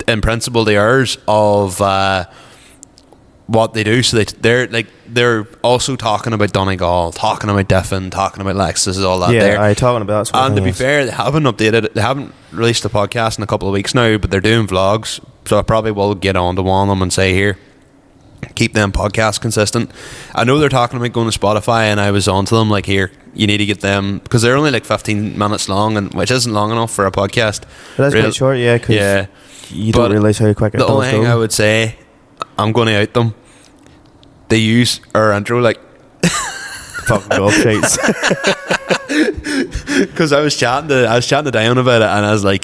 in principle to ours of what they do. So they're also talking about Donegal, talking about Diffin, talking about Lexus, all that. Yeah, there. I talking about that sort of And to thing, be yes. fair, they haven't updated it. They haven't released a podcast in a couple of weeks now, but they're doing vlogs. So I probably will get on to one of them and say, here, keep them podcasts consistent. I know they're talking about going to Spotify, and I was on to them like, here, you need to get them, because they're only 15 minutes long, and which isn't long enough for a podcast. That's quite short, yeah, because Yeah. you don't But realise how quick it The does only thing go. I would say, I'm going to out them. They use our intro Fucking Gobshites. because I was chatting to Dion about it, and I was like,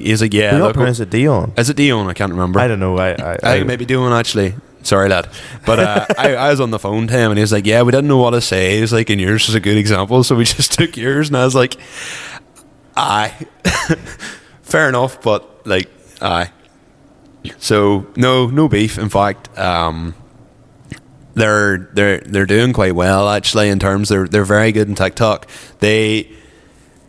he's like, yeah, You're not look, pronounced it Dion. is it Dion? I can't remember. I don't know. I think maybe Dion actually. Sorry, lad. But I was on the phone to him, and he was like, yeah, we didn't know what to say. He was like, and yours was a good example, so we just took yours, and I was like, aye, fair enough, but aye. So no beef. In fact, they're doing quite well actually. In terms, they're very good in TikTok. They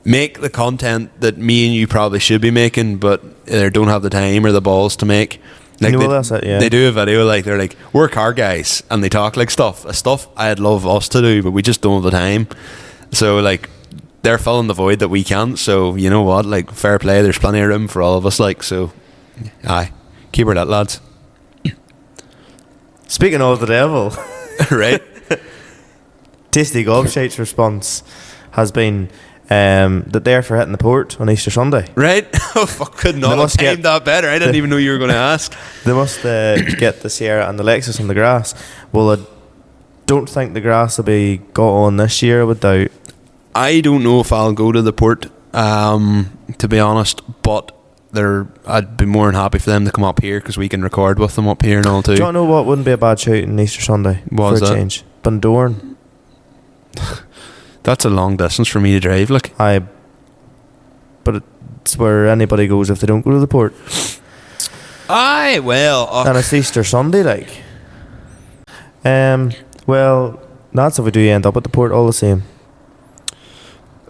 make the content that me and you probably should be making, but they don't have the time or the balls to make. That's it, yeah. They do a video they're like, we're car guys, and they talk stuff I'd love us to do, but we just don't have the time. So they're filling the void that we can't. So you know what, fair play. There's plenty of room for all of us. So, aye, keep her lit, lads. Speaking of the devil, Right. Tasty Gobshite's response has been that they're for hitting the port on Easter Sunday. Right? Oh, fuck, could not They have must timed that better. I didn't even know you were going to ask. They must get the Sierra and the Lexus on the grass. Well, I don't think the grass will be got on this year, I would doubt. I don't know if I'll go to the port, to be honest, but I'd be more than happy for them to come up here because we can record with them up here and all too. Do you know what wouldn't be a bad shout on Easter Sunday? What for is a that? change? Bundoran. That's a long distance for me to drive. Like, But it's where anybody goes if they don't go to the port. aye, well, And it's Easter Sunday, like. Well, that's if we do end up at the port all the same.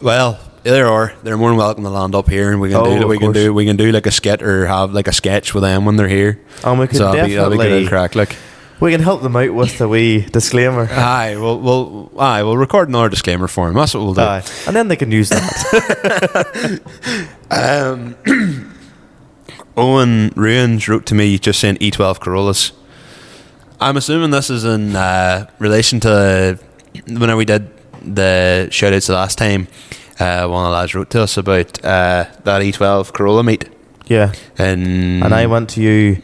well, either or, they're more than welcome to land up here, and we can we can do like a skit or have like a sketch with them when they're here. And we can So that'll be good crack. Like, we can help them out with the wee disclaimer. aye, we'll record another disclaimer for them. That's what we'll do. Aye. And then they can use that. Owen Ruins wrote to me just saying E12 Corollas. I'm assuming this is in relation to whenever we did the shoutouts the last time. One of the lads wrote to us about that E12 Corolla meet. Yeah. And I went to you,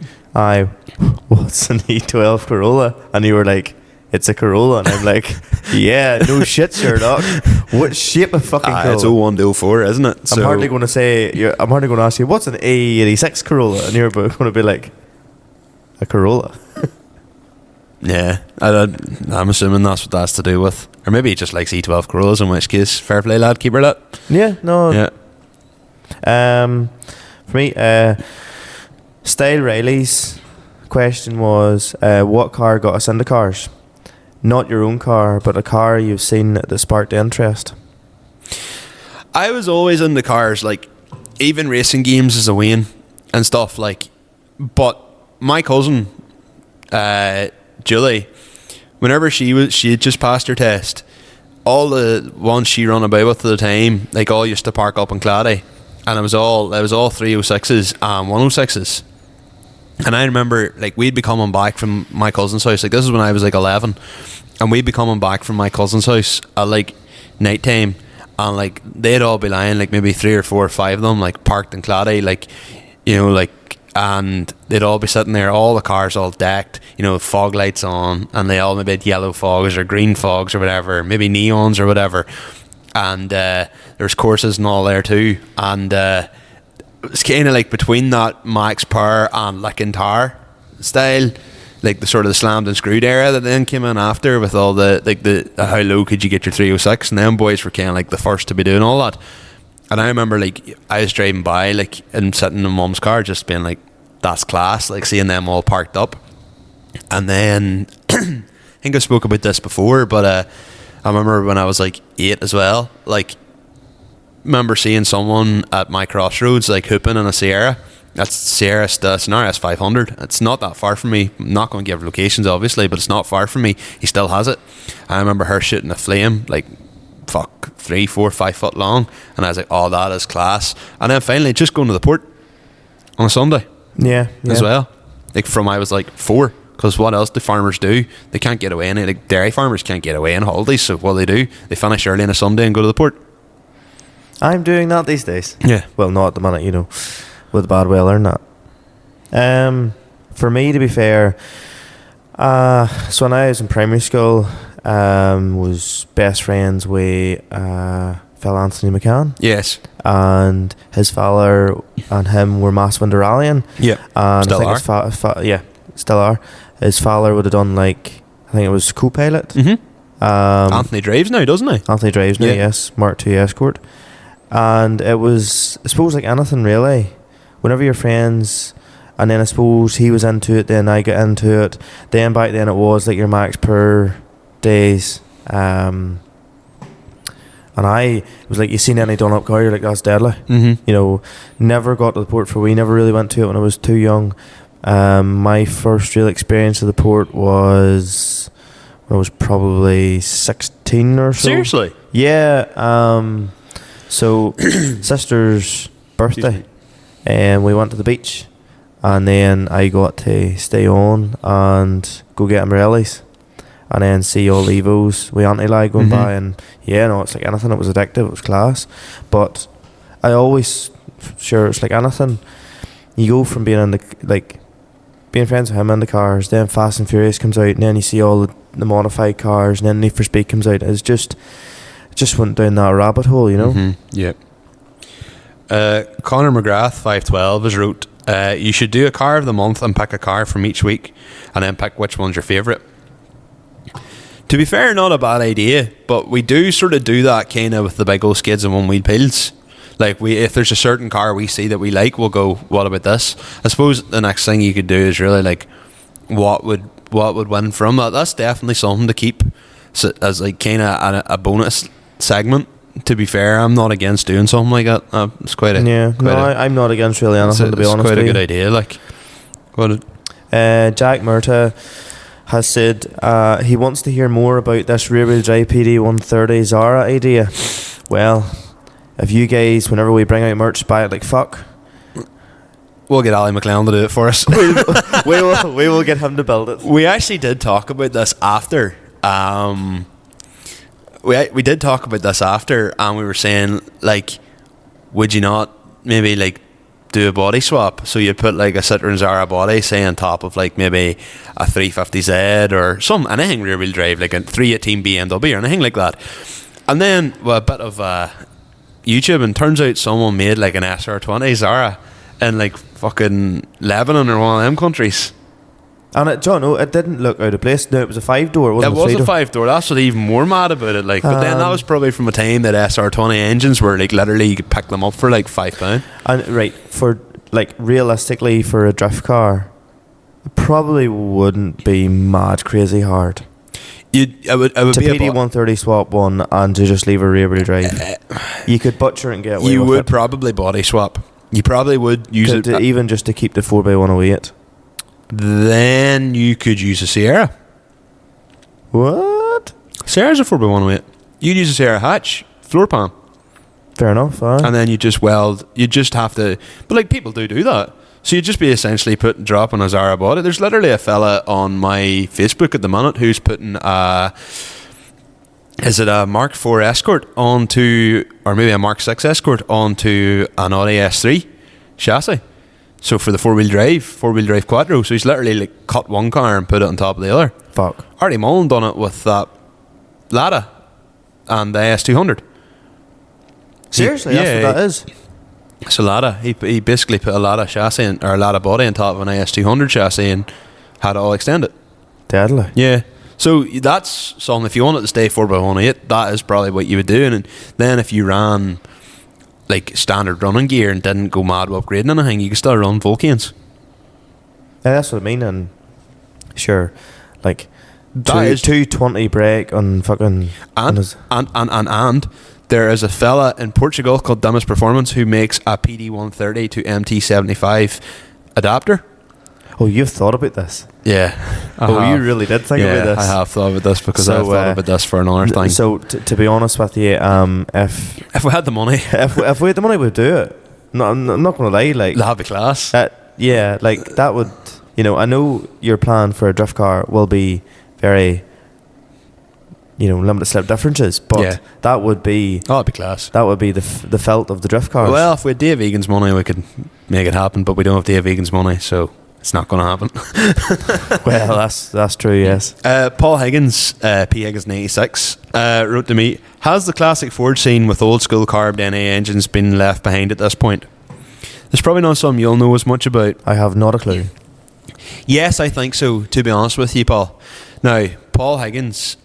what's an E12 Corolla? And you were like, it's a Corolla. And I'm like, yeah, no shit, Sherlock. What shape of fucking Corolla? it's 01 to 04, isn't it? I'm hardly going to I'm hardly going to ask you, what's an A86 Corolla? And you're both going to be like, a Corolla. Yeah, I'm assuming that's what that's to do with. Or maybe he just likes E12 Corollas, in which case, fair play, lad, keep her lit. Yeah, no. Yeah. For me, Style Riley's question was, what car got us into cars? Not your own car, but a car you've seen that sparked interest. I was always into cars, like, even racing games as a Wayne and stuff, like, but my cousin, Julie, whenever she had just passed her test, all the ones she run about with at the time, like, all used to park up in Claddagh, and it was all 306s and 106s. And I remember, like, we'd be coming back from my cousin's house, like, this is when I was like 11, and we'd be coming back from my cousin's house at like night time, and like they'd all be lying, like maybe 3 or 4 or 5 of them, like parked in Claddagh, like, you know, like, and they'd all be sitting there, all the cars all decked, you know, with fog lights on, and they all maybe had yellow fogs or green fogs or whatever, maybe neons or whatever, and there's courses and all there too, and it's kind of like between that Max Power and Lick and Tar style, like the sort of the slammed and screwed era that then came in after, with all the like the how low could you get your 306, and them boys were kind of like the first to be doing all that. And I remember, like, I was driving by, like, and sitting in mum's car, just being like, that's class, like seeing them all parked up. And then I think I spoke about this before, but I remember when I was like 8 as well, like, remember seeing someone at my crossroads, like, hooping in a Sierra. That's Sierra, it's an RS 500. It's not that far from me. I'm not going to give locations, obviously, but it's not far from me. He still has it. I remember her shooting a flame, like, 3, 4, 5 foot long, and I was like, oh, that is class. And then finally just going to the port on a Sunday as well, like, from I was like 4, because what else do farmers do? They can't get away, and like dairy farmers can't get away on holidays, so what do? They finish early on a Sunday and go to the port. I'm doing that these days. Yeah. Well, not at the minute, you know, with bad weather and that. For me, to be fair, so when I was in primary school, was best friends with Phil Anthony McCann. Yes. And his father and him were massive into rallying. Yeah. And Still I think are. Still are. His father would have done, like, I think it was co-pilot. Mm-hmm. Anthony drives now, doesn't he? Anthony drives now, yes. Mark II Escort. And it was, I suppose, like anything really. Whenever you're friends, and then I suppose he was into it, then I got into it. Then back then it was like your Max Per days. And it was like, you seen any done up car, you're like, that's deadly. Mm-hmm. You know, never got to the port for we never really went to it when I was too young. My first real experience of the port was when I was probably 16 or so. Seriously? Yeah. So sister's birthday, and we went to the beach, and then I got to stay on and go get umbrellas, and then see all the Evos with anti-lag going by, and it's like anything. It was addictive. It was class. But I always, sure, it's like anything. You go from being in the, like, being friends with him in the cars, then Fast and Furious comes out, and then you see all the modified cars, and then Need for Speed comes out. It's just went down that rabbit hole, you know. Mm-hmm. Yeah. Conor McGrath 512 has wrote, you should do a car of the month and pick a car from each week and then pick which one's your favourite. To be fair, not a bad idea, but we do sort of do that kind of with the big old skids and one wheel peels. Like, if there's a certain car we see that we like, we'll go, what about this? I suppose the next thing you could do is really like, what would win from that? That's definitely something to keep as like kind of a bonus segment. To be fair, I'm not against doing something like that. It's quite a I'm not against really anything, to be honest. It's quite with a you. good idea. Like, Jack Murta has said he wants to hear more about this rear-wheel drive PD 130 Zara idea. Well, if you guys, whenever we bring out merch, buy it like fuck, we'll get Ali McLeod to do it for us. we will get him to build it. We actually did talk about this after. We did talk about this after, and we were saying, like, would you not maybe like do a body swap? So you'd put like a Citroen Zara body, say, on top of like maybe a 350Z or anything rear wheel drive, like a 318 BMW or anything like that. And then a bit of YouTube, and turns out someone made like an SR20 Zara in like fucking Lebanon or one of them countries. And it didn't look out of place. No, it was a 5-door. It wasn't It was a three-door. 5-door. That's what even more mad about it. Like, but then that was probably from a time that SR20 engines were like literally you could pick them up for like £5. And right, for like realistically for a drift car, it probably wouldn't be mad crazy hard. It would To be PD 130 swap one and to just leave a rear wheel drive. You could butcher it and get away you with would it. probably body swap. You probably would use it. Even just to keep the 4x108. Then you could use a Sierra. What? Sierra's a 4x108. You'd use a Sierra hatch floor pan, Fair enough. and then you just weld. You just have to. But like people do that. So you'd just be essentially dropping a Zara body. There's literally a fella on my Facebook at the minute who's putting is it a Mark 4 Escort onto, or maybe a Mark 6 Escort onto an Audi S3 chassis. So for the four-wheel drive quattro. So he's literally like cut one car and put it on top of the other. Fuck. Artie Mullen done it with that Lada and the S200. Seriously, that's what that is. So Lada, he basically put a Lada chassis or a Lada body on top of an S200 chassis and had it all extended. Deadly. Yeah. So that's something, if you wanted to stay 4x108, that is probably what you would do. And then if you ran like standard running gear and didn't go mad with upgrading anything, you could still run Vulcans. Yeah, that's what I mean. And sure, like That is 220 brake on fucking and there is a fella in Portugal called Dimas Performance who makes a PD 130 to MT75 adapter. Oh, you've thought about this? Yeah. You really did think about this? I have thought about this because So, I've thought about this for another thing. So to be honest with you, if we had the money, if we had the money, we'd do it. No, I'm not going to lie. Like that'd be class. Yeah, like that would. I know your plan for a drift car will be very, limited slip differences, but that would be. Oh, that'd be class. That would be the felt of the drift cars. Well, if we had Dave Egan's money, we could make it happen, but we don't have Dave Egan's money, so it's not going to happen. Well, that's true. Yes. Paul Higgins, P Higgins 96, wrote to me: has the classic Ford scene with old school carb NA engines been left behind at this point? There's probably not something you'll know as much about. I have not a clue. Yes, I think so, to be honest with you, Paul. Now, Paul Higgins,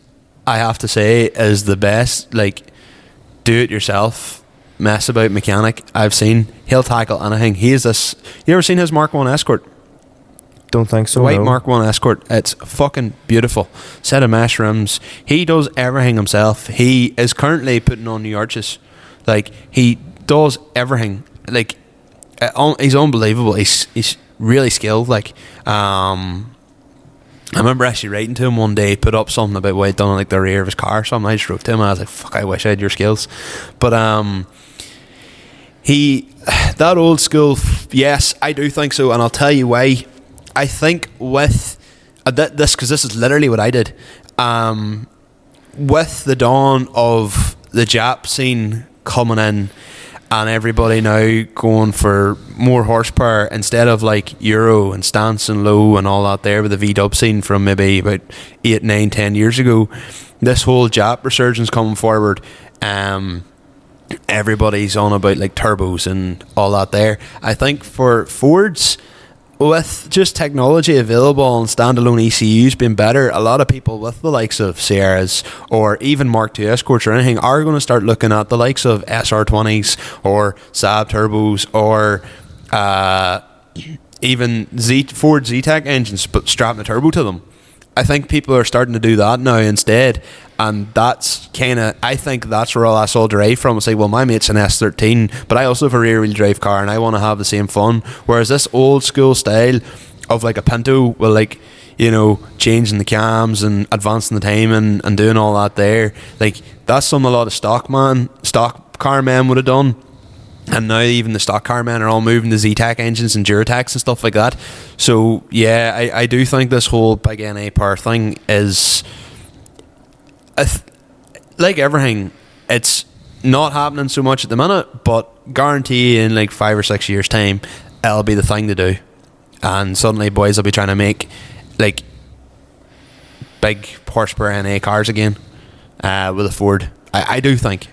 I have to say, is the best, like, do-it-yourself, mess-about mechanic I've seen. He'll tackle anything. He is this... You ever seen his Mark 1 Escort? Don't think so. The white no. Mark 1 Escort. It's fucking beautiful. Set of mesh rims. He does everything himself. He is currently putting on new arches. Like, he does everything. Like, he's unbelievable. He's really skilled. Like, I remember actually writing to him one day. He put up something about what he'd done on like the rear of his car or something. I just wrote to him and I was like, fuck, I wish I had your skills. But that old school, yes, I do think so, and I'll tell you why. I think with this, because this is literally what I did, with the dawn of the Jap scene coming in and everybody now going for more horsepower instead of like Euro and Stance and Low and all that there with the V-dub scene from maybe about 8, 9, 10 years ago, this whole Jap resurgence coming forward, everybody's on about like turbos and all that there. I think for Fords, with just technology available and standalone ECUs being better, a lot of people with the likes of Sierras or even Mark II Escorts or anything are going to start looking at the likes of SR20s or Saab turbos or even Ford Z-Tech engines, but strapping a turbo to them. I think people are starting to do that now instead, and that's kind of, I think that's where all that's all derived from. It's like, well, my mate's an S13, but I also have a rear wheel drive car and I want to have the same fun. Whereas this old school style of like a Pinto with like, you know, changing the cams and advancing the timing and doing all that there, like that's something a lot of stock car men would have done. And now even the stock car men are all moving to Z-Tech engines and Duratec's and stuff like that. So yeah, I do think this whole big NA power thing is, like everything, it's not happening so much at the minute, but guarantee in like 5 or 6 years time it'll be the thing to do. And suddenly boys will be trying to make like big horsepower NA cars again with a Ford. I do think.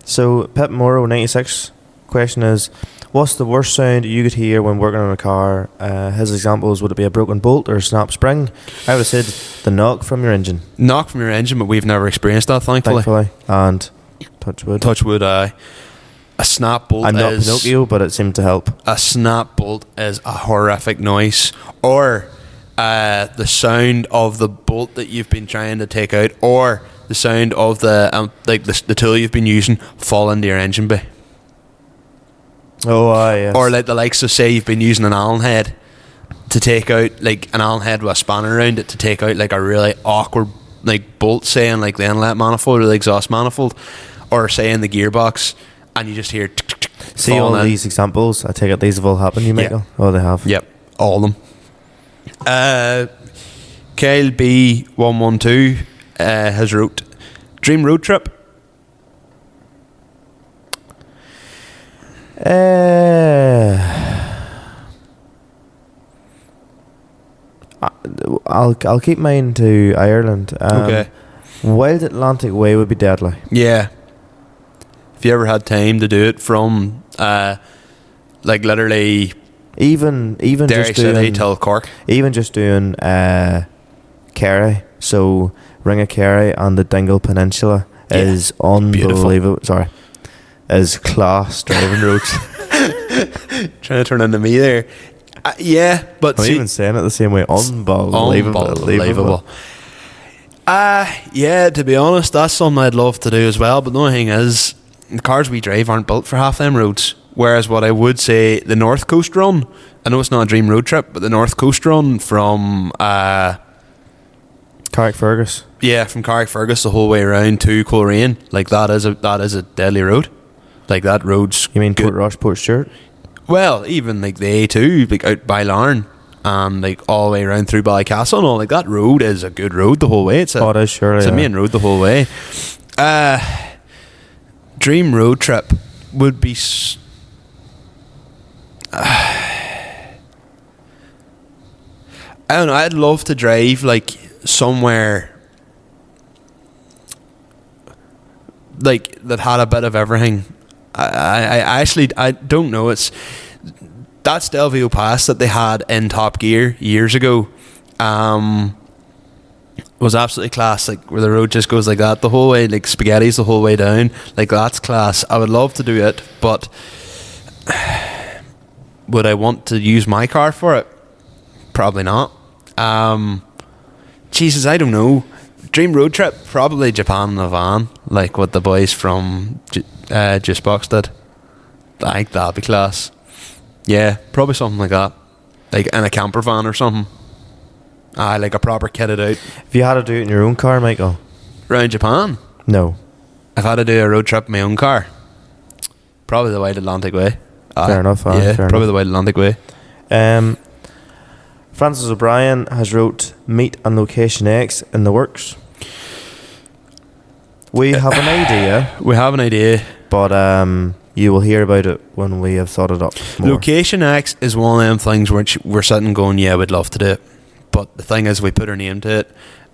So Pip Morrow 96 question is, what's the worst sound you could hear when working on a car? His examples, would it be a broken bolt or a snap spring? I would have said the knock from your engine. Knock from your engine, but we've never experienced that, thankfully. And touch wood. A snap bolt I'm not is Pinocchio, but it seemed to help. a snap bolt is a horrific noise, or the sound of the bolt that you've been trying to take out, or the sound of the the tool you've been using fall into your engine bay. Oh, yes. Or like the likes of, say, you've been using an Allen head to take out, like an Allen head with a spanner around it to take out like a really awkward like bolt, say in like the inlet manifold or the exhaust manifold, or say in the gearbox, and you just hear See all in. these examples, I take it these have all happened, you Michael? Yeah. Oh, they have. Yep, all of them. Kyle B112 has wrote, dream road trip. I'll keep mine to Ireland. Okay. Wild Atlantic Way would be deadly. Yeah. If you ever had time to do it from like literally Even Derry just City doing till Cork. even just doing Kerry, so Ring of Kerry and the Dingle Peninsula is unbelievable. Sorry, is class driving roads. Trying to turn into me there. Yeah, but I'm see, even saying it the same way. Unbelievable. Yeah, to be honest, that's something I'd love to do as well. But the only thing is, the cars we drive aren't built for half them roads. Whereas what I would say, the North Coast run, I know it's not a dream road trip, but the North Coast run from Carrickfergus. Yeah, from Carrickfergus the whole way around to Coleraine, like that is a deadly road. Like that road's You mean good. Portrush, Port Stewart? Well, even like the A2, like out by Larne and like all the way around through Ballycastle and all, like that road is a good road the whole way. It's a, it is, surely. it's a main road the whole way. Dream road trip would be I don't know, I'd love to drive like somewhere like that had a bit of everything. I actually don't know. It's that Stelvio Pass that they had in Top Gear years ago was absolutely class, like where the road just goes like that the whole way, like spaghettis the whole way down, like that's class. I would love to do it, but would I want to use my car for it? Probably not. Jesus, I don't know. Dream road trip, probably Japan in a van, like what the boys from Juicebox did. I think that'd be class. Yeah, probably something like that, like in a camper van or something. Like a proper kitted out. If you had to do it in your own car, Michael? Round Japan? No. If I had to do a road trip in my own car, probably the Wide Atlantic Way. Fair enough. Yeah, fair probably enough. the Wide Atlantic Way. Francis O'Brien has wrote Meet and Location X in the works. We have an idea, We have an idea. but you will hear about it when we have thought it up more. Location X is one of them things which we're sitting going, yeah, we'd love to do it. But the thing is, we put our name to it.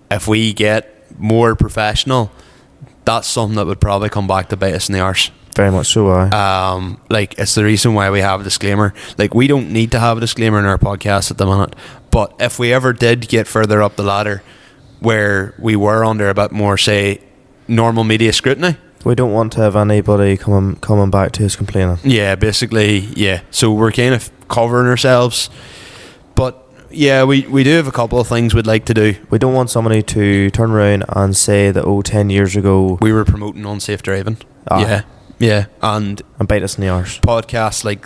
If we get more professional, that's something that would probably come back to bite us in the arse. Very much so. Like, it's the reason why we have a disclaimer. Like, we don't need to have a disclaimer in our podcast at the minute, but if we ever did get further up the ladder where we were under a bit more, say, normal media scrutiny, we don't want to have anybody coming back to us complaining. yeah, basically, yeah. So we're kind of covering ourselves, but yeah, we do have a couple of things we'd like to do. We don't want somebody to turn around and say that 10 years ago We were promoting unsafe driving. Ah. Yeah, and bite us in the arse. podcasts like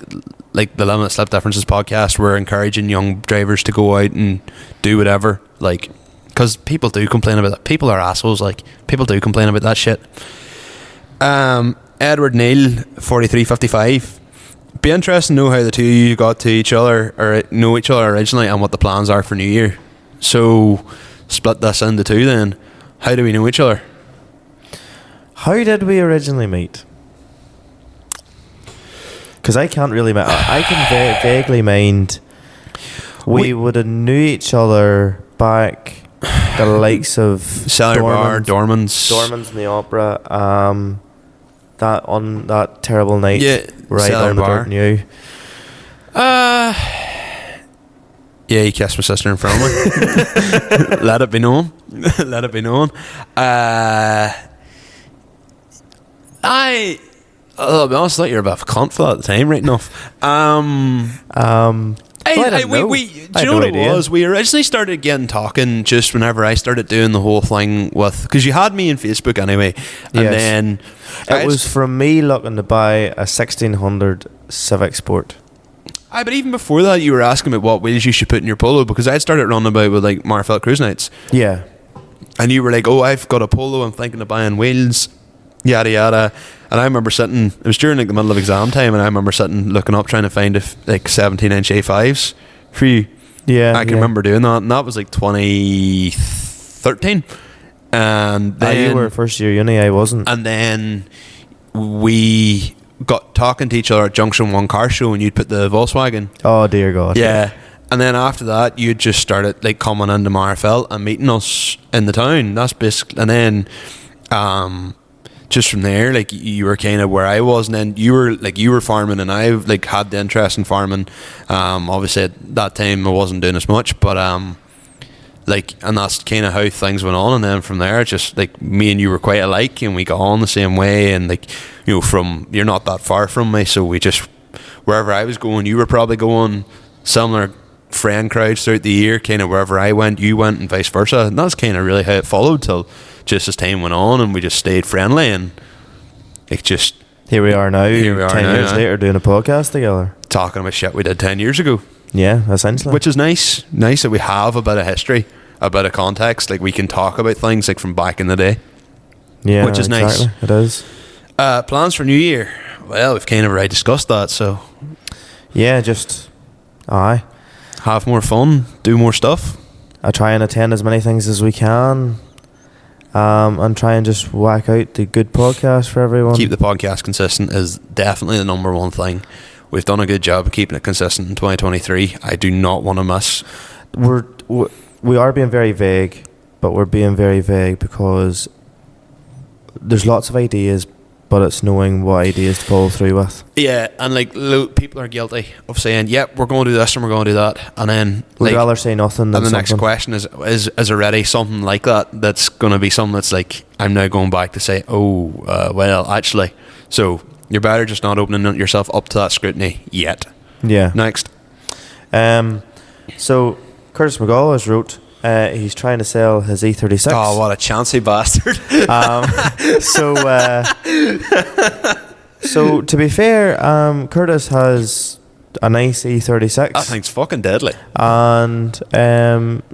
the Limit Slip Differences podcast, we're encouraging young drivers to go out and do whatever, like, because people do complain about that. People are assholes. Like, people do complain about that shit. Edward Neal 4355. Be interesting to know how the two of you got to each other, or know each other originally, and what the plans are for New Year. So split this into two then. How do we know each other? How did we originally meet? Because I can't really I can vaguely mind. We would have knew each other back the likes of Cellar Bar, Dorman's in the Opera. That on that terrible night, Yeah, right Cellar on the Bar. dirt new. Yeah, he kissed my sister in front of me. Let it be known. Let it be known. I'll be honest, I thought you were a bit of a cunt for that at the time, right enough. I don't know. Do you know what it was? We originally started getting talking just whenever I started doing the whole thing with, because you had me in Facebook anyway, and Yes. then It was from me looking to buy a 1600 Civic Sport. but even before that, you were asking me what wheels you should put in your Polo, because I started running about with like Marfell Cruise Nights, Yeah. and you were like, "Oh, I've got a Polo. I'm thinking of buying wheels." Yada yada. And I remember sitting, it was during like the middle of exam time, and I remember sitting looking up trying to find like 17-inch A5s for you. Yeah. I can remember doing that, and that was like 2013. And then you were first year uni, I wasn't. and then we got talking to each other at Junction 1 car show, and you'd put the Volkswagen. Oh dear God. Yeah. And then after that, you just started like coming into Marfell and meeting us in the town. That's basically, and then just from there, like, you were kind of where I was, and then you were farming, and I like had the interest in farming. Obviously at that time I wasn't doing as much, but like, and that's kind of how things went on. And then from there, just like me and you were quite alike, and we got on the same way. And like, you know, from, you're not that far from me, so we just, wherever I was going, you were probably going. Similar friend crowds throughout the year, kind of wherever I went, you went, and vice versa. And that's kind of really how it followed till just as time went on, and we just stayed friendly, and it just, Here we are now. Here we are 10 now, years yeah. later, doing a podcast together. talking about shit we did 10 years ago, Yeah, essentially. which is nice that we have a bit of history, a bit of context, like we can talk about things like from back in the day. Yeah, which is exactly. nice. It is. Plans for New Year, well, we've kind of already discussed that, so Yeah, just aye. have more fun, do more stuff. I try and attend as many things as we can. And try and just whack out the good podcast for everyone. Keep the podcast consistent is definitely the number one thing. We've done a good job of keeping it consistent in 2023. I do not want to miss. We are being very vague, but we're being very vague because there's lots of ideas, but it's knowing what ideas to follow through with. Yeah, and like people are guilty of saying, "Yep, we're going to do this and we're going to do that," and then We'd like, rather say nothing than and the something. next question is already something like that. That's going to be something that's like, I'm now going back to say, well, actually. So you're better just not opening yourself up to that scrutiny yet. Yeah. Next. So Curtis McGall has wrote. He's trying to sell his E36. Oh, what a chancy bastard. So to be fair, Curtis has a nice E36. That thing's fucking deadly. And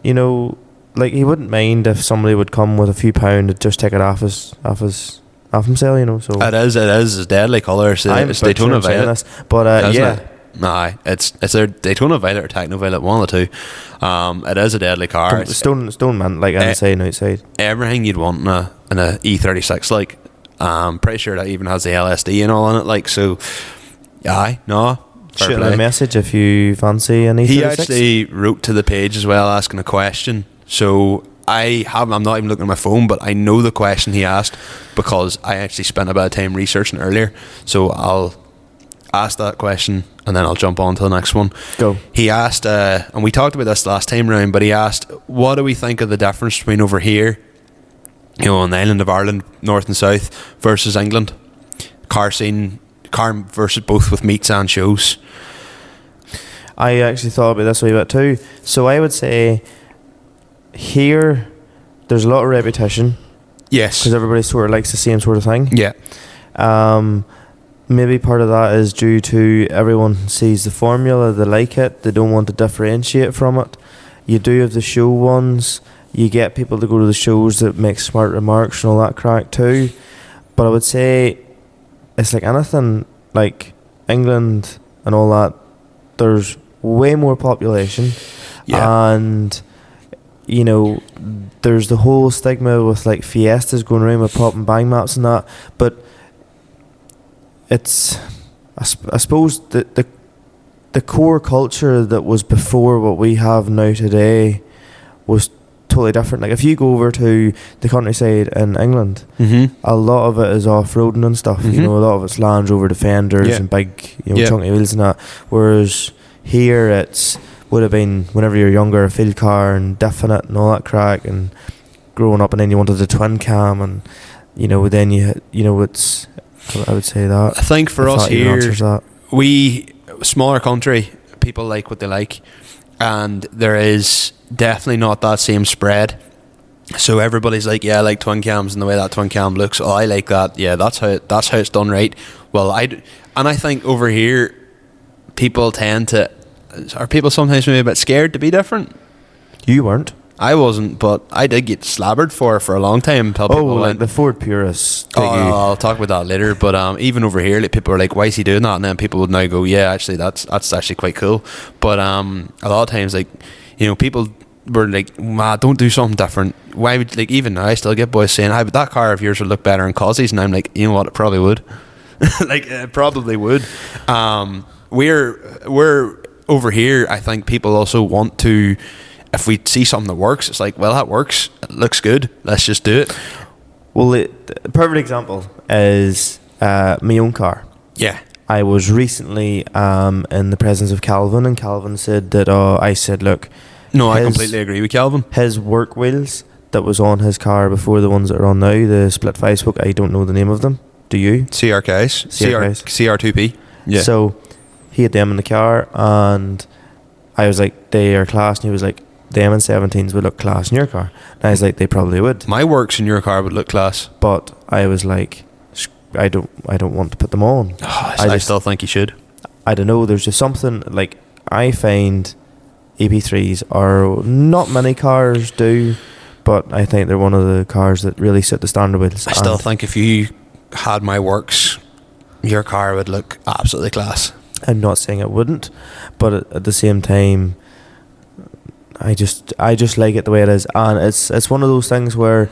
you know, like, he wouldn't mind if somebody would come with a few pound to just take it off himself, you know. So It is a deadly colour. It's Daytona Violet. But Isn't yeah. it? Nah, it's either Daytona Violet or Techno Violet, one of the two. It is a deadly car. It's Stone man, like inside and outside. everything you'd want in a E36. Like, pretty sure that even has the LSD and all in it. Like, so, aye, no. fair Shoot him play. a message if you fancy an E36. He actually wrote to the page as well, asking a question. So I'm not even looking at my phone, but I know the question he asked because I actually spent a bit of time researching earlier. So I'll ask that question and then I'll jump on to the next one. Go. He asked, and we talked about this last time round, but he asked, what do we think of the difference between over here, on the island of Ireland, north and south, versus England? Car scene, car versus both with meets and shows. I actually thought about this a wee bit too. So I would say here there's a lot of repetition Yes. because everybody sort of likes the same sort of thing. Yeah. Maybe part of that is due to everyone sees the formula, they like it, they don't want to differentiate from it. You do have the show ones, you get people to go to the shows that make smart remarks and all that crack too. But I would say it's like anything, like England and all that, there's way more population. Yeah. And there's the whole stigma with like fiestas going around with pop and bang maps and that, but it's I suppose the core culture that was before what we have now today was totally different. Like if you go over to the countryside in England, a lot of it is off-roading and stuff. A lot of it's Land Rover Defenders and big chunky wheels and that, whereas here it's would have been, whenever you're younger, a field car and Definite and all that crack, and growing up, and then you wanted the twin cam, and then it's, I would say that. I think for us here, we smaller country, people like what they like, and there is definitely not that same spread. So everybody's like, yeah, I like twin cams and the way that twin cam looks. Oh, I like that. Yeah, that's how it's done right. Well, I think over here, people sometimes maybe a bit scared to be different. You weren't. I wasn't, but I did get slabbered for a long time. Like the Ford purists. I'll talk about that later. But even over here, like, people are like, "Why is he doing that?" And then people would now go, "Yeah, actually, that's actually quite cool." But a lot of times, like, people were like, don't do something different. Why would, like, even now I still get boys saying, but that car of yours would look better in Causies, and I'm like, you know what, it probably would. Like, it probably would. We're over here, I think people also want to, if we see something that works, it's like, well, that works, it looks good, let's just do it. Well, the perfect example is my own car. Yeah. I was recently in the presence of Calvin, and Calvin said that I said, look, no, I completely agree with Calvin. His work wheels that was on his car before the ones that are on now, the split 5-spoke, I don't know the name of them. Do you? CR2P. Yeah. So he had them in the car, and I was like, they are class, and he was like, them and 17s would look class in your car. And I was like, they probably would. My works in your car would look class. But I was like, I don't want to put them on. I still think you should. I don't know, there's just something, like, I find EP3s are, not many cars do, but I think they're one of the cars that really suit the standard wheels. I still think if you had my works, your car would look absolutely class. I'm not saying it wouldn't, but at the same time, I just like it the way it is. And it's one of those things where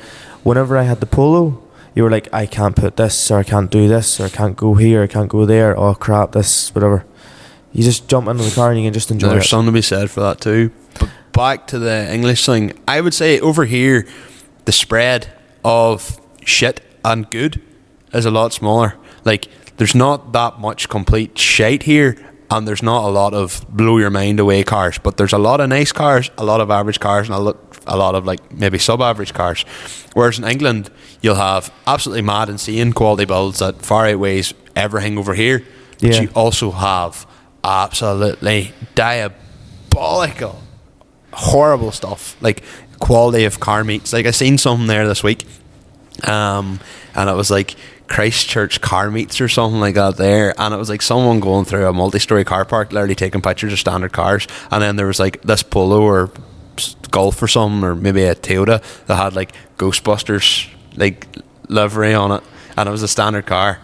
whenever I had the Polo, you were like, I can't put this, or I can't do this, or I can't go here, I can't go there, oh crap, this, whatever. You just jump into the car and you can just enjoy it. There's something to be said for that too. But back to the English thing, I would say over here, the spread of shit and good is a lot smaller. Like, there's not that much complete shite here, and there's not a lot of blow your mind away cars, but there's a lot of nice cars, a lot of average cars, and a lot of, like, maybe sub-average cars. Whereas in England, you'll have absolutely mad, insane quality builds that far outweighs everything over here, but you also have absolutely diabolical, horrible stuff, like quality of car meets. Like, I seen something there this week, and it was like Christchurch car meets or something like that there, and it was like someone going through a multi-story car park, literally taking pictures of standard cars, and then there was like this Polo or Golf or something, or maybe a Toyota that had like Ghostbusters like livery on it, and it was a standard car.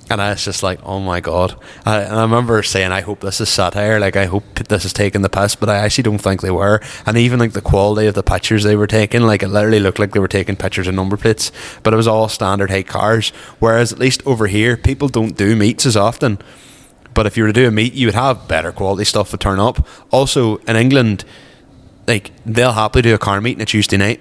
And I was just like, oh my god. And I remember saying, I hope this is satire, like, I hope this is taking the piss, but I actually don't think they were. And even like the quality of the pictures they were taking, like, it literally looked like they were taking pictures of number plates, but it was all standard height cars. Whereas at least over here, people don't do meets as often, but if you were to do a meet, you would have better quality stuff to turn up. Also in England, like, they'll happily do a car meet on a Tuesday night.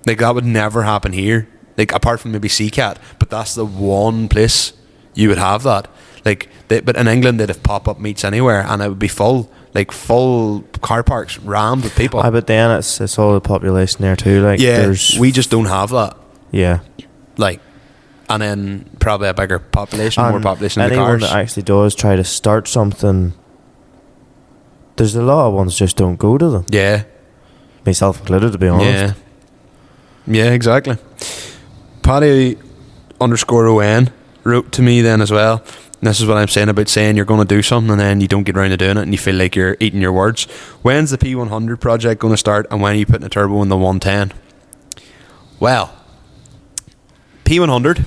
Like, that would never happen here. Like, apart from maybe Seacat, but that's the one place you would have that. Like, but in England, they'd have pop-up meets anywhere, and it would be full. Like, full car parks rammed with people. But then it's all the population there too. Like, Yeah, we just don't have that. Yeah. Like, and then probably a bigger population, more population in the anyone cars. that actually does try to start something, there's a lot of ones just don't go to them. Yeah. Myself included, to be honest. Yeah. Yeah, exactly. Paddy _ON wrote to me then as well. And this is what I'm saying about saying you're going to do something and then you don't get around to doing it and you feel like you're eating your words. When's the P100 project going to start, and when are you putting a turbo in the 110? Well, P100.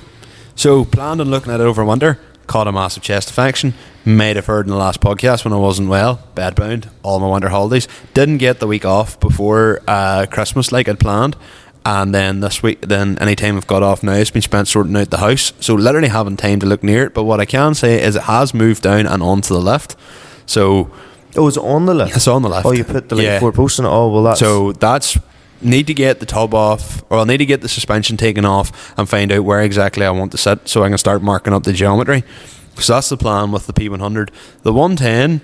So, planned on looking at it over winter. Caught a massive chest infection. Might have heard in the last podcast when I wasn't well. Bedbound. All my winter holidays. Didn't get the week off before Christmas like I'd planned. And then this week, then any time I've got off now, it's been spent sorting out the house. So literally having time to look near it. But what I can say is it has moved down and onto the lift. So... Oh, is it on the lift? It's on the lift. Oh, you put the four posts on it? Oh, well, that's... So that's... Need to get the tub off, or I'll need to get the suspension taken off and find out where exactly I want to sit so I can start marking up the geometry. So that's the plan with the P100. The 110...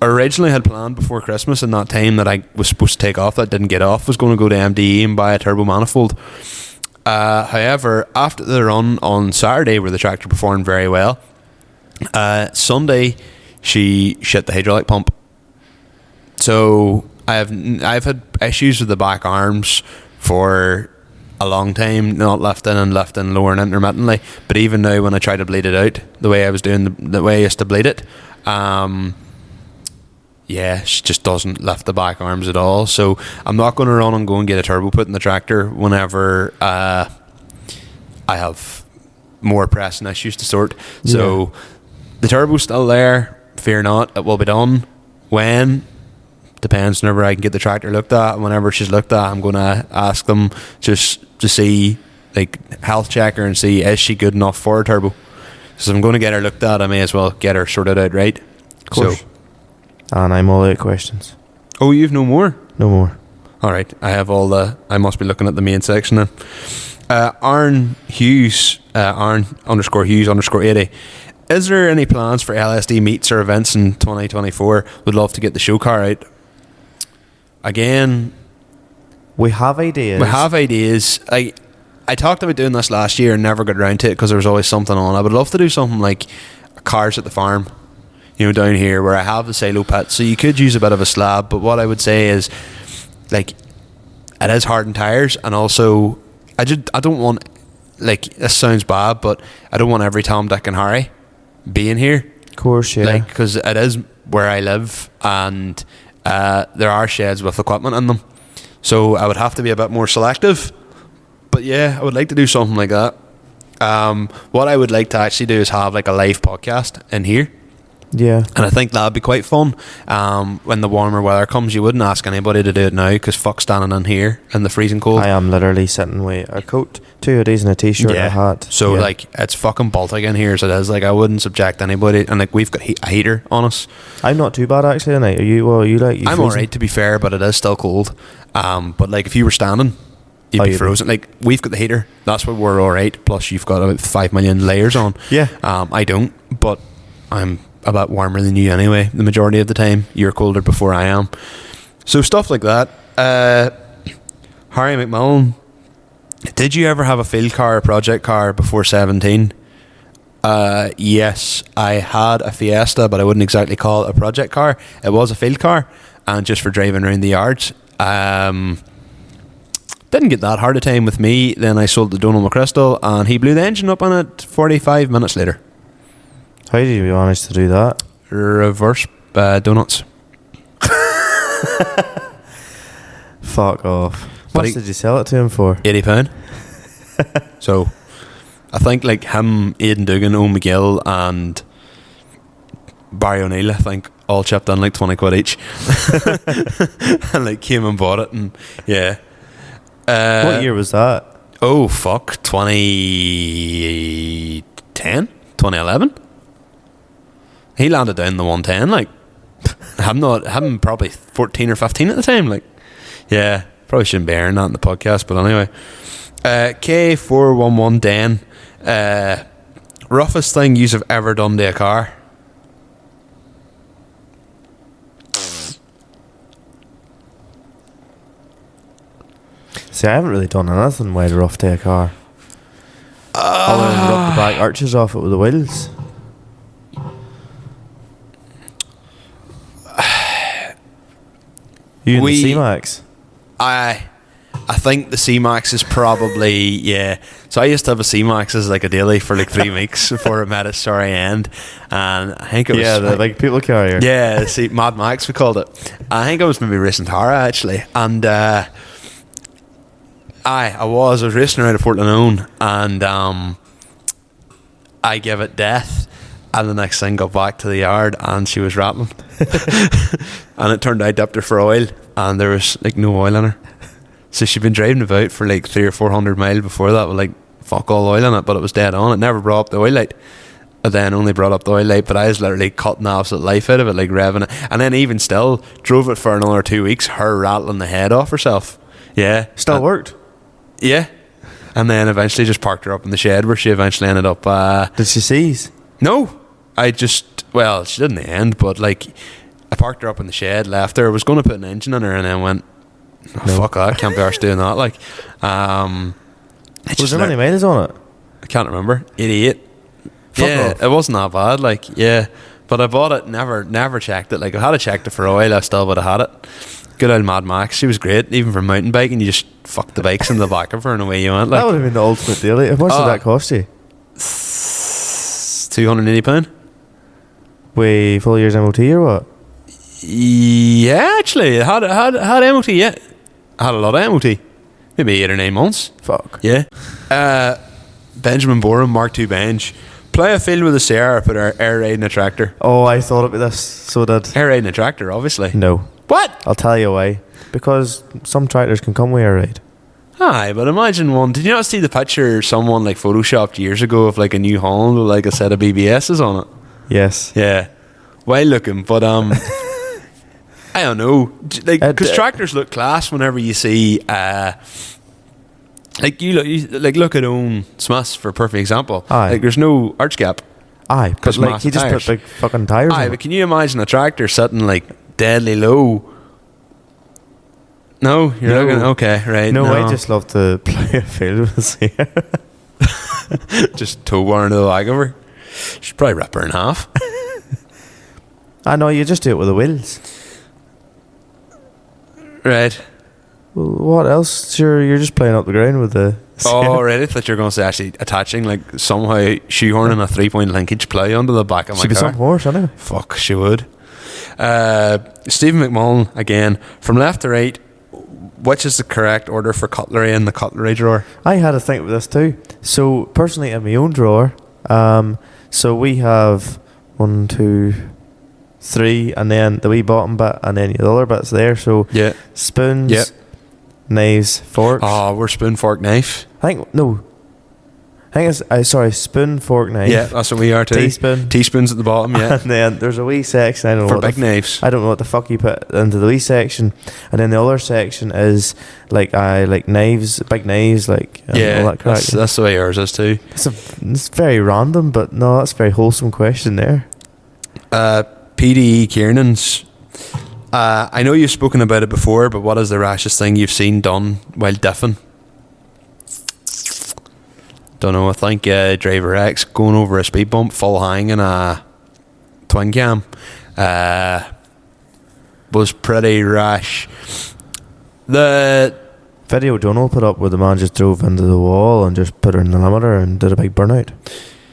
originally had planned before Christmas, and that time that I was supposed to take off that didn't get off, was going to go to MDE and buy a turbo manifold. However, after the run on Saturday where the tractor performed very well, Sunday she shit the hydraulic pump. So I've had issues with the back arms for a long time, not lifting and lowering intermittently. But even now when I try to bleed it out the way I was doing, the way I used to bleed it, yeah, she just doesn't lift the back arms at all. So I'm not going to run and go and get a turbo put in the tractor whenever I have more pressing issues to sort. So the turbo's still there. Fear not, it will be done. When? Depends whenever I can get the tractor looked at. And whenever she's looked at, I'm going to ask them just to see, like, health check her and see, is she good enough for a turbo? So if I'm going to get her looked at, I may as well get her sorted out right. Of course. So, and I'm all out of questions. Oh, you've no more? No more. Alright, I have all the... I must be looking at the main section then. Aaron Hughes, Aaron _Hughes _80. Is there any plans for LSD meets or events in 2024? Would love to get the show car out. Again... We have ideas. I talked about doing this last year and never got around to it because there was always something on. I would love to do something like cars at the farm. You know, down here where I have the silo pit, so you could use a bit of a slab. But what I would say is, like, it is hardened tires, and also I don't want, like, this sounds bad, but I don't want every Tom, Dick, and Harry being here. Of course, yeah. Like, because it is where I live, and there are sheds with equipment in them, so I would have to be a bit more selective. But yeah, I would like to do something like that. What I would like to actually do is have like a live podcast in here. Yeah. And I think that'd be quite fun. When the warmer weather comes, you wouldn't ask anybody to do it now because fuck standing in here in the freezing cold. I am literally sitting with a coat, 2 hoodies and a t-shirt and a hat. So like, it's fucking Baltic in here as it is. Like, I wouldn't subject anybody. And like, we've got a heater on us. I'm not too bad actually tonight. Are you? Well, you like? I'm alright, to be fair, but it is still cold. But like, if you were standing, you'd be frozen. Like, we've got the heater. That's why we're alright. Plus, you've got about 5 million layers on. Yeah. I don't, but I'm a bit warmer than you anyway, the majority of the time. You're colder before I am. So stuff like that. Harry McMillan, did you ever have a field car or project car before 17? Yes, I had a Fiesta, but I wouldn't exactly call it a project car. It was a field car, and just for driving around the yards. Didn't get that hard a time with me. Then I sold to Donald McChrystal, and he blew the engine up on it 45 minutes later. How did you manage to do that? Reverse donuts. Fuck off. But What did you sell it to him for? £80. So I think like him, Aidan Dugan, Owen McGill and Barry O'Neill, I think, all chipped in like 20 quid each. And like came and bought it, and yeah. What year was that? Oh fuck, 2010, 2011. He landed down the 110, like. I'm probably 14 or 15 at the time, like. Yeah, Probably shouldn't be airing that in the podcast, but anyway. K411 Dan. Roughest thing you've ever done to a car? See, I haven't really done anything wild rough to a car. Other than rub the back arches off it with the wheels. You and the C-Max? I think the C-Max is probably, yeah. So I used to have a C-Max as like a daily for like 3 weeks before it met its sorry end. And I think it was... Yeah, the like people carrier. Yeah, see, Mad Max we called it. I think I was maybe racing Tara actually. And I was racing around at Fort Lanone, and I gave it death. And the next thing got back to the yard and she was rattling. And it turned out I dipped her for oil and there was like no oil in her. So she'd been driving about for like 300 or 400 miles before that with like fuck all oil in it, but it was dead on. It never brought up the oil light. It then only brought up the oil light, but I was literally cutting the absolute life out of it, like revving it. And then even still, drove it for another 2 weeks, her rattling the head off herself. Yeah. Still worked? Yeah. And then eventually just parked her up in the shed where she eventually ended up... Did she seize? No. I just... Well, she did in the end, but like... I parked her up in the shed, left her, was going to put an engine in her, and then went... Oh, no. Fuck that, can't be arsed doing that. Like, was there many miles on it? I can't remember. 88. Fuck yeah, off. It wasn't that bad. Like, yeah, but I bought it. Never checked it. Like, if I had checked it for oil, I still would have had it. Good old Mad Max. She was great, even for mountain biking. You just fuck the bikes in the back of her and away you went. Like, that would have been the ultimate deal. How much did that cost you? £280. Way full year's MOT or what? Yeah, actually, it had MOT. Yeah, I had a lot of MOT. Maybe 8 or 9 months. Fuck. Yeah. Benjamin Borum, Mark II bench. Play a field with a Sierra, put air riding a tractor. Oh, I thought about this. So did. Air riding a tractor, obviously. No. What? I'll tell you why. Because some tractors can come with air ride. Aye, but imagine one. Did you not see the picture someone like photoshopped years ago of like a New Holland with like a set of BBSs on it? Yes. Yeah. Wild looking, but I don't know, like, because tractors look class whenever you see like you look at Owen Smiths for a perfect example. Aye. Like, there's no arch gap. Aye, because like massive he just tires. put big fucking tires Aye, on but it. can you imagine a tractor sitting like deadly low? No, you're No. looking okay, right? No, I just love to play a field with a Sierra. just tow bar into the back of her. She'd probably rip her in half. I know, you just do it with the wheels. Right. Well, what else? Sure, you're just playing up the ground with the Sierra. Oh, right. I thought you were going to say actually attaching, like, somehow shoehorning a 3-point linkage plough onto the back of my She'd be car. some horse, anyway. Fuck, she would. Stephen McMullen, again, from left to right, which is the correct order for cutlery in the cutlery drawer? I had to think of this too. So, personally, in my own drawer, so we have 1, 2, 3, and then the wee bottom bit, and then the other bits there. So, Yeah. spoons, Yep. knives, forks. Oh, we're spoon, fork, knife. I think it's spoon, fork, knife. Yeah, that's what we are too. Teaspoon. Teaspoons at the bottom, yeah. And then there's a wee section. I don't know For what big knives. I don't know what the fuck you put into the wee section, and then the other section is like knives, big knives, like Yeah, all that crap. that's the way yours is too. It's very random, but no, that's a very wholesome question there. PDE Kiernan's. I know you've spoken about it before, but what is the rashest thing you've seen done while diffing? Don't know. I think Driver X going over a speed bump, full hang in a twin cam, was pretty rash. The Video Donald put up where the man just drove into the wall and just put her in the limiter and did a big burnout.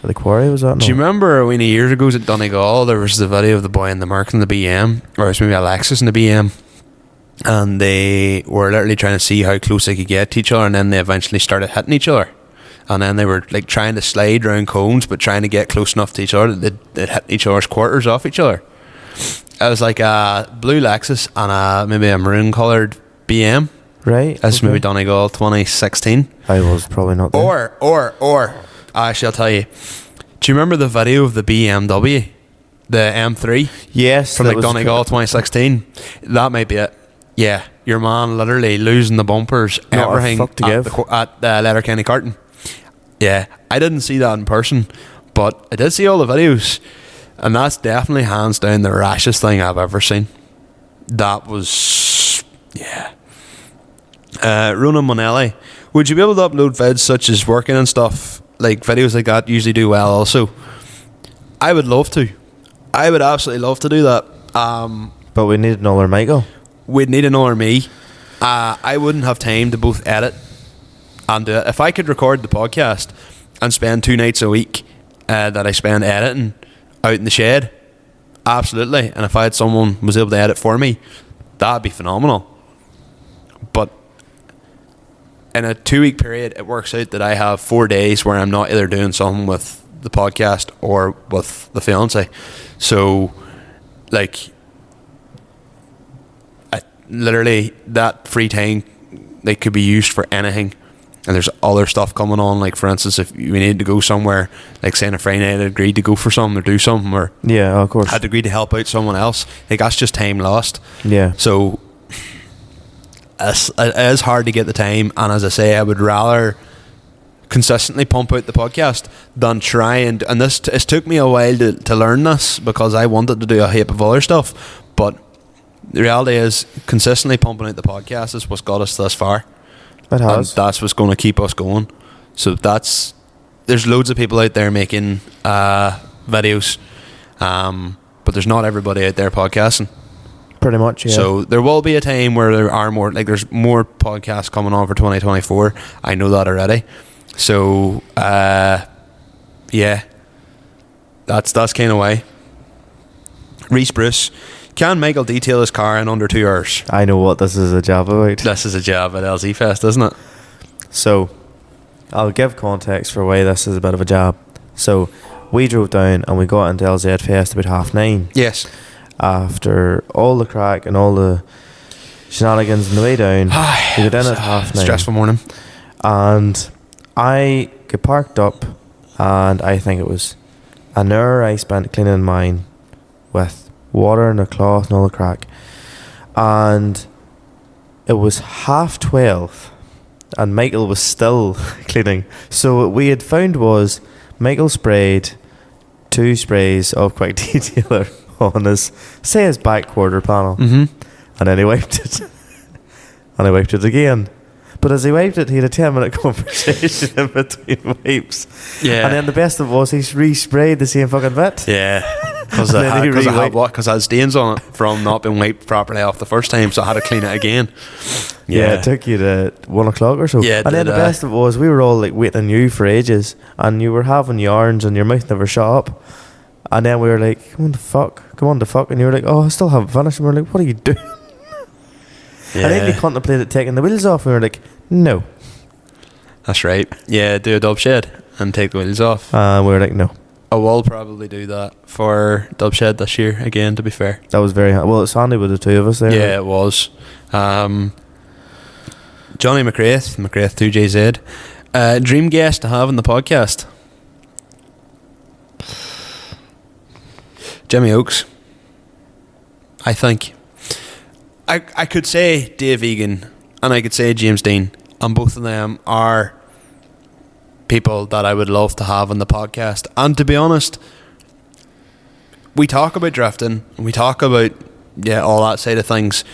At the quarry, was that? Do you remember when years ago at Donegal there was the video of the boy in the Merc and the BM, or it was maybe a Lexus and the BM, and they were literally trying to see how close they could get to each other, and then they eventually started hitting each other, and then they were like trying to slide around cones but trying to get close enough to each other that they'd hit each other's quarters off each other. It was like a blue Lexus and maybe a maroon coloured BM. Right. That's maybe Donegal 2016. I was probably not there. Or actually, I'll tell you. Do you remember the video of the BMW, the M3? Yes, From that like was Donegal 2016. That might be it. Yeah. your man literally losing the bumpers, Not a everything fuck to give. at Letterkenny Carton. Yeah, I didn't see that in person, but I did see all the videos, and that's definitely hands down the rashest thing I've ever seen. That was, yeah. Rona Monelli, would you be able to upload vids such as working and stuff, like videos like that usually do well also? I would love to. I would absolutely love to do that. But we need another Michael. We'd need another me. I wouldn't have time to both edit and do it. If I could record the podcast and spend 2 nights a week that I spend editing out in the shed, absolutely. And if I had someone who was able to edit for me, that'd be phenomenal. But in a 2-week period, it works out that I have 4 days where I'm not either doing something with the podcast or with the fiance. So, like, literally that free time, they could be used for anything. And there's other stuff coming on, like for instance, if we needed to go somewhere, like saying a Friday night, I'd agreed to go for something or do something, or Yeah, of course. I'd agreed to help out someone else. Like, that's just time lost. Yeah. So it is hard to get the time, and as I say, I would rather consistently pump out the podcast than try and this it took me a while to learn this, because I wanted to do a heap of other stuff, but the reality is consistently pumping out the podcast is what's got us this far. It has. And that's what's going to keep us going. So there's loads of people out there making videos, but there's not everybody out there podcasting. Pretty much, yeah. So there will be a time where there are more, like there's more podcasts coming on for 2024. I know that already. So yeah, that's kind of why. Reese Bruce, can Michael detail his car in under 2 hours? I know what this is a job about. This is a job at LZ Fest, isn't it? So, I'll give context for why this is a bit of a job. So, we drove down and we got into LZ Fest about 9:30. Yes. After all the crack and all the shenanigans on the way down, we got in at 9:30. Stressful morning. And I got parked up, and I think it was an hour I spent cleaning mine with water and a cloth and all the crack. And it was 12:30 and Michael was still cleaning. So what we had found was Michael sprayed 2 sprays of quick detailer on his back quarter panel. Mm-hmm. And then he wiped it. And he wiped it again. But as he wiped it, he had a 10-minute conversation in between wipes. Yeah. And then the best of it was he re-sprayed the same fucking bit. Yeah. Because And I then he had stains on it from not being wiped properly off the first time, so I had to clean it again. Yeah, it took you to 1 o'clock or so. Yeah, it and then did, the best of it was we were all like waiting on you for ages, and you were having yarns and your mouth never shut up. And then we were like, come on the fuck. And you were like, oh, I still haven't finished. And we were like, what are you doing? Yeah. And then you contemplated taking the wheels off, and we were like, no. That's right. Yeah, do a dub shed and take the wheels off. And we were like, no. I will probably do that for dub shed this year again, to be fair. That was very well, it's handy with the 2 of us there. Yeah, it was. Johnny McGrath 2JZ. Dream guest to have on the podcast? Jimmy Oakes, I think. I could say Dave Egan and I could say James Dean, and both of them are people that I would love to have on the podcast. And to be honest, we talk about drifting, we talk about all that side of things.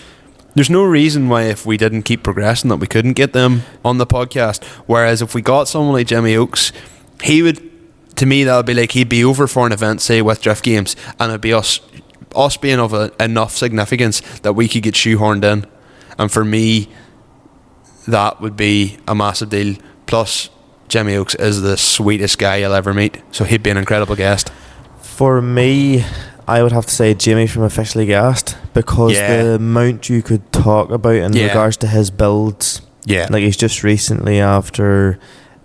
There's no reason why, if we didn't keep progressing, that we couldn't get them on the podcast. Whereas if we got someone like Jimmy Oakes, he would, to me, that would be like he'd be over for an event, say with Drift Games, and it'd be us being of enough significance that we could get shoehorned in. And for me, that would be a massive deal. Plus, Jimmy Oakes is the sweetest guy you'll ever meet, so he'd be an incredible guest. For me, I would have to say Jimmy from Officially Gassed, because the amount you could talk about in regards to his builds. Yeah. Like, he's just recently, after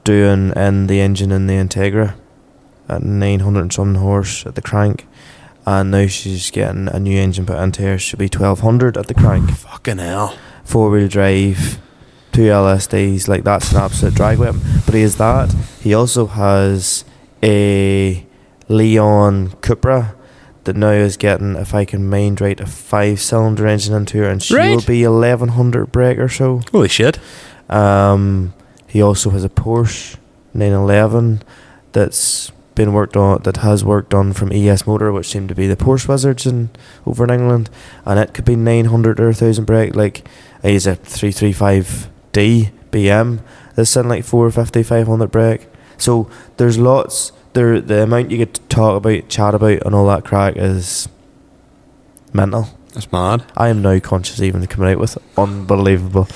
doing in the engine in the Integra at 900 and something horse at the crank, and now she's getting a new engine put into her. She'll be 1200 at the crank. Fucking hell. 4-wheel drive, 2 LSDs, like, that's an absolute drag weapon. But he has that. He also has a Leon Cupra that now is getting, if I can mind right, a 5-cylinder engine into her, and she Right. will be 1100 brake or so. Holy shit. He also has a Porsche 911 that's been worked on, that has worked on from ES Motor, which seem to be the Porsche wizards over in England, and it could be 900 or 1000 brake. Like, he's a 335D BM that's in like 450, 500 brake. So there's lots. The amount you get to talk about, chat about, and all that crack is mental. That's mad. I am now conscious even to coming out with it. Unbelievable.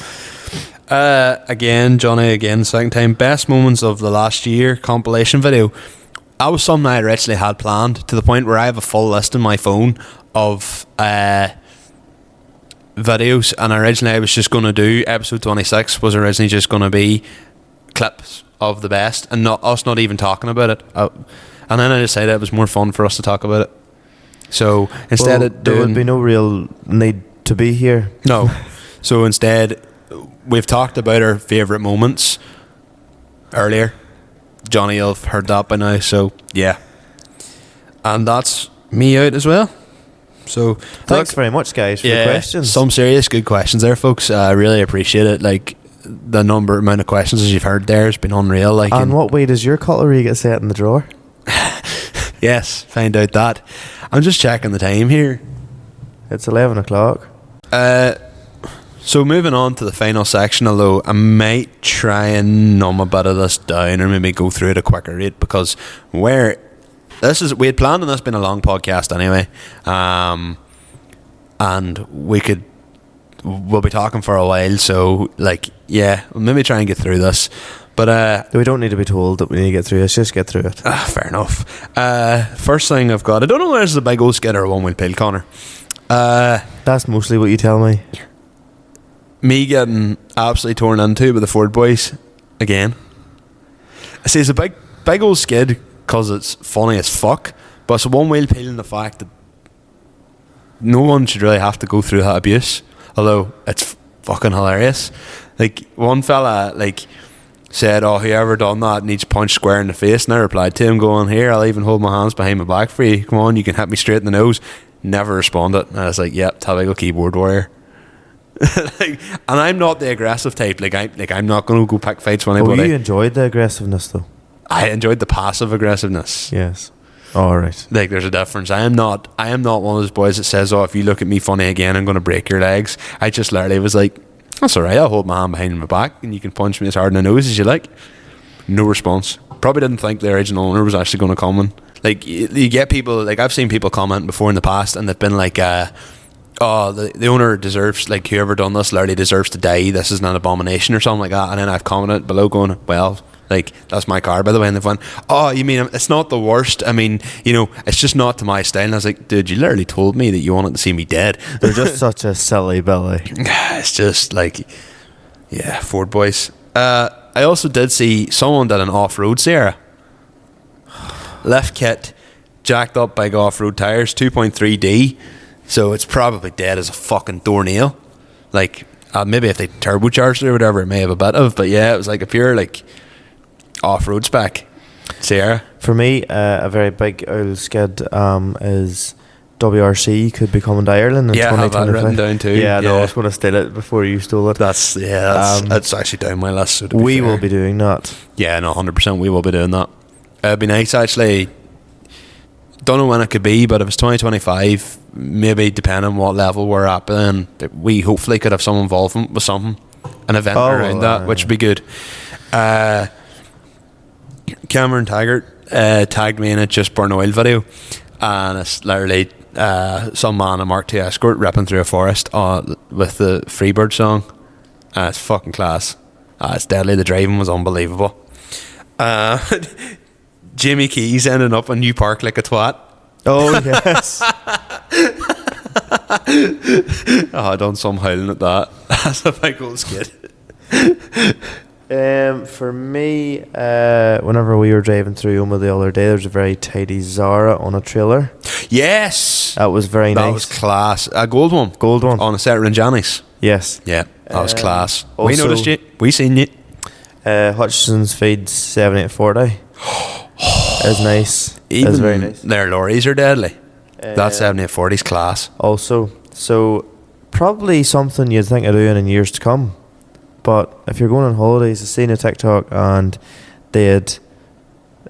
Again, Johnny, second time. Best moments of the last year compilation video. That was something I originally had planned, to the point where I have a full list in my phone of videos, and originally I was just going to do episode 26 was originally just going to be clips of the best, and not even talking about it. And then I decided it was more fun for us to talk about it. So instead of there doing, would be no real need to be here. no. So instead, we've talked about our favourite moments earlier. Johnny will have heard that by now, so yeah. And that's me out as well. So Thanks very much, guys, for the questions. Some serious good questions there, folks. I really appreciate it. Like, the amount of questions as you've heard there has been unreal. Like, and what way does your cutlery get set in the drawer? yes, find out that. I'm just checking the time here. It's 11 o'clock. So moving on to the final section, although I might try and numb a bit of this down, or maybe go through at a quicker rate, because we had planned on this being a long podcast anyway, and we'll be talking for a while, so like, yeah, we'll maybe try and get through this. But We don't need to be told that we need to get through it. Let's just get through it. fair enough. First thing I've got, I don't know whether this is a big old skid or a one-wheel pill, Connor. That's mostly what you tell me. Me getting absolutely torn into by the Ford boys again. I say it's a big old skid because it's funny as fuck, but it's a one-wheel peel in the fact that no one should really have to go through that abuse, although it's fucking hilarious. Like, one fella said, "Oh, whoever done that needs punched square in the face," and I replied to him going, "Here, I'll even hold my hands behind my back for you. Come on, you can hit me straight in the nose." Never responded, and I was like, "Yep, typical keyboard warrior." And I'm not the aggressive type. I'm not going to go pick fights with anybody. Oh, you enjoyed the aggressiveness, though. I enjoyed the passive aggressiveness. Yes. All right. Like, there's a difference. I am not one of those boys that says, "Oh, if you look at me funny again, I'm going to break your legs." I just literally was like, "That's all right. I'll hold my hand behind my back, and you can punch me as hard in the nose as you like." No response. Probably didn't think the original owner was actually going to come in. Like, you get people, like, I've seen people comment before in the past, and they've been like, "Oh, the owner deserves, like, whoever done this literally deserves to die. This is an abomination," or something like that. And then I've commented below going, "Well, like, that's my car, by the way." And they've went, "Oh, you mean it's not the worst? I mean, it's just not to my style." And I was like, "Dude, you literally told me that you wanted to see me dead." They're just such a silly Billy. It's just like, yeah, Ford boys. I also did see someone did an off-road Sierra. Left kit, jacked up big off-road tires, 2.3D. So it's probably dead as a fucking doornail. Like, maybe if they turbocharged it or whatever, it may have a bit of. But yeah, it was like a pure, like, off-road spec Sierra. For me, a very big oil skid is WRC could be coming to Ireland in Yeah, I have that 2025. written down too. Yeah, no, Yeah. I was going to steal it before you stole it. That's actually down my list. So to be We fair. will be doing that. Yeah, no, 100% we will be doing that. It'd be nice, actually. Don't know when it could be, but if it's 2025, maybe depending on what level we're at, then we hopefully could have some involvement with something, an event around that, which would be good. Cameron Taggart tagged me in a Just Burn Oil video, and it's literally some man in a Mark II Escort ripping through a forest with the Freebird song. It's fucking class. It's deadly. The driving was unbelievable. Jimmy Keys ending up in New Park like a twat. Oh, yes. I done some howling at that. That's a big old skid. For me, whenever we were driving through Oma the other day, there's a very tidy Zara on a trailer. Yes, That was very that nice. was class. A gold one, Gold one. on a set of Ranjani's. Yes. Yeah, that was class. We also- noticed you. We seen you. Hutchinson's feeds 7840. It was nice. It was very nice. Their lorries are deadly. That 7840's class. Also, so probably something you'd think of doing in years to come. But if you're going on holidays, I've seen a TikTok and they had,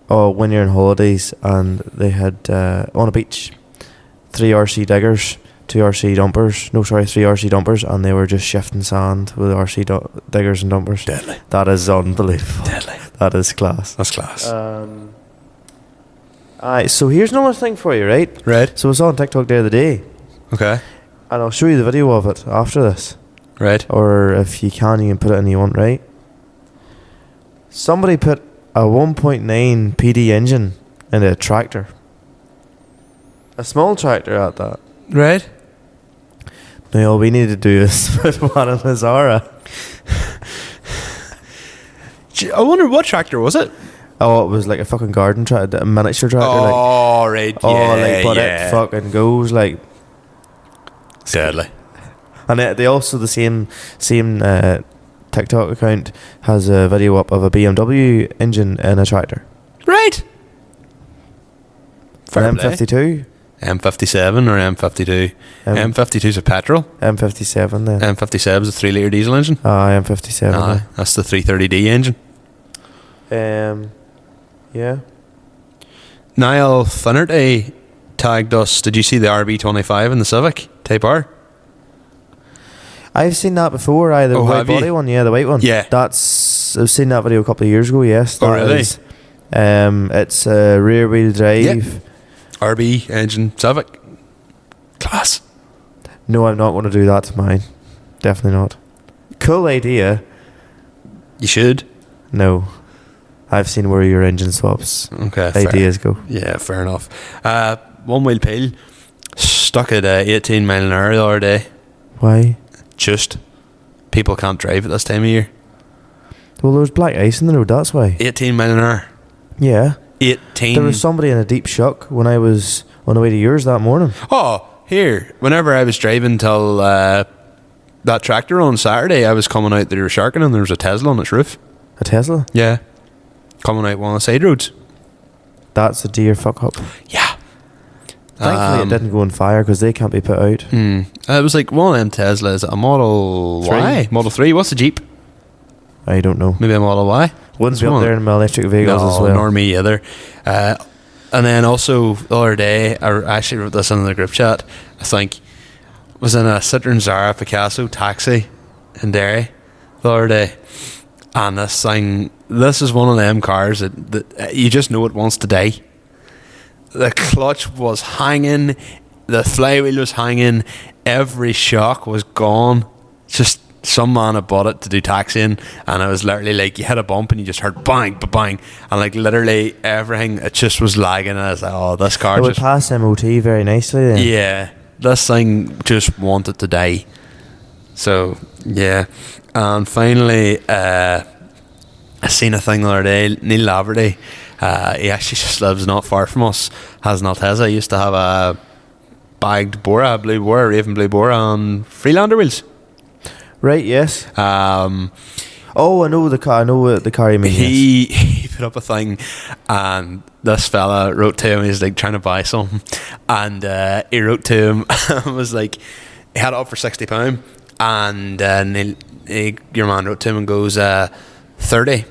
when you're on holidays and they had on a beach, 3 RC diggers, 2 RC dumpers, 3 RC dumpers, and they were just shifting sand with RC diggers and dumpers. Deadly. That is unbelievable. Deadly. That is class. That's class. So here's another thing for you, right? Right. So I saw on TikTok the other day, Okay. and I'll show you the video of it after this. Right. Or if you can put it in you want, right? Somebody put a 1.9 PD engine into a tractor. A small tractor at that. Right. Now all we need to do is put one in the Zara. I wonder what tractor was it? Oh, it was like a fucking garden tractor, a miniature tractor. Oh, right. It fucking goes like. Deadly. And they also, the same TikTok account has a video up of a BMW engine in a tractor. Right. An M52. M57 or M52? M52's a petrol. M57 then. M57's a 3 litre diesel engine. M57. That's the 330D engine. Yeah. Niall Finnerty tagged us. Did you see the RB25 in the Civic Type R? I've seen that before. The white body one, the white one. Yeah. I've seen that video a couple of years ago. Yes. Oh, really? It's a rear wheel drive. Yeah. RB engine Civic. Class. No, I'm not going to do that to mine. Definitely not. Cool idea. You should. No. I've seen where your engine swaps ideas go. Yeah, fair enough. One wheel peel. Stuck at 18 mile an hour the other day. Why? Just people can't drive at this time of year. Well, there was black ice in the road, that's why. 18 mile an hour. Yeah. 18. There was somebody in a deep shock when I was on the way to yours that morning. Oh, here. Whenever I was driving till that tractor on Saturday, I was coming out, they were sharking and there was a Tesla on its roof. A Tesla? Yeah. Coming out one of the side roads. That's a deer fuck up. Yeah. Thankfully it didn't go on fire because they can't be put out. It was like one of them Teslas, a Model 3. Y? Model 3? What's the Jeep? I don't know. Maybe a Model Y? Wouldn't be up there in my electric vehicles as well. Nor me either. And then also the other day, I actually wrote this in the group chat, I think, was in a Citroen Zara Picasso taxi in Derry the other day. And this is one of them cars that you just know it wants to die. The clutch was hanging, the flywheel was hanging, every shock was gone. Just some man had bought it to do taxiing, and it was literally like you hit a bump and you just heard bang, bang, and like literally everything, it just was lagging. And I was like, oh, this car it would pass MOT very nicely then. Yeah, this thing just wanted to die. So yeah, and finally I seen a thing the other day. Neil Laverty, he actually just lives not far from us, has an Alteza. He used to have a bagged Bora, blue Bora, Raven blue Bora on Freelander wheels. Right, yes. Oh, I know the car. I know what the car you mean. He put up a thing, and this fella wrote to him. He's like trying to buy something, and he wrote to him and was like, he had it up for £60, and your man wrote to him and goes 30.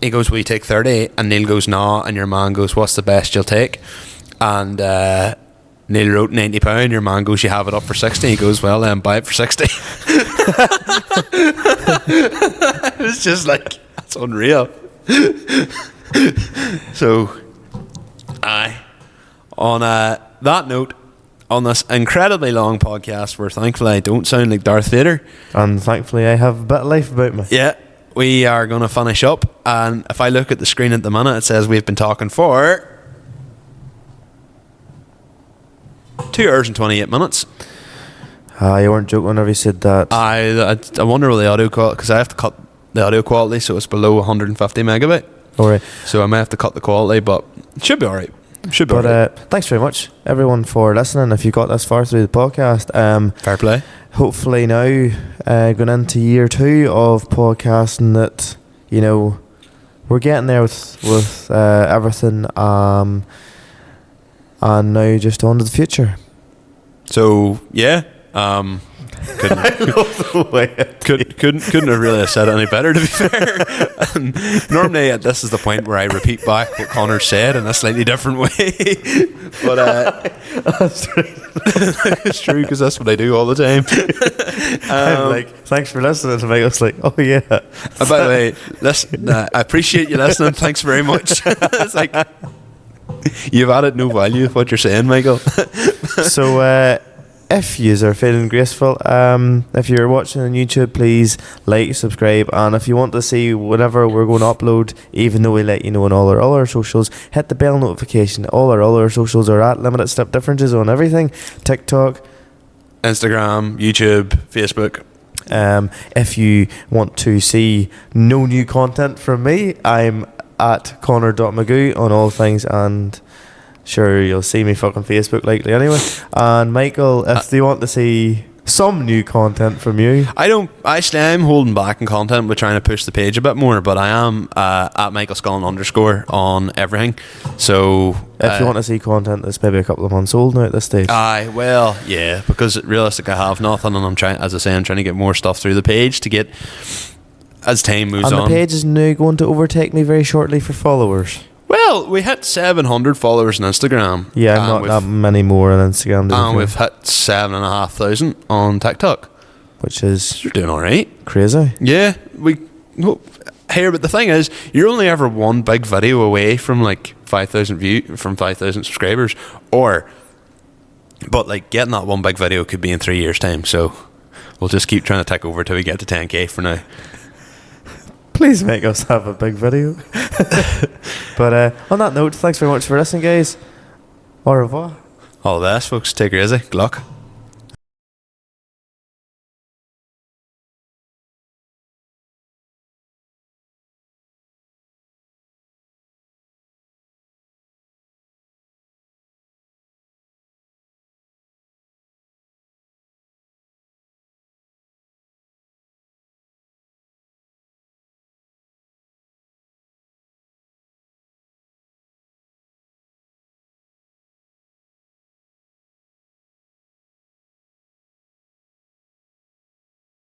He goes, will you take 30? And Neil goes, nah. And your man goes, what's the best you'll take? And Neil wrote £90. Your man goes, you have it up for 60. He goes, well then buy it for 60. It was just like, that's unreal. So on that note, on this incredibly long podcast where thankfully I don't sound like Darth Vader, and thankfully I have a bit of life about me. yeah, we are going to finish up. And if I look at the screen at the minute, it says we've been talking for 2 hours and 28 minutes. You weren't joking whenever you said that. I wonder what the audio quality, because I have to cut the audio quality so it's below 150 megabit. Alright. So I may have to cut the quality, but it should be alright. Should be alright. Thanks very much, everyone, for listening. If you got this far through the podcast, Fair play. hopefully now, going into year 2 of podcasting, that we're getting there with everything. And now just on to the future. So yeah, couldn't have really said it any better, to be fair. Normally this is the point where I repeat back what Connor said in a slightly different way, but it's true because that's what I do all the time. I'm like, thanks for listening to me. I was like, oh yeah. By the way, listen, I appreciate you listening. Thanks very much. It's like you've added no value to what you're saying, Michael. So if you are feeling graceful, if you're watching on YouTube, please like, subscribe, and if you want to see whatever we're going to upload, even though we let you know on all our other socials, hit the bell notification. All our other socials are at Limited Step Differences on everything: TikTok, Instagram, YouTube, Facebook. If you want to see no new content from me, I'm at Connor.Magoo on all things, and sure, you'll see me fucking Facebook likely anyway. And Michael, if they want to see some new content from you, I'm holding back in content. We're trying to push the page a bit more, but I am at Michael Scullin _ on everything. So if you want to see content that's maybe a couple of months old now at this stage, well, yeah, because realistically I have nothing, and I'm trying to get more stuff through the page to get as time moves on. And the page is now going to overtake me very shortly for followers. Well, we hit 700 followers on Instagram. Yeah, not that many more on Instagram. And we've hit 7,500 on TikTok, which is you're doing all right. Crazy. Yeah, here, but the thing is, you're only ever one big video away from like 5,000 subscribers, but like getting that one big video could be in 3 years' time. So we'll just keep trying to take over till we get to 10k for now. Please make us have a big video. But on that note, thanks very much for listening, guys. Au revoir. All the best, folks. Take it easy. Good luck.